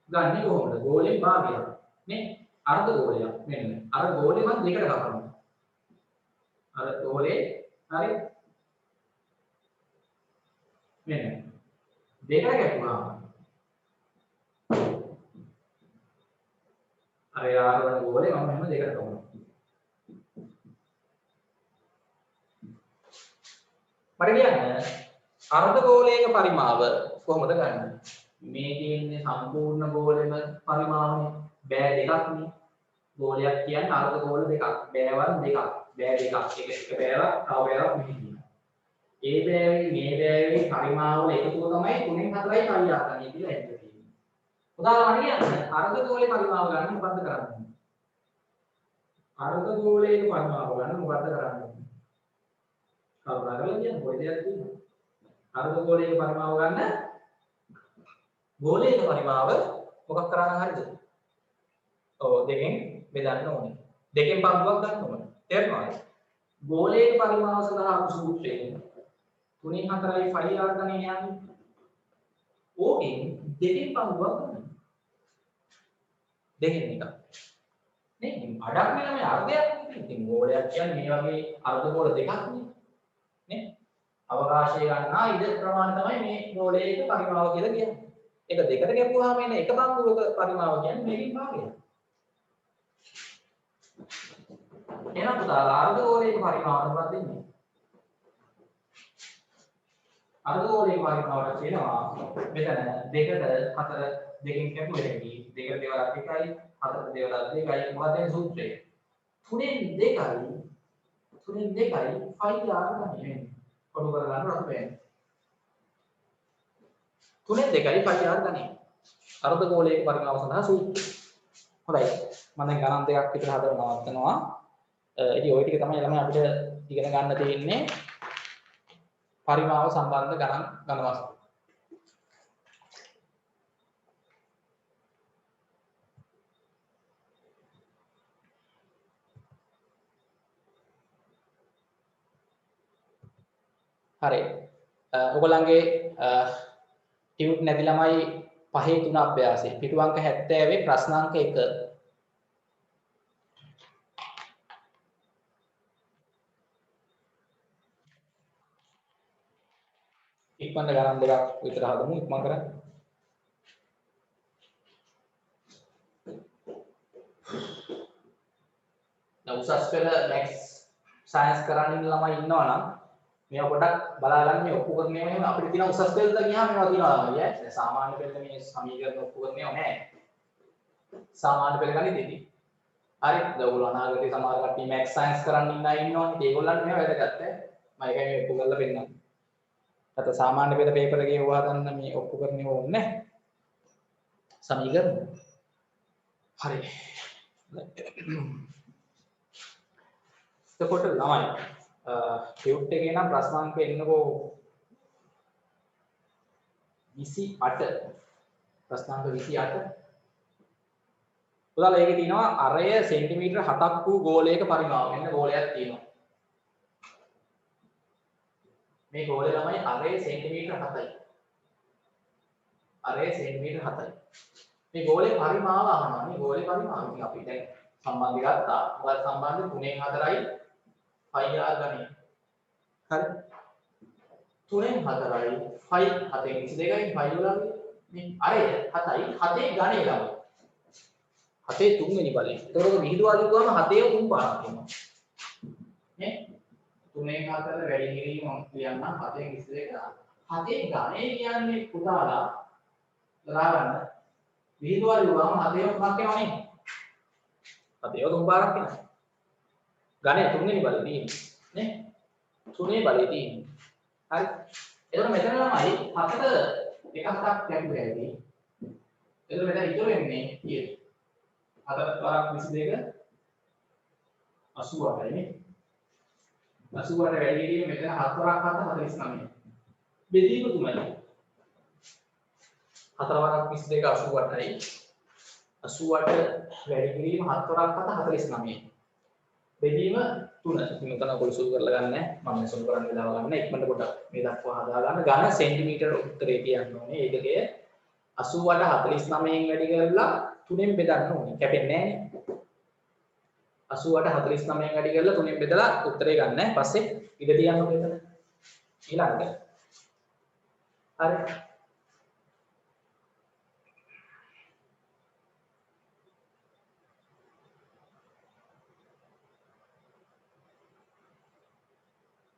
ගන්නේ කොහොමද? ගෝලයෙන් භාගයක් නේ? අර්ධ ගෝලයක් මෙන්න. අර ගෝලෙ මම දෙකට කපනවා. අර ගෝලේ හරි මෙන්න. දෙකට කැපුවාම අර යාරවන ගෝලේ මම මෙහෙම දෙකට කපනවා. මට කියන්න අර්ධ ගෝලයක පරිමාව කොහොමද ගන්නේ? මේ තියෙන්නේ සම්පූර්ණ ගෝලෙම පරිමාවනේ. බෑ දෙකක් නේ. ගෝලයක් කියන්නේ අර්ධ ගෝල දෙකක්. බෑවල් දෙකක්. බෑ දෙකක්. එක බෑවක් තව බෑවක් මෙහි තියෙනවා. ඒ බෑවේ මේ බෑවේ පරිමාවල එකතුව තමයි 3න් 4යි 5යි ගන්නේ කියලා එන්න තියෙන්නේ. උදාහරණයක් කියන්න අර්ධ ගෝලේ පරිමාව ගන්න මොකද්ද කරන්නේ? අර්ධ ගෝලයේ පරිමාව ගන්න මොකද්ද කරන්නේ? කවුරුහරි කියන්නේ කොයි දෙයක් තියෙනවද? අර්ධ ගෝලයේ පරිමාව ගන්න ගෝලයේ පරිමාව මොකක් කරා නම් හරිද? ඔව් දෙකෙන් බෙදන්න ඕනේ. දෙකෙන් පංගුවක් ගන්න ඕනේ. තේරුණාද? ගෝලයේ පරිමාව සඳහා සූත්‍රයෙන් 3න් 4යි 5r ගණන් යන්නේ. ඕකෙන් දෙකෙන් පංගුවක් ගන්න. දෙකෙන් එකක්. නේ අඩක් නේ මේ අර්ධයක් නේ. ඉතින් ගෝලයක් කියන්නේ මේ වගේ අර්ධ ගෝල දෙකක් නේ. අවකාශය ගන්නා ඉඩ ප්‍රමාණය තමයි මේ ගෝලයේ පරිමාව කියලා කියන්නේ. ඒක දෙකට කැපුවාම එන එක බංගුවක පරිමාව කියන්නේ මේකින් භාගයක්. එහෙනම් පුතාලා අර්ධ ගෝලයේ පරිමාව මොකක්ද දෙන්නේ? අර්ධ ගෝලයේ පරිමාවට කියනවා මෙතන 2ට 4 දෙකෙන් කැපුවෙන්නේ 2ට දෙවරක් 1යි 4ට දෙවරක් 2යි මොකක්ද මේ සූත්‍රය? 3න් 2යි 5r ගන්න. කොටු කරගන්න රොප්පෙන් 3න් 2යි 5r ගන්න. අර්ධ ගෝලයේ පරිමාව සඳහා සූත්‍රය. හොඳයි. මම දැන් ගණන් දෙකක් විතර හදලා නවත්තනවා. ඉතින් ওই ටික තමයි ළමයි අපිට ඉගෙන ගන්න තියෙන්නේ. පරිමාව සම්බන්ධ ගණන් ඝන වස්තු. හරි. ඔයගොල්ලන්ගේ ටියුට් නැති ළමයි 5 3 අභ්‍යාසය. පිටු අංක 70 ප්‍රශ්න අංක 1. ඉක්මනට ගණන් දෙකක් විතර හදමු ඉක්මන් කරන්න. දැන් උසස් පෙළ මැක්ස් සයන්ස් කරන්න ඉන්න ළමයි ඉන්නවා නම් මේවා පොඩ්ඩක් බලා ගන්න මේ ඔප්පු කරන ඒවා එහෙම අපිට තියෙන උසස් පෙළට ගියාම මේවා තියෙනවා ළමයි ඈ. දැන් සාමාන්‍ය පෙළට මේ සමීකරණ ඔප්පු කරන ඒවා නැහැ. සාමාන්‍ය පෙළ ගන්නේ දෙදී. හරි. දැන් ඔයගොල්ලෝ අනාගතේ සමහර කට්ටිය මැක්ස් සයන්ස් කරන්න ඉන්න අය ඉන්නවනේ. ඒගොල්ලන්ට මේවා වැදගත් ඈ. මම ඒකයි මේ ඔප්පු කරලා පෙන්නන්නේ. අත සාමාන්‍ය පෙළ පේපර් එකේ වුණා ගන්න මේ ඔප්පු කරන්නේ ඕනේ නැහැ. සමීකරණ. හරි. එතකොට ළමයි ටියුට් එකේ නම් ප්‍රශ්න අංක එන්නකෝ 28 ප්‍රශ්න අංක 28 උදාලා ඒකේ තියෙනවා අරය සෙන්ටිමීටර 7ක් වූ ගෝලයක පරිමාව. මෙන්න ගෝලයක් තියෙනවා. මේ ගෝලය ළමයි අරය සෙන්ටිමීටර 7යි. අරය සෙන්ටිමීටර 7යි. මේ ගෝලේ පරිමාව අහනවා. මේ ගෝලේ පරිමාව ඉතින් අපි දැන් සම්බන්ධය ගත්තා. මොකද සම්බන්ධය 3න් 4යි 5r ගණන්. හරි. 3න් 4යි 5 7න් 22යි 5 වලගේ මේ අරය 7යි 7 ගණේ ළමයි. 7 තුන්වෙනි බලය. එතකොට විහිදුවාදී ගාම 7 තුන් පාරක් වෙනවා. නේ? 3න් 4 වැඩි කිරීම මම කියන්නම් 7න් 22 7 ගණේ කියන්නේ පුතාලා දරා ගන්න. විහිදුවාදී ගාම 7 තුනක් වෙනවා නේ. 7 තුන් පාරක් වෙනවා. ගණේ තුන්වෙනි බලය තියෙන්නේ. නේ? තුනේ බලය තියෙන්නේ. හරි. එතකොට මෙතන ළමයි 7ට එකක් ගැටුවා ඇති. එතකොට මෙතන ඉතුරු වෙන්නේ කීයද? 4 පාරක් 22 88යි නේ. 88 වැඩි කිරීම මෙතන 7 පාරක් 49. බෙදීම තුනයි. 4 පාරක් 22 88යි. 88 වැඩි කිරීම 7 පාරක් 49. බෙදීම 3. මෙතන ඔයගොල්ලෝ සුළු කරලා ගන්න. මම සුළු කරන්න වෙලාව ගන්න. ඉක්මනට පොඩ්ඩක් මේ දක්වා හදා ගන්න. ඝන සෙන්ටිමීටර උත්තරේ කියන්න ඕනේ. ඒකකයේ 88 49න් වැඩි කරලා 3ෙන් බෙදන්න ඕනේ. කැපෙන්නේ නැහැ. 88 49න් වැඩි කරලා 3ෙන් බෙදලා උත්තරේ ගන්න. පස්සේ ඉඳ තියන්න ඕනේ එතන. ඊළඟට. හරි.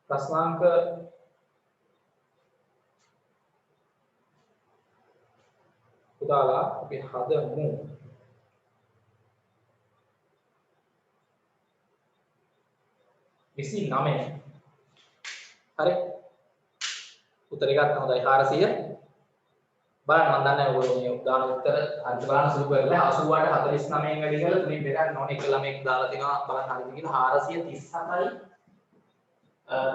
ප්‍රශ්නාංක පුතාලා අපි හදමු. විසි 9. හරි. උත්තරේ ගන්න හොඳයි 400. බලන්න මම දන්නේ ඔයගොල්ලෝ මේ දාන උත්තර හරියට බලන්න සුළු කරලා 88 49න් වැඩි කරලා තුنين බෙදන්න ඕනේ. එක ළමෙක් දාලා තිනවා බලන්න හරියට කියලා 437යි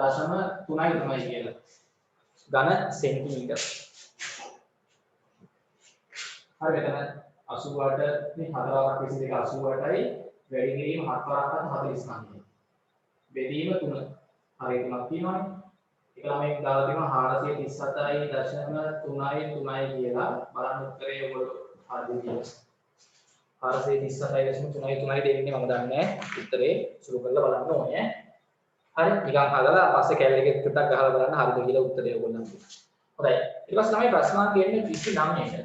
දශම 3යි තමයි කියලා. ඝන සෙන්ටිමීටර. හරි මෙතන 88 මේ 4 වාරක් 22 88යි වැඩි කිරීම 7 වාරක් 49. බෙදීම 3. හරි 3ක් තියෙනවානේ. එක ළමෙක් දාලා තියෙනවා 437යි දශම 3යි 3යි කියලා. බලන්න උත්තරේ ඔයගොල්ලෝ හරියට කියලා. 437යි දශම 3යි 3යි දෙන්නේ මම දන්නේ නැහැ. උත්තරේ සුළු කරලා බලන්න ඕනේ. හරි නිකන් හදලා පස්සේ කැලේ එකක් ටිකක් ගහලා බලන්න හරිද කියලා උත්තරය ඔයගොල්ලන්ට. හොඳයි. ඊට පස්සේ තමයි ප්‍රශ්නාංක එන්නේ 29ට.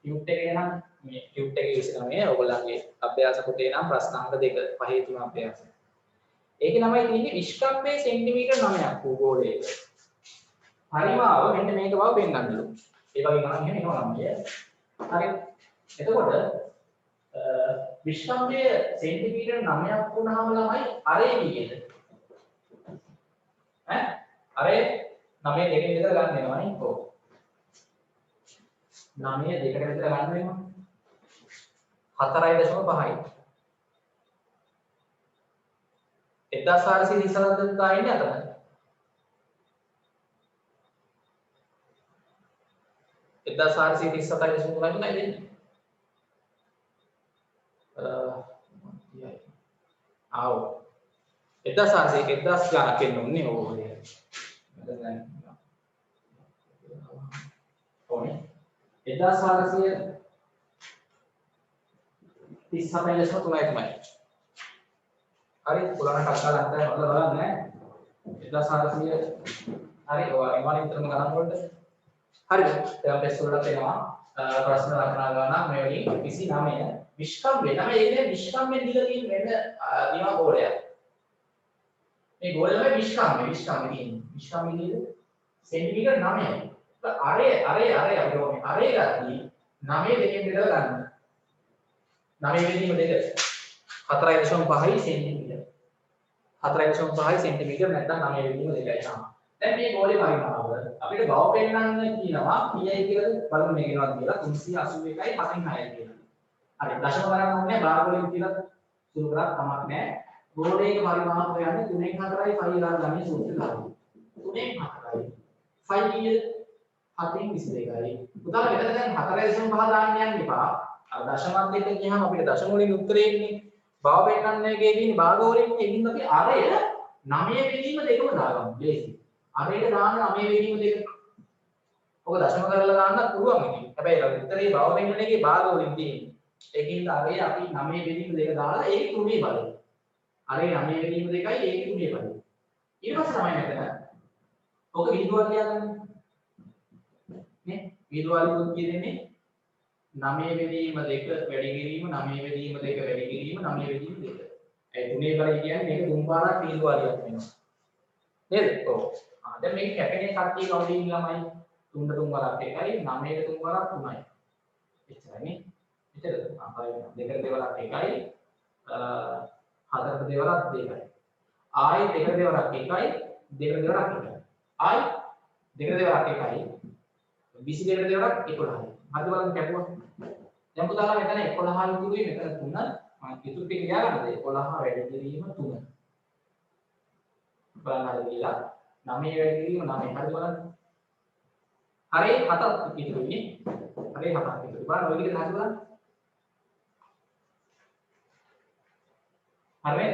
ටියුට් එකේ නම් මේ ටියුට් එකේ 29 ඔයගොල්ලන්ගේ අභ්‍යාස පොතේ නම් ප්‍රශ්නාංක 2 5 3 අභ්‍යාස. ඒකේ ළමයි තියෙන්නේ විස්කම්භයේ සෙන්ටිමීටර 9ක් භූගෝලයක. පරිමාව මෙන්න මේක බව පෙන්වන්නලු. ඒ වගේ ගණන් එහෙම එනවා නම් හරි. එතකොට විස්කම්භයේ සෙන්ටිමීටර 9ක් වුණාම ළමයි අරේ කීයද? අරේ 9 දෙකෙන් විතර ගන්න වෙනවා නේ. ඔව්. 9 දෙකට විතර ගන්න වෙනවා. 4.5යි. 1437 දා ඉන්නේ අතන. 1437.3 නයි දෙන්නේ. ආව් 1400 1000 ගණක් එන්න ඕනේ ඕකේ. ඕනේ 1437.3 තමයි. හරි පුරාණ කක්කලා අන්තය හොදලා බලන්න 1400 හරි ඔය එවනින් විතරම ගණන් වලට හරිද දැන් ටෙස්ට් වලට එනවා ප්‍රශ්න ලකුණ ගන්න මේ වලින් 29 විස්කම්භය තමයි ඒකේ විස්කම්භයෙන් දීලා තියෙන වෙන දිවා ගෝලයක් මේ ගෝලය තමයි විස්කම්භය තියෙන්නේ විස්කම්භය කියන්නේ සෙන්ටිමීටර 9යි අරේ අපිට ඕනේ අරේ ගත්තී 9 දෙකෙන් බෙදලා ගන්න 9 බෙදීම 2 4.5 සෙන්ටිමීටර 4.5 සෙන්ටිමීටර නැත්නම් 9 බෙදීම 2යි තමයි. දැන් මේ ගෝලේ පරිමාව අපිට බව පෙන්නන්න කියනවා pi කියලා බලමු මේක එනවාද කියලා 381යි 7.6යි කියලා. හරි දශම ගණන් ඕනේ බාර වලින් කියලා සුළු කරක් කමක් නැහැ. ගෝලයේ පරිමාව හොයන්නේ 3න් 4යි 5 ගාන ගන්නේ සූත්‍රය දාන්න. 3න් 4යි 5 කීයද 7න් 22යි. උදාහරණ මෙතන දැන් 4.5 දාන්න යන්න එපා. අර දශමත් එක්ක ගියාම අපිට දශම වලින් උත්තරේ එන්නේ. බව පෙන්නන්නේ එකේ තියෙන භාග වලින් එකින් අපි අරය 9 බෙදීම දෙකම දාගමු. ලේසි. අරයට දාන්න 9 බෙදීම දෙක. ඔක දශම කරලා දාන්න පුළුවන් ඉතින්. හැබැයි උත්තරේ බව පෙන්නන එකේ භාග වලින් තියෙන්නේ. ඒකෙන් අරය අපි 9 බෙදීම දෙක දාලා ඒක 3 බලය. අරය 9 බෙදීම දෙකයි ඒක 3 බලය. ඊට පස්සේ තමයි මෙතන ඔක විහිදුවක් ලියාගන්න. නේ? විහිදුවාලි පොත් කියෙන්නේ 9 බෙදීම 2 වැඩි කිරීම 9 බෙදීම 2 වැඩි කිරීම 9 බෙදීම 2. ඒ තුනේ බලය කියන්නේ මේක තුන් පාරක් තීරුවාලියක් වෙනවා. නේද? ඔව්. දැන් මේක කැපෙනේ කට්ටිය කවුද ඉන්න ළමයි? 3ට 3 වරක් 1යි 9ට 3 වරක් 3යි. එච්චරනේ. එච්චරද? හරි. 2ට 2 වරක් 1යි 4ට 2 වරක් 2යි. ආයි 2ට 2 වරක් 1යි 2ට 2 වරක් 1යි. ආයි 2ට 2 වරක් 1යි 22ට 2 වරක් 11යි. හරි බලන්න කැපුවා. දැන් පුතාලා මෙතන 11 ඉතුරුයි මෙතන 3. ඉතුරු ටික ලියා ගන්නද? 11 වැඩි කිරීම 3. බලන්න හරි කියලා 9 වැඩි කිරීම 9. හරි බලන්න. හරි 7ක් ඉතුරුයි. හරි 7ක් ඉතුරුයි. බලන්න ඔය විදිහට හරි බලන්න. හරි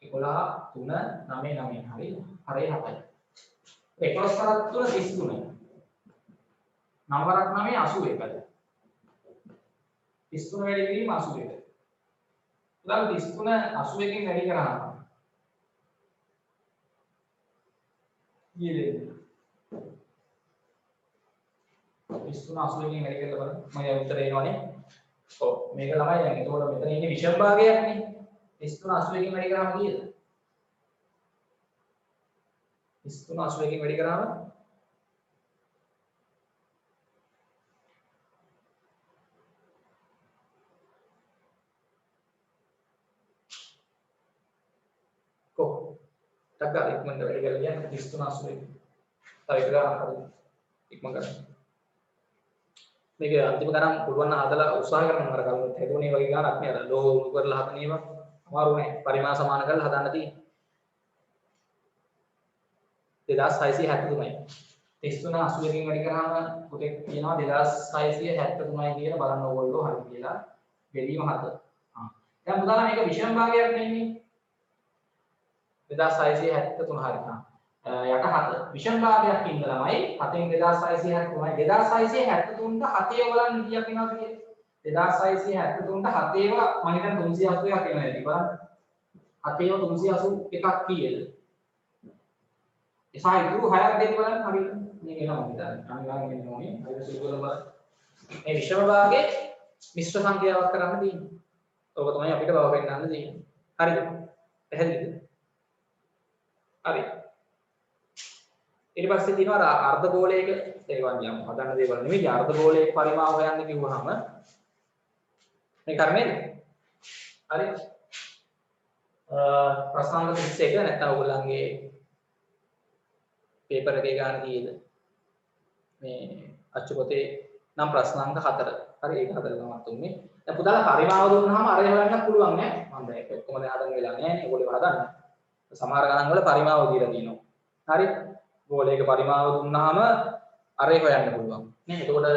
11 3 9 9 හරි. හරි 7යි. 11 කරත් 3 33යි. 9 වරක් 9 81යි. 33 වැඩි කිරීම 81. උදාහරණ 33 81කින් වැඩි කරාම කීයද? 33 81කින් වැඩි කරලා බලන්න. මගේ උත්තර එනවනේ. ඔව් මේක ළමයි දැන්. එතකොට මෙතන ඉන්නේ විෂම භාගයක් නේ. 33 81කින් වැඩි කරාම කීයද? 33 81කින් වැඩි කරාම Tagak ikman dari kalian itu masuk tapi kita ikman kan මේක අන්තිම ගණන් පුළුවන් නම් හදලා උත්සාහ කරන්න අර කලින් හදුනේ වගේ ගණනක් නේ අර ලෝ උණු කරලා හදන ඒවා අමාරු නෑ පරිමාණ සමාන කරලා හදන්න තියෙන්නේ 2673යි 33 80කින් වැඩි කරාම පුතේ කියනවා 2673යි කියලා බලන්න ඕගොල්ලෝ හරි කියලා බෙදීම 7 දැන් පුතාලා මේක විෂම භාගයක් නෙන්නේ 2673 හරි නා යට 7 විෂම භාගයක් ඉන්න ළමයි 7න් 2673යි 2673ට 7 බලන්න කීයක් වෙනවද කියලා 2673ට 7 ඒවා මම හිතන්නේ 381ක් වෙනවා ඇති බලන්න 7 ඒවා 381ක් කීයද එසා ඉතුරු 6ක් දෙන්න බලන්න හරියට මේක එනවා මම හිතන්නේ අනිවාර්යෙන් එන්න ඕනේ හරියට සුළු කරලා බලන්න මේ විෂම භාගයේ මිශ්‍ර සංඛ්‍යාවක් කරන්න තියෙන්නේ ඔක තමයි අපිට බව පෙන්නන්න තියෙන්නේ හරිද පැහැදිලිද හරි ඊට පස්සේ තියෙනවා අර්ධ ගෝලයක ඒවන් යම් හදන්න දේවල් නෙමෙයි අර්ධ ගෝලයක පරිමාව හොයන්න කිව්වහම මේ කරන්නේ හරි ප්‍රශ්නාංක 31 නැත්නම් ඔයගොල්ලන්ගේ පේපර් එකේ ගන්න තියෙද මේ අච්චු පොතේ නම් ප්‍රශ්නාංක 4 හරි ඒක හදලා තමයි තුන්නේ දැන් පුතාලා පරිමාව දුන්නාම අරය හොයන්න පුළුවන් නෑ මම දැන් ඒක ඔක්කොම දැන් හදන්න වෙලා නෑ නේ ඔයගොල්ලෝ හදන්න සමහර ගණන් වල පරිමාව දීලා තියෙනවා හරි ගෝලයක පරිමාව දුන්නාම අරේ හොයන්න පුළුවන් නේ එතකොට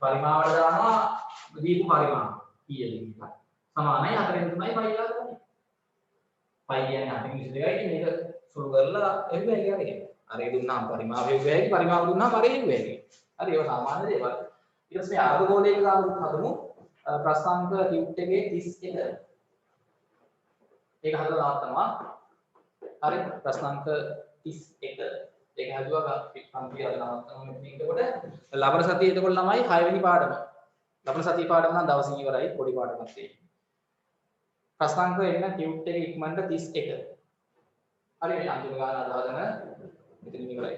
පරිමාවට දානවා දීපු පරිමාව කීයද කියලා සමානයි 4 3යි 5 කියලා තමයි 5 කියන්නේ 8 22යි මේක සුළු කරලා එන්නේ කියන්නේ අරේ දුන්නාම පරිමාව හොයුවේ හැකි පරිමාව දුන්නාම අරේ හොයුවේ හැකි හරි ඒක සාමාන්‍ය දේවල් ඊට පස්සේ අර්ධ ගෝලයක දාමු හදමු ප්‍රස්තාංක ටියුට් එකේ 31 ඒක හදලා නවත්තනවා හරි ප්‍රශ්නාංක 31 ඒක හදුවා පන්ති හදලා නවත්තනවා මෙතන එතකොට ලබන සතියේ එතකොට ළමයි 6 වෙනි පාඩම ලබන සතිය පාඩම නම් දවසින් ඉවරයි පොඩි පාඩමක් තියෙන්නේ ප්‍රශ්නාංක එන්න ටියුට් එකේ ඉක්මනට 31 හරි මේ අන්තිම ගාන අදහගෙන මෙතනින් ඉවරයි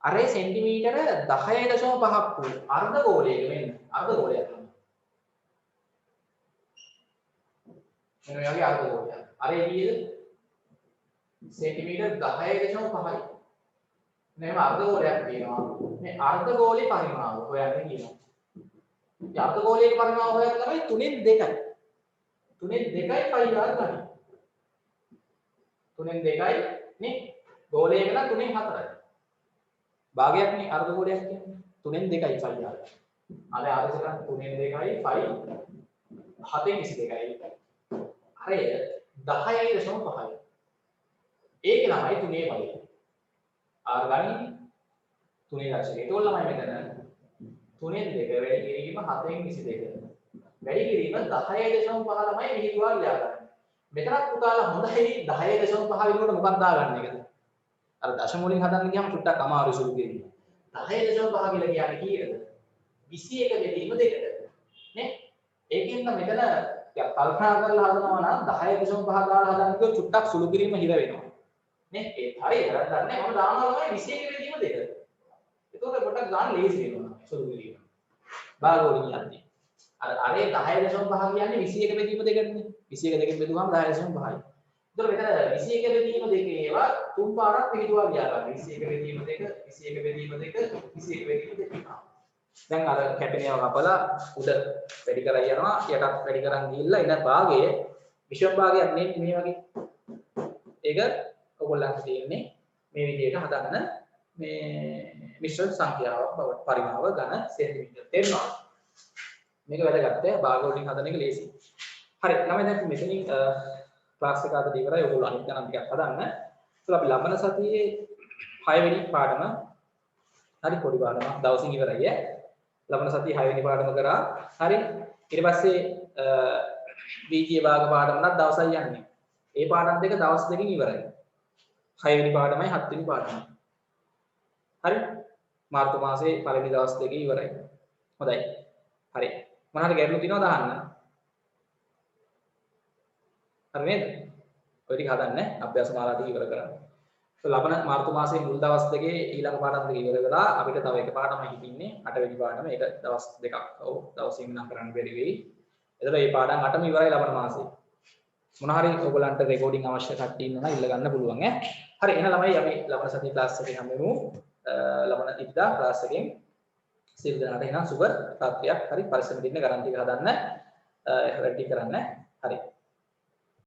අරේ සෙන්ටිමීටර 10.5ක් වූ අර්ධ ගෝලයක මෙන්න අර්ධ ගෝලයක් මෙන්න මේ වගේ අර්ධ ගෝලයක් අරේ කීයද सेंटीमीटर 10.5යි නේ අර්ධ ගෝලයක් තියෙනවා මේ අර්ධ ගෝලයේ පරිමාව හොයන්න කියනවා මේ අර්ධ ගෝලයේ පරිමාව හොයන්න තමයි 3න් 2යි 3න් 2යි පයි ආර ගන්න 3න් 2යි නේ ගෝලයක නම් 3න් 4යි භාගයක් නේ අර්ධ ගෝලයක් කියන්නේ 3න් 2යි පයි ආර අර ආරසක 3න් 2යි පයි 7න් 22යි අර 10.5යි ඒක ළමයි 3 වගේ. ආර ගන්නේ 3 ලක්ෂයක. ඒක ළමයි මෙතන 3න් 2 වැඩි කිරීම 7න් 22. වැඩි කිරීම 10.5 ළමයි මෙහිදුවා ලියා ගන්න. මෙතනත් පුතාලා හොඳයි 10.5 වෙනකොට මොකක්ද දාගන්න එකද? අර දශම වලින් හදන්න ගියාම චුට්ටක් අමාරු සුළු කිරීම. 10.5 කියලා කියන්නේ කීයද? 21 බෙදීම 2ට නේ ඒකෙන් නම් මෙතන කල්පනා කරලා හදනවා නම් 10.5 ගාලා හදන්න කිව්වොත් චුට්ටක් සුළු කිරීම හිර වෙනවා නේ ඒ හරිය වැරද්දක් නැහැ මම දානවා තමයි 21 බෙදීම 2ට ඒකෝට පොඩ්ඩක් ගන්න ලේසි වෙනවා සුළු කිරීම භාගවලින් යන්නේ අරේ 10.5 කියන්නේ 21 බෙදීම 2ටනේ 21 දෙකෙන් බෙදුවාම 10.5යි එතකොට මෙතන 21 බෙදීම 2 ඒවා තුන් පාරක් පිටුවා ගියා ගන්න 21 බෙදීම 2 21 බෙදීම 2 21 බෙදීම 2 දැන් අර කැපෙනව කපලා උඩ වැඩි කරලා යනවා යටත් වැඩි කරන් ගිහිල්ලා ඉන භාගයේ විෂම භාගයක් නෙන්නේ මේ වගේ ඒක ඔයගොල්ලන්ට තියෙන්නේ මේ විදිහට හදන්න මේ මිශ්‍ර සංඛ්‍යාවක් බවට පරිමාව ඝන සෙන්ටිමීටර් තේරෙනවා මේක වැදගත් භාග වලින් හදන එක ලේසි හරි ළමයි දැන් මෙතනින් ක්ලාස් එක අද ඉවරයි ඔයගොල්ලෝ අනිත් ගණන් ටිකක් හදන්න ඒත් අපි ලබන සතියේ 6 වෙනි පාඩම හරි පොඩි පාඩමක් දවසින් ඉවරයි ලබන සතියේ 6 වෙනි පාඩම කරා හරි ඊට පස්සේ වීජීය භාග පාඩම නම් දවසයි යන්නේ ඒ පාඩම් දෙක දවස් දෙකකින් ඉවරයි 6 වෙනි පාඩමයි 7 වෙනි පාඩමයි හරි මාර්තු මාසයේ පළවෙනි දවස් දෙකේ ඉවරයි හොඳයි හරි මොනවාට ගැටලු තියෙනවද අහන්න හරි නේද ඔය ටික හදන්න අභ්‍යාස මාලා ටික ඉවර කරන්න ලබන මාර්තු මාසයේ මුල් දවස් දෙකේ ඊළඟ පාඩම් දෙක ඉවර වෙලා අපිට තව එක පාඩමක් හිටින්නේ 8 වෙනි පාඩම ඒක දවස් දෙකක් ඔව් දවසින් නම් කරන්න බැරි වෙයි එතකොට මේ පාඩම් 8ම ඉවරයි ලබන මාසේ මොන හරි ඔයගලන්ට රෙකෝඩින් අවශ්‍ය කට්ටිය ඉන්නවා නම් ඉල්ල ගන්න පුළුවන් හරි එහෙනම් ළමයි අපි ලබන සතියේ ක්ලාස් එකේ හම්බෙමු ලබන ඉරිදා ක්ලාස් එකෙන් සියලු දෙනාට එහෙනම් සුබ රාත්‍රියක් හරි පරිස්සමෙන් ඉන්න ගණන් ටික හදන්න රෙඩි කරන්න හරි